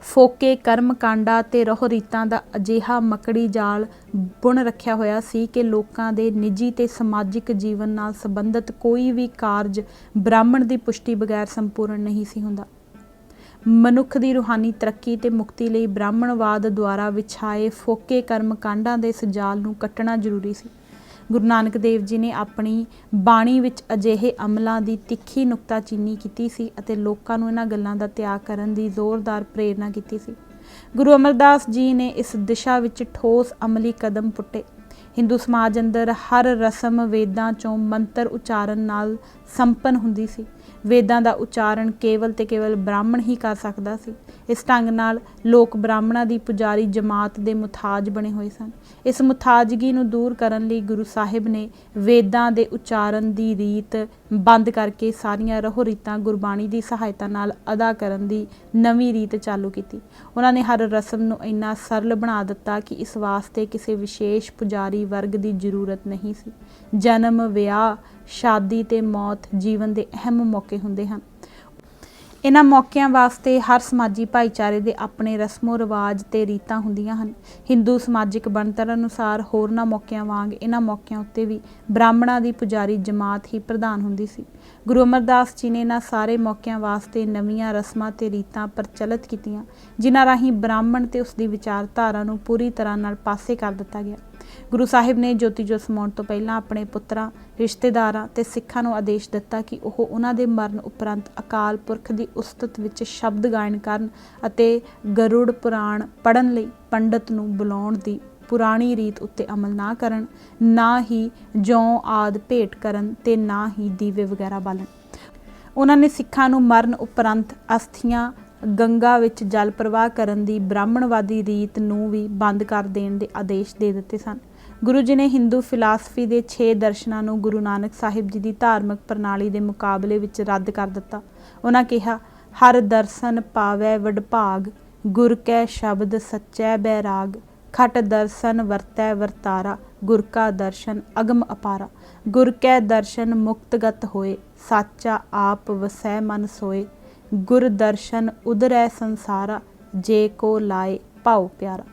ਫੋਕੇ ਕਰਮ ਕਾਂਡਾਂ ਤੇ ਰਹੁ ਰੀਤਾਂ ਦਾ ਅਜਿਹਾ ਮਕੜੀ ਜਾਲ ਬੁਣ ਰੱਖਿਆ ਹੋਇਆ ਸੀ ਕਿ ਲੋਕਾਂ ਦੇ ਨਿੱਜੀ ਤੇ ਸਮਾਜਿਕ ਜੀਵਨ ਨਾਲ ਸੰਬੰਧਿਤ ਕੋਈ ਵੀ ਕਾਰਜ ਬ੍ਰਾਹਮਣ ਦੀ ਪੁਸ਼ਟੀ ਬਗੈਰ ਸੰਪੂਰਨ ਨਹੀਂ ਸੀ ਹੁੰਦਾ। ਮਨੁੱਖ ਦੀ ਰੂਹਾਨੀ ਤਰੱਕੀ ਤੇ ਮੁਕਤੀ ਲਈ ਬ੍ਰਾਹਮਣਵਾਦ ਦੁਆਰਾ ਵਿਛਾਏ ਫੋਕੇ ਕਰਮ ਕਾਂਡਾਂ ਦੇ ਇਸ ਜਾਲ ਨੂੰ ਕੱਟਣਾ ਜ਼ਰੂਰੀ ਸੀ। ਗੁਰੂ ਨਾਨਕ ਦੇਵ ਜੀ ਨੇ ਆਪਣੀ ਬਾਣੀ ਵਿੱਚ ਅਜਿਹੇ ਅਮਲਾਂ ਦੀ ਤਿੱਖੀ ਨੁਕਤਾਚੀਨੀ ਕੀਤੀ ਸੀ ਅਤੇ ਲੋਕਾਂ ਨੂੰ ਇਹਨਾਂ ਗੱਲਾਂ ਦਾ ਤਿਆਗ ਕਰਨ ਦੀ ਜ਼ੋਰਦਾਰ ਪ੍ਰੇਰਨਾ ਕੀਤੀ ਸੀ। ਗੁਰੂ ਅਮਰਦਾਸ ਜੀ ਨੇ ਇਸ ਦਿਸ਼ਾ ਵਿੱਚ ਠੋਸ ਅਮਲੀ ਕਦਮ ਪੁੱਟੇ। ਹਿੰਦੂ ਸਮਾਜ ਅੰਦਰ ਹਰ ਰਸਮ ਵੇਦਾਂ 'ਚੋਂ ਮੰਤਰ ਉਚਾਰਨ ਨਾਲ ਸੰਪੰਨ ਹੁੰਦੀ ਸੀ। ਵੇਦਾਂ ਦਾ ਉਚਾਰਨ ਕੇਵਲ ਤੇ ਕੇਵਲ ਬ੍ਰਾਹਮਣ ਹੀ ਕਰ ਸਕਦਾ ਸੀ। ਇਸ ਢੰਗ ਨਾਲ ਲੋਕ ਬ੍ਰਾਹਮਣਾਂ ਦੀ ਪੁਜਾਰੀ ਜਮਾਤ ਦੇ ਮੁਤਾਜ ਬਣੇ ਹੋਏ ਸਨ। ਇਸ ਮੁਤਾਜਗੀ ਨੂੰ ਦੂਰ ਕਰਨ ਲਈ ਗੁਰੂ ਸਾਹਿਬ ਨੇ ਵੇਦਾਂ ਦੇ ਉਚਾਰਨ ਦੀ ਰੀਤ ਬੰਦ ਕਰਕੇ ਸਾਰੀਆਂ ਰਹੁ ਰੀਤਾਂ ਗੁਰਬਾਣੀ ਦੀ ਸਹਾਇਤਾ ਨਾਲ ਅਦਾ ਕਰਨ ਦੀ ਨਵੀਂ ਰੀਤ ਚਾਲੂ ਕੀਤੀ। ਉਹਨਾਂ ਨੇ ਹਰ ਰਸਮ ਨੂੰ ਇੰਨਾ ਸਰਲ ਬਣਾ ਦਿੱਤਾ ਕਿ ਇਸ ਵਾਸਤੇ ਕਿਸੇ ਵਿਸ਼ੇਸ਼ ਪੁਜਾਰੀ ਵਰਗ ਦੀ ਜ਼ਰੂਰਤ ਨਹੀਂ ਸੀ। ਜਨਮ, ਵਿਆਹ, ਸ਼ਾਦੀ ਤੇ ਮੌਤ ਜੀਵਨ ਦੇ ਅਹਿਮ ਮੌਕੇ ਹੁੰਦੇ ਹਨ। ਇਹਨਾਂ ਮੌਕਿਆਂ ਵਾਸਤੇ ਹਰ ਸਮਾਜੀ ਭਾਈਚਾਰੇ ਦੇ ਆਪਣੇ ਰਸਮੋ ਰਿਵਾਜ ਤੇ ਰੀਤਾਂ ਹੁੰਦੀਆਂ ਹਨ। ਹਿੰਦੂ ਸਮਾਜਿਕ ਬਣਤਰ ਅਨੁਸਾਰ ਹੋਰਨਾਂ ਮੌਕਿਆਂ ਵਾਂਗ ਇਹਨਾਂ ਮੌਕਿਆਂ ਉੱਤੇ ਵੀ ਬ੍ਰਾਹਮਣਾਂ ਦੀ ਪੁਜਾਰੀ ਜਮਾਤ ਹੀ ਪ੍ਰਧਾਨ ਹੁੰਦੀ ਸੀ। ਗੁਰੂ ਅਮਰਦਾਸ ਜੀ ਨੇ ਇਹਨਾਂ ਸਾਰੇ ਮੌਕਿਆਂ ਵਾਸਤੇ ਨਵੀਆਂ ਰਸਮਾਂ ਤੇ ਰੀਤਾਂ ਪ੍ਰਚਲਿਤ ਕੀਤੀਆਂ, ਜਿਨ੍ਹਾਂ ਰਾਹੀਂ ਬ੍ਰਾਹਮਣ ਤੇ ਉਸ ਦੀ ਵਿਚਾਰਧਾਰਾ ਨੂੰ ਪੂਰੀ ਤਰ੍ਹਾਂ ਨਾਲ ਪਾਸੇ ਕਰ ਦਿੱਤਾ ਗਿਆ। ਗੁਰੂ ਸਾਹਿਬ ਨੇ ਜੋਤੀ ਜੋਤ ਸਮਾਉਣ ਤੋਂ ਪਹਿਲਾਂ ਆਪਣੇ ਪੁੱਤਰਾਂ, ਰਿਸ਼ਤੇਦਾਰਾਂ ਤੇ ਸਿੱਖਾਂ ਨੂੰ ਆਦੇਸ਼ ਦਿੱਤਾ ਕਿ ਉਹ ਉਹਨਾਂ ਦੇ ਮਰਨ ਉਪਰੰਤ ਅਕਾਲ ਪੁਰਖ ਦੀ ਉਸਤਤ ਵਿੱਚ ਸ਼ਬਦ ਗਾਇਨ ਕਰਨ ਅਤੇ ਗਰੁੜ ਪੁਰਾਣ ਪੜ੍ਹਨ ਲਈ ਪੰਡਤ ਨੂੰ ਬੁਲਾਉਣ ਦੀ ਪੁਰਾਣੀ ਰੀਤ ਉੱਤੇ ਅਮਲ ਨਾ ਕਰਨ, ਨਾ ਹੀ ਜੌਂ ਆਦਿ ਭੇਟ ਕਰਨ ਤੇ ਨਾ ਹੀ ਦੀਵੇ ਵਗੈਰਾ ਬਾਲਣ। ਉਹਨਾਂ ਨੇ ਸਿੱਖਾਂ ਨੂੰ ਮਰਨ ਉਪਰੰਤ ਅਸਥੀਆਂ ਗੰਗਾ ਵਿੱਚ ਜਲ ਪ੍ਰਵਾਹ ਕਰਨ ਦੀ ਬ੍ਰਾਹਮਣਵਾਦੀ ਰੀਤ ਨੂੰ ਵੀ ਬੰਦ ਕਰ ਦੇਣ ਦੇ ਆਦੇਸ਼ ਦੇ ਦਿੱਤੇ ਸਨ। ਗੁਰੂ ਜੀ ਨੇ ਹਿੰਦੂ ਫਿਲਾਸਫੀ ਦੇ 6 ਦਰਸ਼ਨਾਂ ਨੂੰ ਗੁਰੂ ਨਾਨਕ ਸਾਹਿਬ ਜੀ ਦੀ ਧਾਰਮਿਕ ਪ੍ਰਣਾਲੀ ਦੇ ਮੁਕਾਬਲੇ ਵਿੱਚ ਰੱਦ ਕਰ ਦਿੱਤਾ। ਉਹਨਾਂ ਕਿਹਾ, ਹਰ ਦਰਸ਼ਨ ਪਾਵੈ ਵਡਭਾਗ, ਗੁਰ ਕੈ ਸ਼ਬਦ ਸੱਚੈ ਬੈਰਾਗ, ਖਟ ਦਰਸ਼ਨ ਵਰਤੈ ਵਰਤਾਰਾ, ਗੁਰ ਕਾ ਦਰਸ਼ਨ ਅਗਮ ਅਪਾਰਾ, ਗੁਰ ਕੈ ਦਰਸ਼ਨ ਮੁਕਤਗਤ ਹੋਏ, ਸਾਚਾ ਆਪ ਵਸੈ ਮਨ ਸੋਏ, ਗੁਰ ਦਰਸ਼ਨ ਉਦਰੈ ਸੰਸਾਰਾ, ਜੇ ਕੋ ਲਾਏ ਭਾਉ ਪਿਆਰਾ।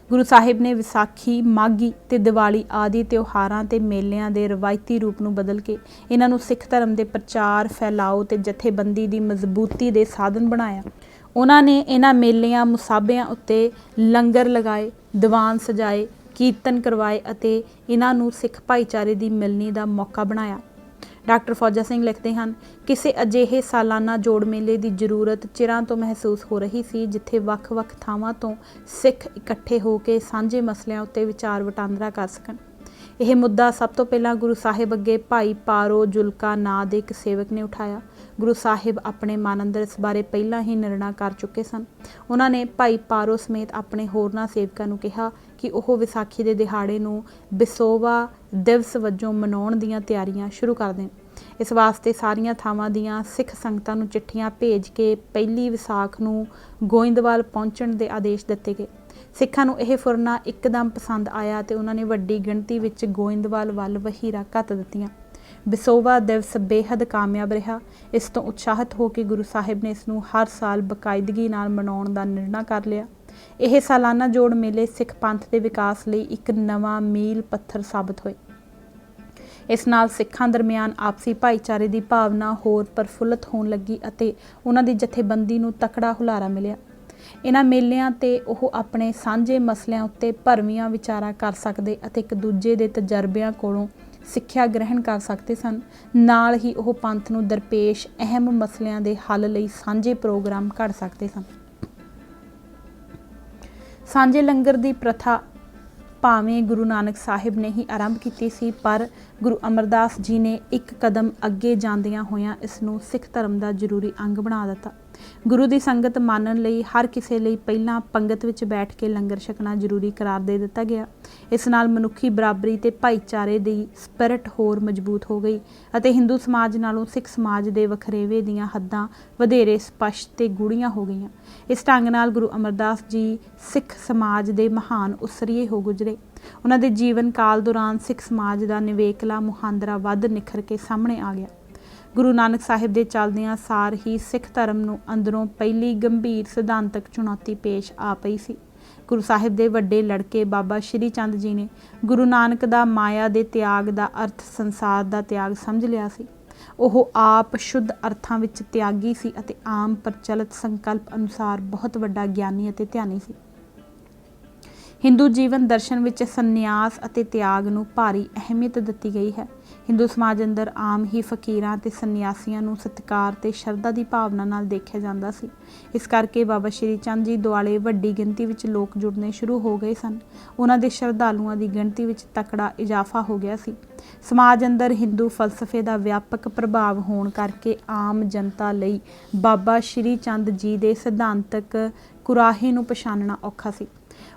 ਗੁਰੂ ਸਾਹਿਬ ਨੇ ਵਿਸਾਖੀ, ਮਾਘੀ ਤੇ ਦੀਵਾਲੀ ਆਦਿ ਤਿਉਹਾਰਾਂ ਤੇ ਮੇਲਿਆਂ ਦੇ ਰਵਾਇਤੀ ਰੂਪ ਨੂੰ ਬਦਲ ਕੇ ਇਹਨਾਂ ਨੂੰ ਸਿੱਖ ਧਰਮ ਦੇ ਪ੍ਰਚਾਰ, ਫੈਲਾਓ ਤੇ ਜਥੇਬੰਦੀ ਦੀ ਮਜ਼ਬੂਤੀ ਦੇ ਸਾਧਨ ਬਣਾਇਆ। ਉਹਨਾਂ ਨੇ ਇਹਨਾਂ ਮੇਲਿਆਂ, ਮੁਸਾਬਿਆਂ ਉੱਤੇ ਲੰਗਰ ਲਗਾਏ, ਦੀਵਾਨ ਸਜਾਏ, ਕੀਰਤਨ ਕਰਵਾਏ ਅਤੇ ਇਹਨਾਂ ਨੂੰ ਸਿੱਖ ਭਾਈਚਾਰੇ ਦੀ ਮਿਲਣੀ ਦਾ ਮੌਕਾ ਬਣਾਇਆ। ਡਾਕਟਰ ਫੌਜਾ ਸਿੰਘ ਲਿਖਦੇ ਹਨ, ਕਿਸੇ ਅਜਿਹੇ ਸਾਲਾਨਾ ਜੋੜ ਮੇਲੇ ਦੀ ਜ਼ਰੂਰਤ ਚਿਰਾਂ ਤੋਂ ਮਹਿਸੂਸ ਹੋ ਰਹੀ ਸੀ, ਜਿੱਥੇ ਵੱਖ-ਵੱਖ ਥਾਵਾਂ ਤੋਂ ਸਿੱਖ ਇਕੱਠੇ ਹੋ ਕੇ ਸਾਂਝੇ ਮਸਲਿਆਂ ਉੱਤੇ ਵਿਚਾਰ ਵਟਾਂਦਰਾ ਕਰ ਸਕਣ। ਇਹ ਮੁੱਦਾ ਸਭ ਤੋਂ ਪਹਿਲਾਂ ਗੁਰੂ ਸਾਹਿਬ ਅੱਗੇ ਭਾਈ ਪਾਰੋ ਜੁਲਕਾ ਨਾਂ ਦੇ ਇੱਕ ਸੇਵਕ ਨੇ ਉਠਾਇਆ। ਗੁਰੂ ਸਾਹਿਬ ਆਪਣੇ ਮਨ ਅੰਦਰ ਇਸ ਬਾਰੇ ਪਹਿਲਾਂ ਹੀ ਨਿਰਣਾ ਕਰ ਚੁੱਕੇ ਸਨ। ਉਹਨਾਂ ਨੇ ਭਾਈ ਪਾਰੋ ਸਮੇਤ ਆਪਣੇ ਹੋਰਨਾਂ ਸੇਵਕਾਂ ਨੂੰ ਕਿਹਾ ਕਿ ਉਹ ਵਿਸਾਖੀ ਦੇ ਦਿਹਾੜੇ ਨੂੰ ਬਿਸੋਵਾ ਦਿਵਸ ਵਜੋਂ ਮਨਾਉਣ ਦੀਆਂ ਤਿਆਰੀਆਂ ਸ਼ੁਰੂ ਕਰ ਦੇਣ। ਇਸ ਵਾਸਤੇ ਸਾਰੀਆਂ ਥਾਵਾਂ ਦੀਆਂ ਸਿੱਖ ਸੰਗਤਾਂ ਨੂੰ ਚਿੱਠੀਆਂ ਭੇਜ ਕੇ ਪਹਿਲੀ ਵਿਸਾਖ ਨੂੰ ਗੋਇੰਦਵਾਲ ਪਹੁੰਚਣ ਦੇ ਆਦੇਸ਼ ਦਿੱਤੇ ਗਏ। ਸਿੱਖਾਂ ਨੂੰ ਇਹ ਫੁਰਨਾ ਇੱਕਦਮ ਪਸੰਦ ਆਇਆ ਤੇ ਉਹਨਾਂ ਨੇ ਵੱਡੀ ਗਿਣਤੀ ਵਿੱਚ ਗੋਇੰਦਵਾਲ ਵੱਲ ਵਹੀਰਾਂ ਘੱਤ ਦਿੱਤੀਆਂ। ਬਿਸੋਵਾ ਦਿਵਸ ਬੇਹੱਦ ਕਾਮਯਾਬ ਰਿਹਾ। ਇਸ ਤੋਂ ਉਤਸ਼ਾਹਿਤ ਹੋ ਕੇ ਗੁਰੂ ਸਾਹਿਬ ਨੇ ਇਸ ਨੂੰ ਹਰ ਸਾਲ ਬਕਾਇਦਗੀ ਨਾਲ ਮਨਾਉਣ ਦਾ ਨਿਰਣਾ ਕਰ ਲਿਆ। ਇਹ ਸਾਲਾਨਾ ਜੋੜ ਮੇਲੇ ਸਿੱਖ ਪੰਥ ਦੇ ਵਿਕਾਸ ਲਈ ਇੱਕ ਨਵਾਂ ਮੀਲ ਪੱਥਰ ਸਾਬਤ ਹੋਏ। ਇਸ ਨਾਲ ਸਿੱਖਾਂ ਦਰਮਿਆਨ ਆਪਸੀ ਭਾਈਚਾਰੇ ਦੀ ਭਾਵਨਾ ਹੋਰ ਪ੍ਰਫੁੱਲਤ ਹੋਣ ਲੱਗੀ ਅਤੇ ਉਹਨਾਂ ਦੀ ਜਥੇਬੰਦੀ ਨੂੰ ਤਕੜਾ ਹੁਲਾਰਾ ਮਿਲਿਆ। ਇਹਨਾਂ ਮੇਲਿਆਂ ਤੇ ਉਹ ਆਪਣੇ ਸਾਂਝੇ ਮਸਲਿਆਂ ਉੱਤੇ ਭਰਵੀਆਂ ਵਿਚਾਰਾਂ ਕਰ ਸਕਦੇ ਅਤੇ ਇੱਕ ਦੂਜੇ ਦੇ ਤਜਰਬਿਆਂ ਕੋਲੋਂ ਸਿੱਖਿਆ ਗ੍ਰਹਿਣ ਕਰ ਸਕਦੇ ਸਨ। ਨਾਲ ਹੀ ਉਹ ਪੰਥ ਨੂੰ ਦਰਪੇਸ਼ ਅਹਿਮ ਮਸਲਿਆਂ ਦੇ ਹੱਲ ਲਈ ਸਾਂਝੇ ਪ੍ਰੋਗਰਾਮ ਘੜ ਸਕਦੇ ਸਨ। ਸਾਂਝੇ ਲੰਗਰ ਦੀ ਪ੍ਰਥਾ ਭਾਵੇਂ ਗੁਰੂ ਨਾਨਕ ਸਾਹਿਬ ਨੇ ਹੀ ਆਰੰਭ ਕੀਤੀ ਸੀ, ਪਰ ਗੁਰੂ ਅਮਰਦਾਸ ਜੀ ਨੇ ਇੱਕ ਕਦਮ ਅੱਗੇ ਜਾਂਦਿਆਂ ਹੋਇਆਂ ਇਸ ਨੂੰ ਸਿੱਖ ਧਰਮ ਦਾ ਜ਼ਰੂਰੀ ਅੰਗ ਬਣਾ ਦਿੱਤਾ। ਗੁਰੂ ਦੀ ਸੰਗਤ ਮਾਨਣ ਲਈ ਹਰ ਕਿਸੇ ਲਈ ਪਹਿਲਾਂ ਪੰਗਤ ਵਿੱਚ ਬੈਠ ਕੇ ਲੰਗਰ ਛਕਣਾ ਜ਼ਰੂਰੀ ਕਰਾਰ ਦੇ ਦਿੱਤਾ ਗਿਆ। ਇਸ ਨਾਲ ਮਨੁੱਖੀ ਬਰਾਬਰੀ ਤੇ ਭਾਈਚਾਰੇ ਦੀ ਸਪਿਰਿਟ ਹੋਰ ਮਜ਼ਬੂਤ ਹੋ ਗਈ ਅਤੇ ਹਿੰਦੂ ਸਮਾਜ ਨਾਲੋਂ ਸਿੱਖ ਸਮਾਜ ਦੇ ਵਖਰੇਵੇਂ ਦੀਆਂ ਹੱਦਾਂ ਵਧੇਰੇ ਸਪਸ਼ਟ ਤੇ ਗੂੜ੍ਹੀਆਂ ਹੋ ਗਈਆਂ। ਇਸ ਢੰਗ ਨਾਲ ਗੁਰੂ ਅਮਰਦਾਸ ਜੀ ਸਿੱਖ ਸਮਾਜ ਦੇ ਮਹਾਨ ਉਸਰੀਏ ਹੋ ਗੁਜ਼ਰੇ। ਉਹਨਾਂ ਦੇ ਜੀਵਨ ਕਾਲ ਦੌਰਾਨ ਸਿੱਖ ਸਮਾਜ ਦਾ ਨਿਵੇਕਲਾ ਮੁਹਾਂਦਰਾ ਵੱਧ ਨਿਖਰ ਕੇ ਸਾਹਮਣੇ ਆ ਗਿਆ। ਗੁਰੂ ਨਾਨਕ ਸਾਹਿਬ ਦੇ ਚੱਲਦਿਆਂ ਸਾਰ ਹੀ ਸਿੱਖ ਧਰਮ ਨੂੰ ਅੰਦਰੋਂ ਪਹਿਲੀ ਗੰਭੀਰ ਸਿਧਾਂਤਕ ਚੁਣੌਤੀ ਪੇਸ਼ ਆ ਪਈ ਸੀ। ਗੁਰੂ ਸਾਹਿਬ ਦੇ ਵੱਡੇ ਲੜਕੇ ਬਾਬਾ ਸ਼੍ਰੀ ਚੰਦ ਜੀ ਨੇ ਗੁਰੂ ਨਾਨਕ ਦਾ ਮਾਇਆ ਦੇ ਤਿਆਗ ਦਾ ਅਰਥ ਸੰਸਾਰ ਦਾ ਤਿਆਗ ਸਮਝ ਲਿਆ ਸੀ। ਉਹ ਆਪ ਸ਼ੁੱਧ ਅਰਥਾਂ ਵਿੱਚ ਤਿਆਗੀ ਸੀ ਅਤੇ ਆਮ ਪ੍ਰਚਲਿਤ ਸੰਕਲਪ ਅਨੁਸਾਰ ਬਹੁਤ ਵੱਡਾ ਗਿਆਨੀ ਅਤੇ ਧਿਆਨੀ ਸੀ। ਹਿੰਦੂ ਜੀਵਨ ਦਰਸ਼ਨ ਵਿੱਚ ਸੰਨਿਆਸ ਅਤੇ ਤਿਆਗ ਨੂੰ ਭਾਰੀ ਅਹਿਮੀਅਤ ਦਿੱਤੀ ਗਈ ਹੈ। ਹਿੰਦੂ ਸਮਾਜ ਅੰਦਰ ਆਮ ਹੀ ਫਕੀਰਾਂ ਅਤੇ ਸੰਨਿਆਸੀਆਂ ਨੂੰ ਸਤਿਕਾਰ ਤੇ ਸ਼ਰਧਾ ਦੀ ਭਾਵਨਾ ਨਾਲ ਦੇਖਿਆ ਜਾਂਦਾ ਸੀ। ਇਸ ਕਰਕੇ ਬਾਬਾ ਸ਼੍ਰੀ ਚੰਦ ਜੀ ਦੁਆਲੇ ਵੱਡੀ ਗਿਣਤੀ ਵਿੱਚ ਲੋਕ ਜੁੜਨੇ ਸ਼ੁਰੂ ਹੋ ਗਏ ਸਨ। ਉਹਨਾਂ ਦੇ ਸ਼ਰਧਾਲੂਆਂ ਦੀ ਗਿਣਤੀ ਵਿੱਚ ਤਕੜਾ ਇਜ਼ਾਫਾ ਹੋ ਗਿਆ ਸੀ। ਸਮਾਜ ਅੰਦਰ ਹਿੰਦੂ ਫਲਸਫੇ ਦਾ ਵਿਆਪਕ ਪ੍ਰਭਾਵ ਹੋਣ ਕਰਕੇ ਆਮ ਜਨਤਾ ਲਈ ਬਾਬਾ ਸ਼੍ਰੀ ਚੰਦ ਜੀ ਦੇ ਸਿਧਾਂਤਕ ਕੁਰਾਹੇ ਨੂੰ ਪਛਾਣਨਾ ਔਖਾ ਸੀ।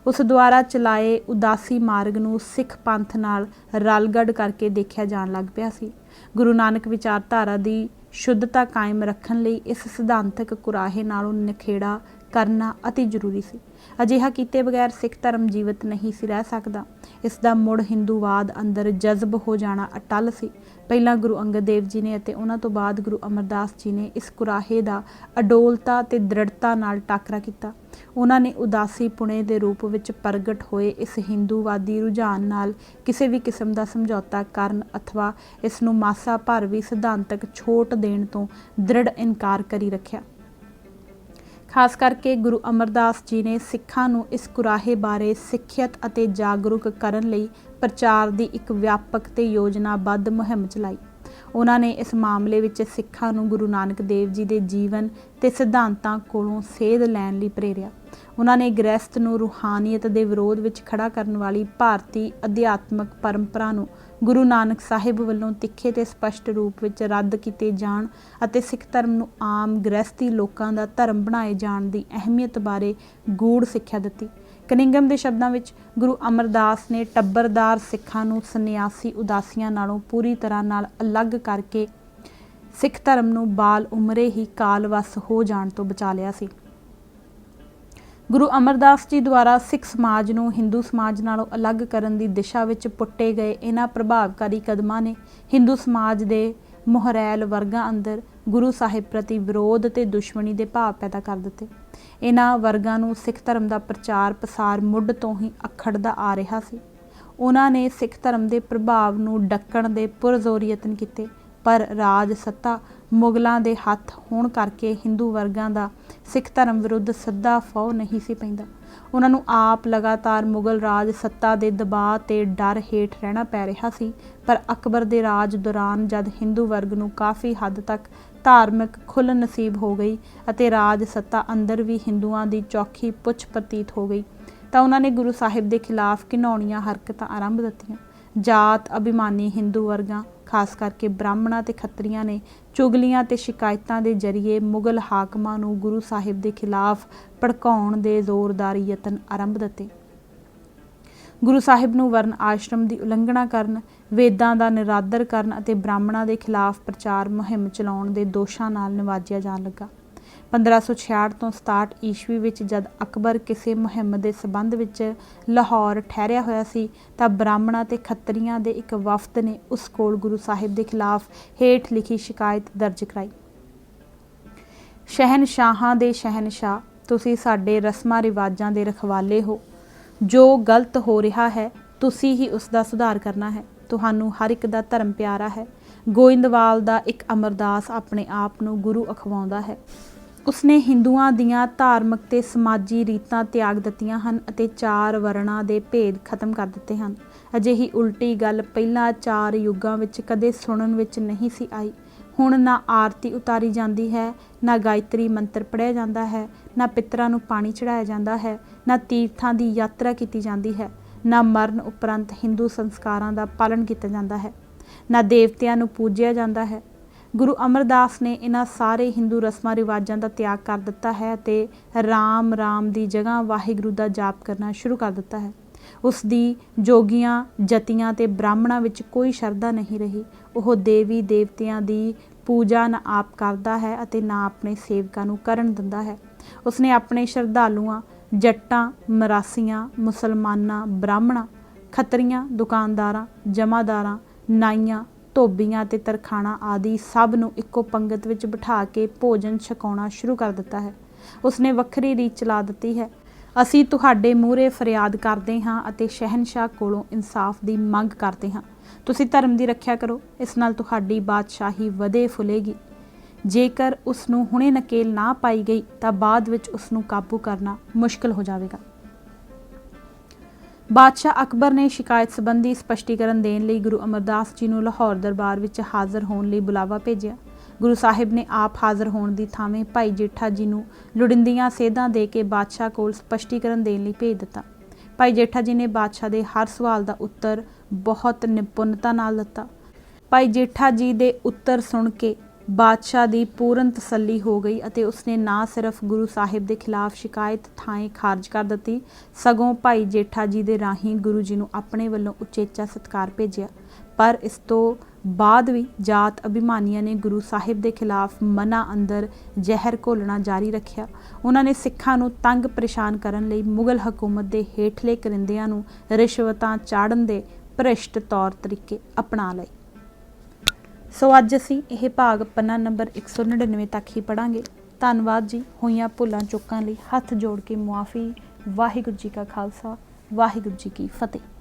ਉਸ ਦੁਆਰਾ ਚਲਾਏ ਉਦਾਸੀ ਮਾਰਗ ਨੂੰ ਸਿੱਖ ਪੰਥ ਨਾਲ ਰਲਗੱਡ ਕਰਕੇ ਦੇਖਿਆ ਜਾਣ ਲੱਗ ਪਿਆ ਸੀ। ਗੁਰੂ ਨਾਨਕ ਵਿਚਾਰਧਾਰਾ ਦੀ ਸ਼ੁੱਧਤਾ ਕਾਇਮ ਰੱਖਣ ਲਈ ਇਸ ਸਿਧਾਂਤਕ ਕੁਰਾਹੇ ਨਾਲੋਂ ਨਿਖੇੜਾ ਕਰਨਾ ਅਤੀ ਜ਼ਰੂਰੀ ਸੀ। ਅਜਿਹਾ ਕੀਤੇ ਬਗੈਰ ਸਿੱਖ ਧਰਮ ਜੀਵਤ ਨਹੀਂ ਸੀ ਰਹਿ ਸਕਦਾ। ਇਸ ਦਾ ਮੁੜ ਹਿੰਦੂਵਾਦ ਅੰਦਰ ਜਜ਼ਬ ਹੋ ਜਾਣਾ ਅਟੱਲ ਸੀ। ਪਹਿਲਾਂ ਗੁਰੂ ਅੰਗਦ ਦੇਵ ਜੀ ਨੇ ਅਤੇ ਉਹਨਾਂ ਤੋਂ ਬਾਅਦ ਗੁਰੂ ਅਮਰਦਾਸ ਜੀ ਨੇ ਇਸ ਕੁਰਾਹੇ ਦਾ ਅਡੋਲਤਾ ਤੇ ਦ੍ਰਿੜਤਾ ਨਾਲ ਟਾਕਰਾ ਕੀਤਾ। ਉਹਨਾਂ ਨੇ ਉਦਾਸੀ ਪੁਣੇ ਦੇ ਰੂਪ ਵਿੱਚ ਪ੍ਰਗਟ ਹੋਏ ਇਸ ਹਿੰਦੂਵਾਦੀ ਰੁਝਾਨ ਨਾਲ ਕਿਸੇ ਵੀ ਕਿਸਮ ਦਾ ਸਮਝੌਤਾ ਕਰਨ ਅਥਵਾ ਇਸ ਨੂੰ ਮਾਸਾ ਭਰ ਵੀ ਸਿਧਾਂਤਕ ਛੋਟ ਦੇਣ ਤੋਂ ਦ੍ਰਿੜ ਇਨਕਾਰ ਕਰੀ ਰੱਖਿਆ। ਖਾਸ ਕਰਕੇ ਗੁਰੂ ਅਮਰਦਾਸ ਜੀ ਨੇ ਸਿੱਖਾਂ ਨੂੰ ਇਸ ਕੁਰਾਹੇ ਬਾਰੇ ਸਿੱਖਿਅਤ ਅਤੇ ਜਾਗਰੂਕ ਕਰਨ ਲਈ ਪ੍ਰਚਾਰ ਦੀ ਇੱਕ ਵਿਆਪਕ ਤੇ ਯੋਜਨਾਬੱਧ ਮੁਹਿੰਮ ਚਲਾਈ। ਉਹਨਾਂ ਨੇ ਇਸ ਮਾਮਲੇ ਵਿੱਚ ਸਿੱਖਾਂ ਨੂੰ ਗੁਰੂ ਨਾਨਕ ਦੇਵ ਜੀ ਦੇ ਜੀਵਨ ਤੇ ਸਿਧਾਂਤਾਂ ਕੋਲੋਂ ਸੇਧ ਲੈਣ ਲਈ ਪ੍ਰੇਰਿਆ। ਉਹਨਾਂ ਨੇ ਗ੍ਰਸਥ ਨੂੰ ਰੂਹਾਨੀਅਤ ਦੇ ਵਿਰੋਧ ਵਿੱਚ ਖੜਾ ਕਰਨ ਵਾਲੀ ਭਾਰਤੀ ਅਧਿਆਤਮਕ ਪਰੰਪਰਾ ਨੂੰ ਗੁਰੂ ਨਾਨਕ ਸਾਹਿਬ ਵੱਲੋਂ ਤਿੱਖੇ ਤੇ ਸਪਸ਼ਟ ਰੂਪ ਵਿੱਚ ਰੱਦ ਕੀਤੇ ਜਾਣ ਅਤੇ ਸਿੱਖ ਧਰਮ ਨੂੰ ਆਮ ਗ੍ਰਸਥੀ ਲੋਕਾਂ ਦਾ ਧਰਮ ਬਣਾਏ ਜਾਣ ਦੀ ਅਹਿਮੀਅਤ ਬਾਰੇ ਗੂੜ੍ਹ ਸਿੱਖਿਆ ਦਿੱਤੀ। ਕਨਿੰਘਮ ਦੇ ਸ਼ਬਦਾਂ ਵਿੱਚ ਗੁਰੂ ਅਮਰਦਾਸ ਨੇ ਟੱਬਰਦਾਰ ਸਿੱਖਾਂ ਨੂੰ ਸੰਨਿਆਸੀ ਉਦਾਸੀਆਂ ਨਾਲੋਂ ਪੂਰੀ ਤਰ੍ਹਾਂ ਨਾਲ ਅਲੱਗ ਕਰਕੇ ਸਿੱਖ ਧਰਮ ਨੂੰ ਬਾਲ ਉਮਰੇ ਹੀ ਕਾਲਵਸ ਹੋ ਜਾਣ ਤੋਂ ਬਚਾ ਲਿਆ ਸੀ। ਗੁਰੂ ਅਮਰਦਾਸ ਜੀ ਦੁਆਰਾ ਸਿੱਖ ਸਮਾਜ ਨੂੰ ਹਿੰਦੂ ਸਮਾਜ ਨਾਲੋਂ ਅਲੱਗ ਕਰਨ ਦੀ ਦਿਸ਼ਾ ਵਿੱਚ ਪੁੱਟੇ ਗਏ ਇਹਨਾਂ ਪ੍ਰਭਾਵਕਾਰੀ ਕਦਮਾਂ ਨੇ ਹਿੰਦੂ ਸਮਾਜ ਦੇ ਮੁਹਰੈਲ ਵਰਗਾਂ ਅੰਦਰ ਗੁਰੂ ਸਾਹਿਬ ਪ੍ਰਤੀ ਵਿਰੋਧ ਤੇ ਦੁਸ਼ਮਣੀ ਦੇ ਭਾਵ ਪੈਦਾ ਕਰ ਦਿੱਤੇ। ਇਹਨਾਂ ਵਰਗਾਂ ਨੂੰ ਸਿੱਖ ਧਰਮ ਦਾ ਪ੍ਰਚਾਰ ਪ੍ਰਸਾਰ ਮੁੱਢ ਤੋਂ ਹੀ ਅਖੜਦਾ ਆ ਰਿਹਾ ਸੀ। ਉਹਨਾਂ ਨੇ ਸਿੱਖ ਧਰਮ ਦੇ ਪ੍ਰਭਾਵ ਨੂੰ ਡੱਕਣ ਦੇ ਪੁਰਜ਼ੋਰ ਯਤਨ ਕੀਤੇ, ਪਰ ਰਾਜ ਸੱਤਾ ਮੁਗਲਾਂ ਦੇ ਹੱਥ ਹੋਣ ਕਰਕੇ ਹਿੰਦੂ ਵਰਗਾਂ ਦਾ ਸਿੱਖ ਧਰਮ ਵਿਰੁੱਧ ਸਿੱਧਾ ਫੌ ਨਹੀਂ ਸੀ ਪੈਂਦਾ। ਉਹਨਾਂ ਨੂੰ ਆਪ ਲਗਾਤਾਰ ਮੁਗਲ ਰਾਜ ਸੱਤਾ ਦੇ ਦਬਾਅ ਤੇ ਡਰ ਹੇਠ ਰਹਿਣਾ ਪੈ ਰਿਹਾ ਸੀ। ਪਰ ਅਕਬਰ ਦੇ ਰਾਜ ਦੌਰਾਨ ਜਦ ਹਿੰਦੂ ਵਰਗ ਨੂੰ ਕਾਫੀ ਹੱਦ ਤੱਕ ਧਾਰਮਿਕ ਖੁੱਲ੍ਹ ਨਸੀਬ ਹੋ ਗਈ ਅਤੇ ਰਾਜ ਸੱਤਾ ਅੰਦਰ ਵੀ ਹਿੰਦੂਆਂ ਦੀ ਚੌਖੀ ਪੁੱਛ ਪ੍ਰਤੀਤ ਹੋ ਗਈ, ਤਾਂ ਉਹਨਾਂ ਨੇ ਗੁਰੂ ਸਾਹਿਬ ਦੇ ਖਿਲਾਫ ਘਿਨਾਉਣੀਆਂ ਹਰਕਤਾਂ ਆਰੰਭ ਦਿੱਤੀਆਂ। ਜਾਤ ਅਭਿਮਾਨੀ ਹਿੰਦੂ ਵਰਗਾਂ ਖਾਸ ਕਰਕੇ ਬ੍ਰਾਹਮਣਾਂ ਤੇ ਖੱਤਰੀਆਂ ਨੇ ਚੁਗਲੀਆਂ ਤੇ ਸ਼ਿਕਾਇਤਾਂ ਦੇ ਜ਼ਰੀਏ ਮੁਗਲ ਹਾਕਮਾਂ ਨੂੰ ਗੁਰੂ ਸਾਹਿਬ ਦੇ ਖਿਲਾਫ ਭੜਕਾਉਣ ਦੇ ਜ਼ੋਰਦਾਰ ਯਤਨ ਆਰੰਭ ਦਿੱਤੇ। ਗੁਰੂ ਸਾਹਿਬ ਨੂੰ ਵਰਨ ਆਸ਼ਰਮ ਦੀ ਉਲੰਘਣਾ ਕਰਨ, ਵੇਦਾਂ ਦਾ ਨਿਰਾਦਰ ਕਰਨ ਅਤੇ ਬ੍ਰਾਹਮਣਾਂ ਦੇ ਖਿਲਾਫ ਪ੍ਰਚਾਰ ਮੁਹਿੰਮ ਚਲਾਉਣ ਦੇ ਦੋਸ਼ਾਂ ਨਾਲ ਨਿਵਾਜਿਆ ਜਾਣ ਲੱਗਾ। 1566 ਤੋਂ 67 ਈਸਵੀ ਵਿੱਚ ਜਦ ਅਕਬਰ ਕਿਸੇ ਮੁਹਿੰਮ ਦੇ ਸਬੰਧ ਵਿੱਚ ਲਾਹੌਰ ਠਹਿਰਿਆ ਹੋਇਆ ਸੀ ਤਾਂ ਬ੍ਰਾਹਮਣਾਂ ਤੇ ਖੱਤਰੀਆਂ ਦੇ ਇੱਕ ਵਫਦ ਨੇ ਉਸ ਕੋਲ ਗੁਰੂ ਸਾਹਿਬ ਦੇ ਖਿਲਾਫ ਹੇਠ ਲਿਖੀ ਸ਼ਿਕਾਇਤ ਦਰਜ ਕਰਾਈ। ਸ਼ਹਿਨਸ਼ਾਹਾਂ ਦੇ ਸ਼ਹਿਨਸ਼ਾਹ, ਤੁਸੀਂ ਸਾਡੇ ਰਸਮਾਂ ਰਿਵਾਜਾਂ ਦੇ ਰਖਵਾਲੇ ਹੋ। ਜੋ ਗਲਤ ਹੋ ਰਿਹਾ ਹੈ ਤੁਸੀਂ ਹੀ ਉਸ ਦਾ ਸੁਧਾਰ ਕਰਨਾ ਹੈ। ਤੁਹਾਨੂੰ ਹਰ ਇੱਕ ਦਾ ਧਰਮ ਪਿਆਰਾ ਹੈ। ਗੋਇੰਦਵਾਲ ਦਾ ਇੱਕ ਅਮਰਦਾਸ ਆਪਣੇ ਆਪ ਨੂੰ ਗੁਰੂ ਅਖਵਾਉਂਦਾ ਹੈ। ਉਸਨੇ ਹਿੰਦੂਆਂ ਦੀਆਂ ਧਾਰਮਿਕ ਤੇ ਸਮਾਜੀ ਰੀਤਾਂ ਤਿਆਗ ਦਿੱਤੀਆਂ ਹਨ ਅਤੇ 4 ਵਰਣਾਂ ਦੇ ਭੇਦ ਖਤਮ ਕਰ ਦਿੱਤੇ ਹਨ। ਅਜਿਹੀ ਉਲਟੀ ਗੱਲ ਪਹਿਲਾਂ 4 ਯੁੱਗਾਂ ਵਿੱਚ ਕਦੇ ਸੁਣਨ ਵਿੱਚ ਨਹੀਂ ਸੀ ਆਈ। ਹੁਣ ਨਾ ਆਰਤੀ ਉਤਾਰੀ ਜਾਂਦੀ ਹੈ, ਨਾ ਗਾਇਤਰੀ ਮੰਤਰ ਪੜ੍ਹਿਆ ਜਾਂਦਾ ਹੈ, ਨਾ ਪਿੱਤਰਾਂ ਨੂੰ ਪਾਣੀ ਚੜ੍ਹਾਇਆ ਜਾਂਦਾ ਹੈ, ਨਾ ਤੀਰਥਾਂ ਦੀ ਯਾਤਰਾ ਕੀਤੀ ਜਾਂਦੀ ਹੈ, ਨਾ ਮਰਨ ਉਪਰੰਤ ਹਿੰਦੂ ਸੰਸਕਾਰਾਂ ਦਾ ਪਾਲਣ ਕੀਤਾ ਜਾਂਦਾ ਹੈ, ਨਾ ਦੇਵਤਿਆਂ ਨੂੰ ਪੂਜਿਆ ਜਾਂਦਾ ਹੈ। ਗੁਰੂ ਅਮਰਦਾਸ ਨੇ ਇਹਨਾਂ ਸਾਰੇ ਹਿੰਦੂ ਰਸਮਾਂ ਰਿਵਾਜਾਂ ਦਾ ਤਿਆਗ ਕਰ ਦਿੱਤਾ ਹੈ ਅਤੇ ਰਾਮ ਰਾਮ ਦੀ ਜਗ੍ਹਾ ਵਾਹਿਗੁਰੂ ਦਾ ਜਾਪ ਕਰਨਾ ਸ਼ੁਰੂ ਕਰ ਦਿੱਤਾ ਹੈ। ਉਸ ਦੀ ਜੋਗੀਆਂ, ਜਤੀਆਂ ਤੇ ਬ੍ਰਾਹਮਣਾਂ ਵਿੱਚ ਕੋਈ ਸ਼ਰਧਾ ਨਹੀਂ ਰਹੀ। ਉਹ ਦੇਵੀ ਦੇਵਤਿਆਂ ਦੀ ਪੂਜਾ ਨਾ ਆਪ ਕਰਦਾ ਹੈ ਅਤੇ ਨਾ ਆਪਣੇ ਸੇਵਕਾਂ ਨੂੰ ਕਰਨ ਦਿੰਦਾ ਹੈ। ਉਸਨੇ ਆਪਣੇ ਸ਼ਰਧਾਲੂਆਂ, ਜੱਟਾਂ, ਮਰਾਸੀਆਂ, ਮੁਸਲਮਾਨਾਂ, ਬ੍ਰਾਹਮਣਾਂ, ਖੱਤਰੀਆਂ, ਦੁਕਾਨਦਾਰਾਂ, ਜਮਾਦਾਰਾਂ, ਨਾਈਆਂ, ਧੋਬੀਆਂ ਅਤੇ ਤਰਖਾਣਾਂ ਆਦਿ ਸਭ ਨੂੰ ਇੱਕੋ ਪੰਗਤ ਵਿੱਚ ਬਿਠਾ ਕੇ ਭੋਜਨ ਛਕਾਉਣਾ ਸ਼ੁਰੂ ਕਰ ਦਿੱਤਾ ਹੈ। ਉਸਨੇ ਵੱਖਰੀ ਰੀਤ ਚਲਾ ਦਿੱਤੀ ਹੈ। ਅਸੀਂ ਤੁਹਾਡੇ ਮੂਹਰੇ ਫਰਿਆਦ ਕਰਦੇ ਹਾਂ ਅਤੇ ਸ਼ਹਿਨਸ਼ਾਹ ਕੋਲੋਂ ਇਨਸਾਫ ਦੀ ਮੰਗ ਕਰਦੇ ਹਾਂ। ਤੁਸੀਂ ਧਰਮ ਦੀ ਰੱਖਿਆ ਕਰੋ, ਇਸ ਨਾਲ ਤੁਹਾਡੀ ਬਾਦਸ਼ਾਹੀ ਵਧੇ ਫੁੱਲੇਗੀ। ਜੇਕਰ ਉਸ ਨੂੰ ਹੁਣੇ ਨਕੇਲ ਨਾ ਪਾਈ ਗਈ ਤਾਂ ਬਾਅਦ ਵਿੱਚ ਉਸ ਨੂੰ ਕਾਬੂ ਕਰਨਾ ਮੁਸ਼ਕਲ ਹੋ ਜਾਵੇਗਾ। ਬਾਦਸ਼ਾਹ ਅਕਬਰ ਨੇ ਸ਼ਿਕਾਇਤ ਸੰਬੰਧੀ ਸਪਸ਼ਟੀਕਰਨ ਦੇਣ ਲਈ ਗੁਰੂ ਅਮਰਦਾਸ ਜੀ ਨੂੰ ਲਾਹੌਰ ਦਰਬਾਰ ਵਿੱਚ ਹਾਜ਼ਰ ਹੋਣ ਲਈ ਬੁਲਾਵਾ ਭੇਜਿਆ। ਗੁਰੂ ਸਾਹਿਬ ਨੇ ਆਪ ਹਾਜ਼ਰ ਹੋਣ ਦੀ ਥਾਵੇਂ ਭਾਈ ਜੇਠਾ ਜੀ ਨੂੰ ਲੋੜੀਂਦੀਆਂ ਸੇਧਾਂ ਦੇ ਕੇ ਬਾਦਸ਼ਾਹ ਕੋਲ ਸਪਸ਼ਟੀਕਰਨ ਦੇਣ ਲਈ ਭੇਜ ਦਿੱਤਾ। ਭਾਈ ਜੇਠਾ ਜੀ ਨੇ ਬਾਦਸ਼ਾਹ ਦੇ ਹਰ ਸਵਾਲ ਦਾ ਉੱਤਰ ਬਹੁਤ ਨਿਪੁੰਨਤਾ ਨਾਲ ਦਿੱਤਾ। ਭਾਈ ਜੇਠਾ ਜੀ ਦੇ ਉੱਤਰ ਸੁਣ ਕੇ ਬਾਦਸ਼ਾਹ ਦੀ ਪੂਰਨ ਤਸੱਲੀ ਹੋ ਗਈ ਅਤੇ ਉਸਨੇ ਨਾ ਸਿਰਫ ਗੁਰੂ ਸਾਹਿਬ ਦੇ ਖਿਲਾਫ ਸ਼ਿਕਾਇਤ ਥਾਂਏ ਖਾਰਜ ਕਰ ਦਿੱਤੀ, ਸਗੋਂ ਭਾਈ ਜੇਠਾ ਜੀ ਦੇ ਰਾਹੀਂ ਗੁਰੂ ਜੀ ਨੂੰ ਆਪਣੇ ਵੱਲੋਂ ਉਚੇਚਾ ਸਤਿਕਾਰ ਭੇਜਿਆ। ਪਰ ਇਸ ਤੋਂ ਬਾਅਦ ਵੀ ਜਾਤ ਅਭਿਮਾਨੀਆਂ ਨੇ ਗੁਰੂ ਸਾਹਿਬ ਦੇ ਖਿਲਾਫ ਮਨਾਂ ਅੰਦਰ ਜ਼ਹਿਰ ਘੋਲਣਾ ਜਾਰੀ ਰੱਖਿਆ। ਉਹਨਾਂ ਨੇ ਸਿੱਖਾਂ ਨੂੰ ਤੰਗ ਪਰੇਸ਼ਾਨ ਕਰਨ ਲਈ ਮੁਗਲ ਹਕੂਮਤ ਦੇ ਹੇਠਲੇ ਕਰਿੰਦਿਆਂ ਨੂੰ ਰਿਸ਼ਵਤਾਂ ਚਾੜਨ ਦੇ ਭ੍ਰਿਸ਼ਟ ਤੌਰ ਤਰੀਕੇ ਅਪਣਾ ਲਏ। ਸੋ ਅੱਜ ਅਸੀਂ ਇਹ ਭਾਗ ਪੰਨਾ ਨੰਬਰ 199 ਤੱਕ ਹੀ ਪੜ੍ਹਾਂਗੇ। ਧੰਨਵਾਦ ਜੀ। ਹੋਈਆਂ ਭੁੱਲਾਂ ਚੁੱਕਾਂ ਲਈ ਹੱਥ ਜੋੜ ਕੇ ਮੁਆਫੀ। ਵਾਹਿਗੁਰੂ ਜੀ ਕਾ ਖਾਲਸਾ, ਵਾਹਿਗੁਰੂ ਜੀ ਕੀ ਫਤਿਹ।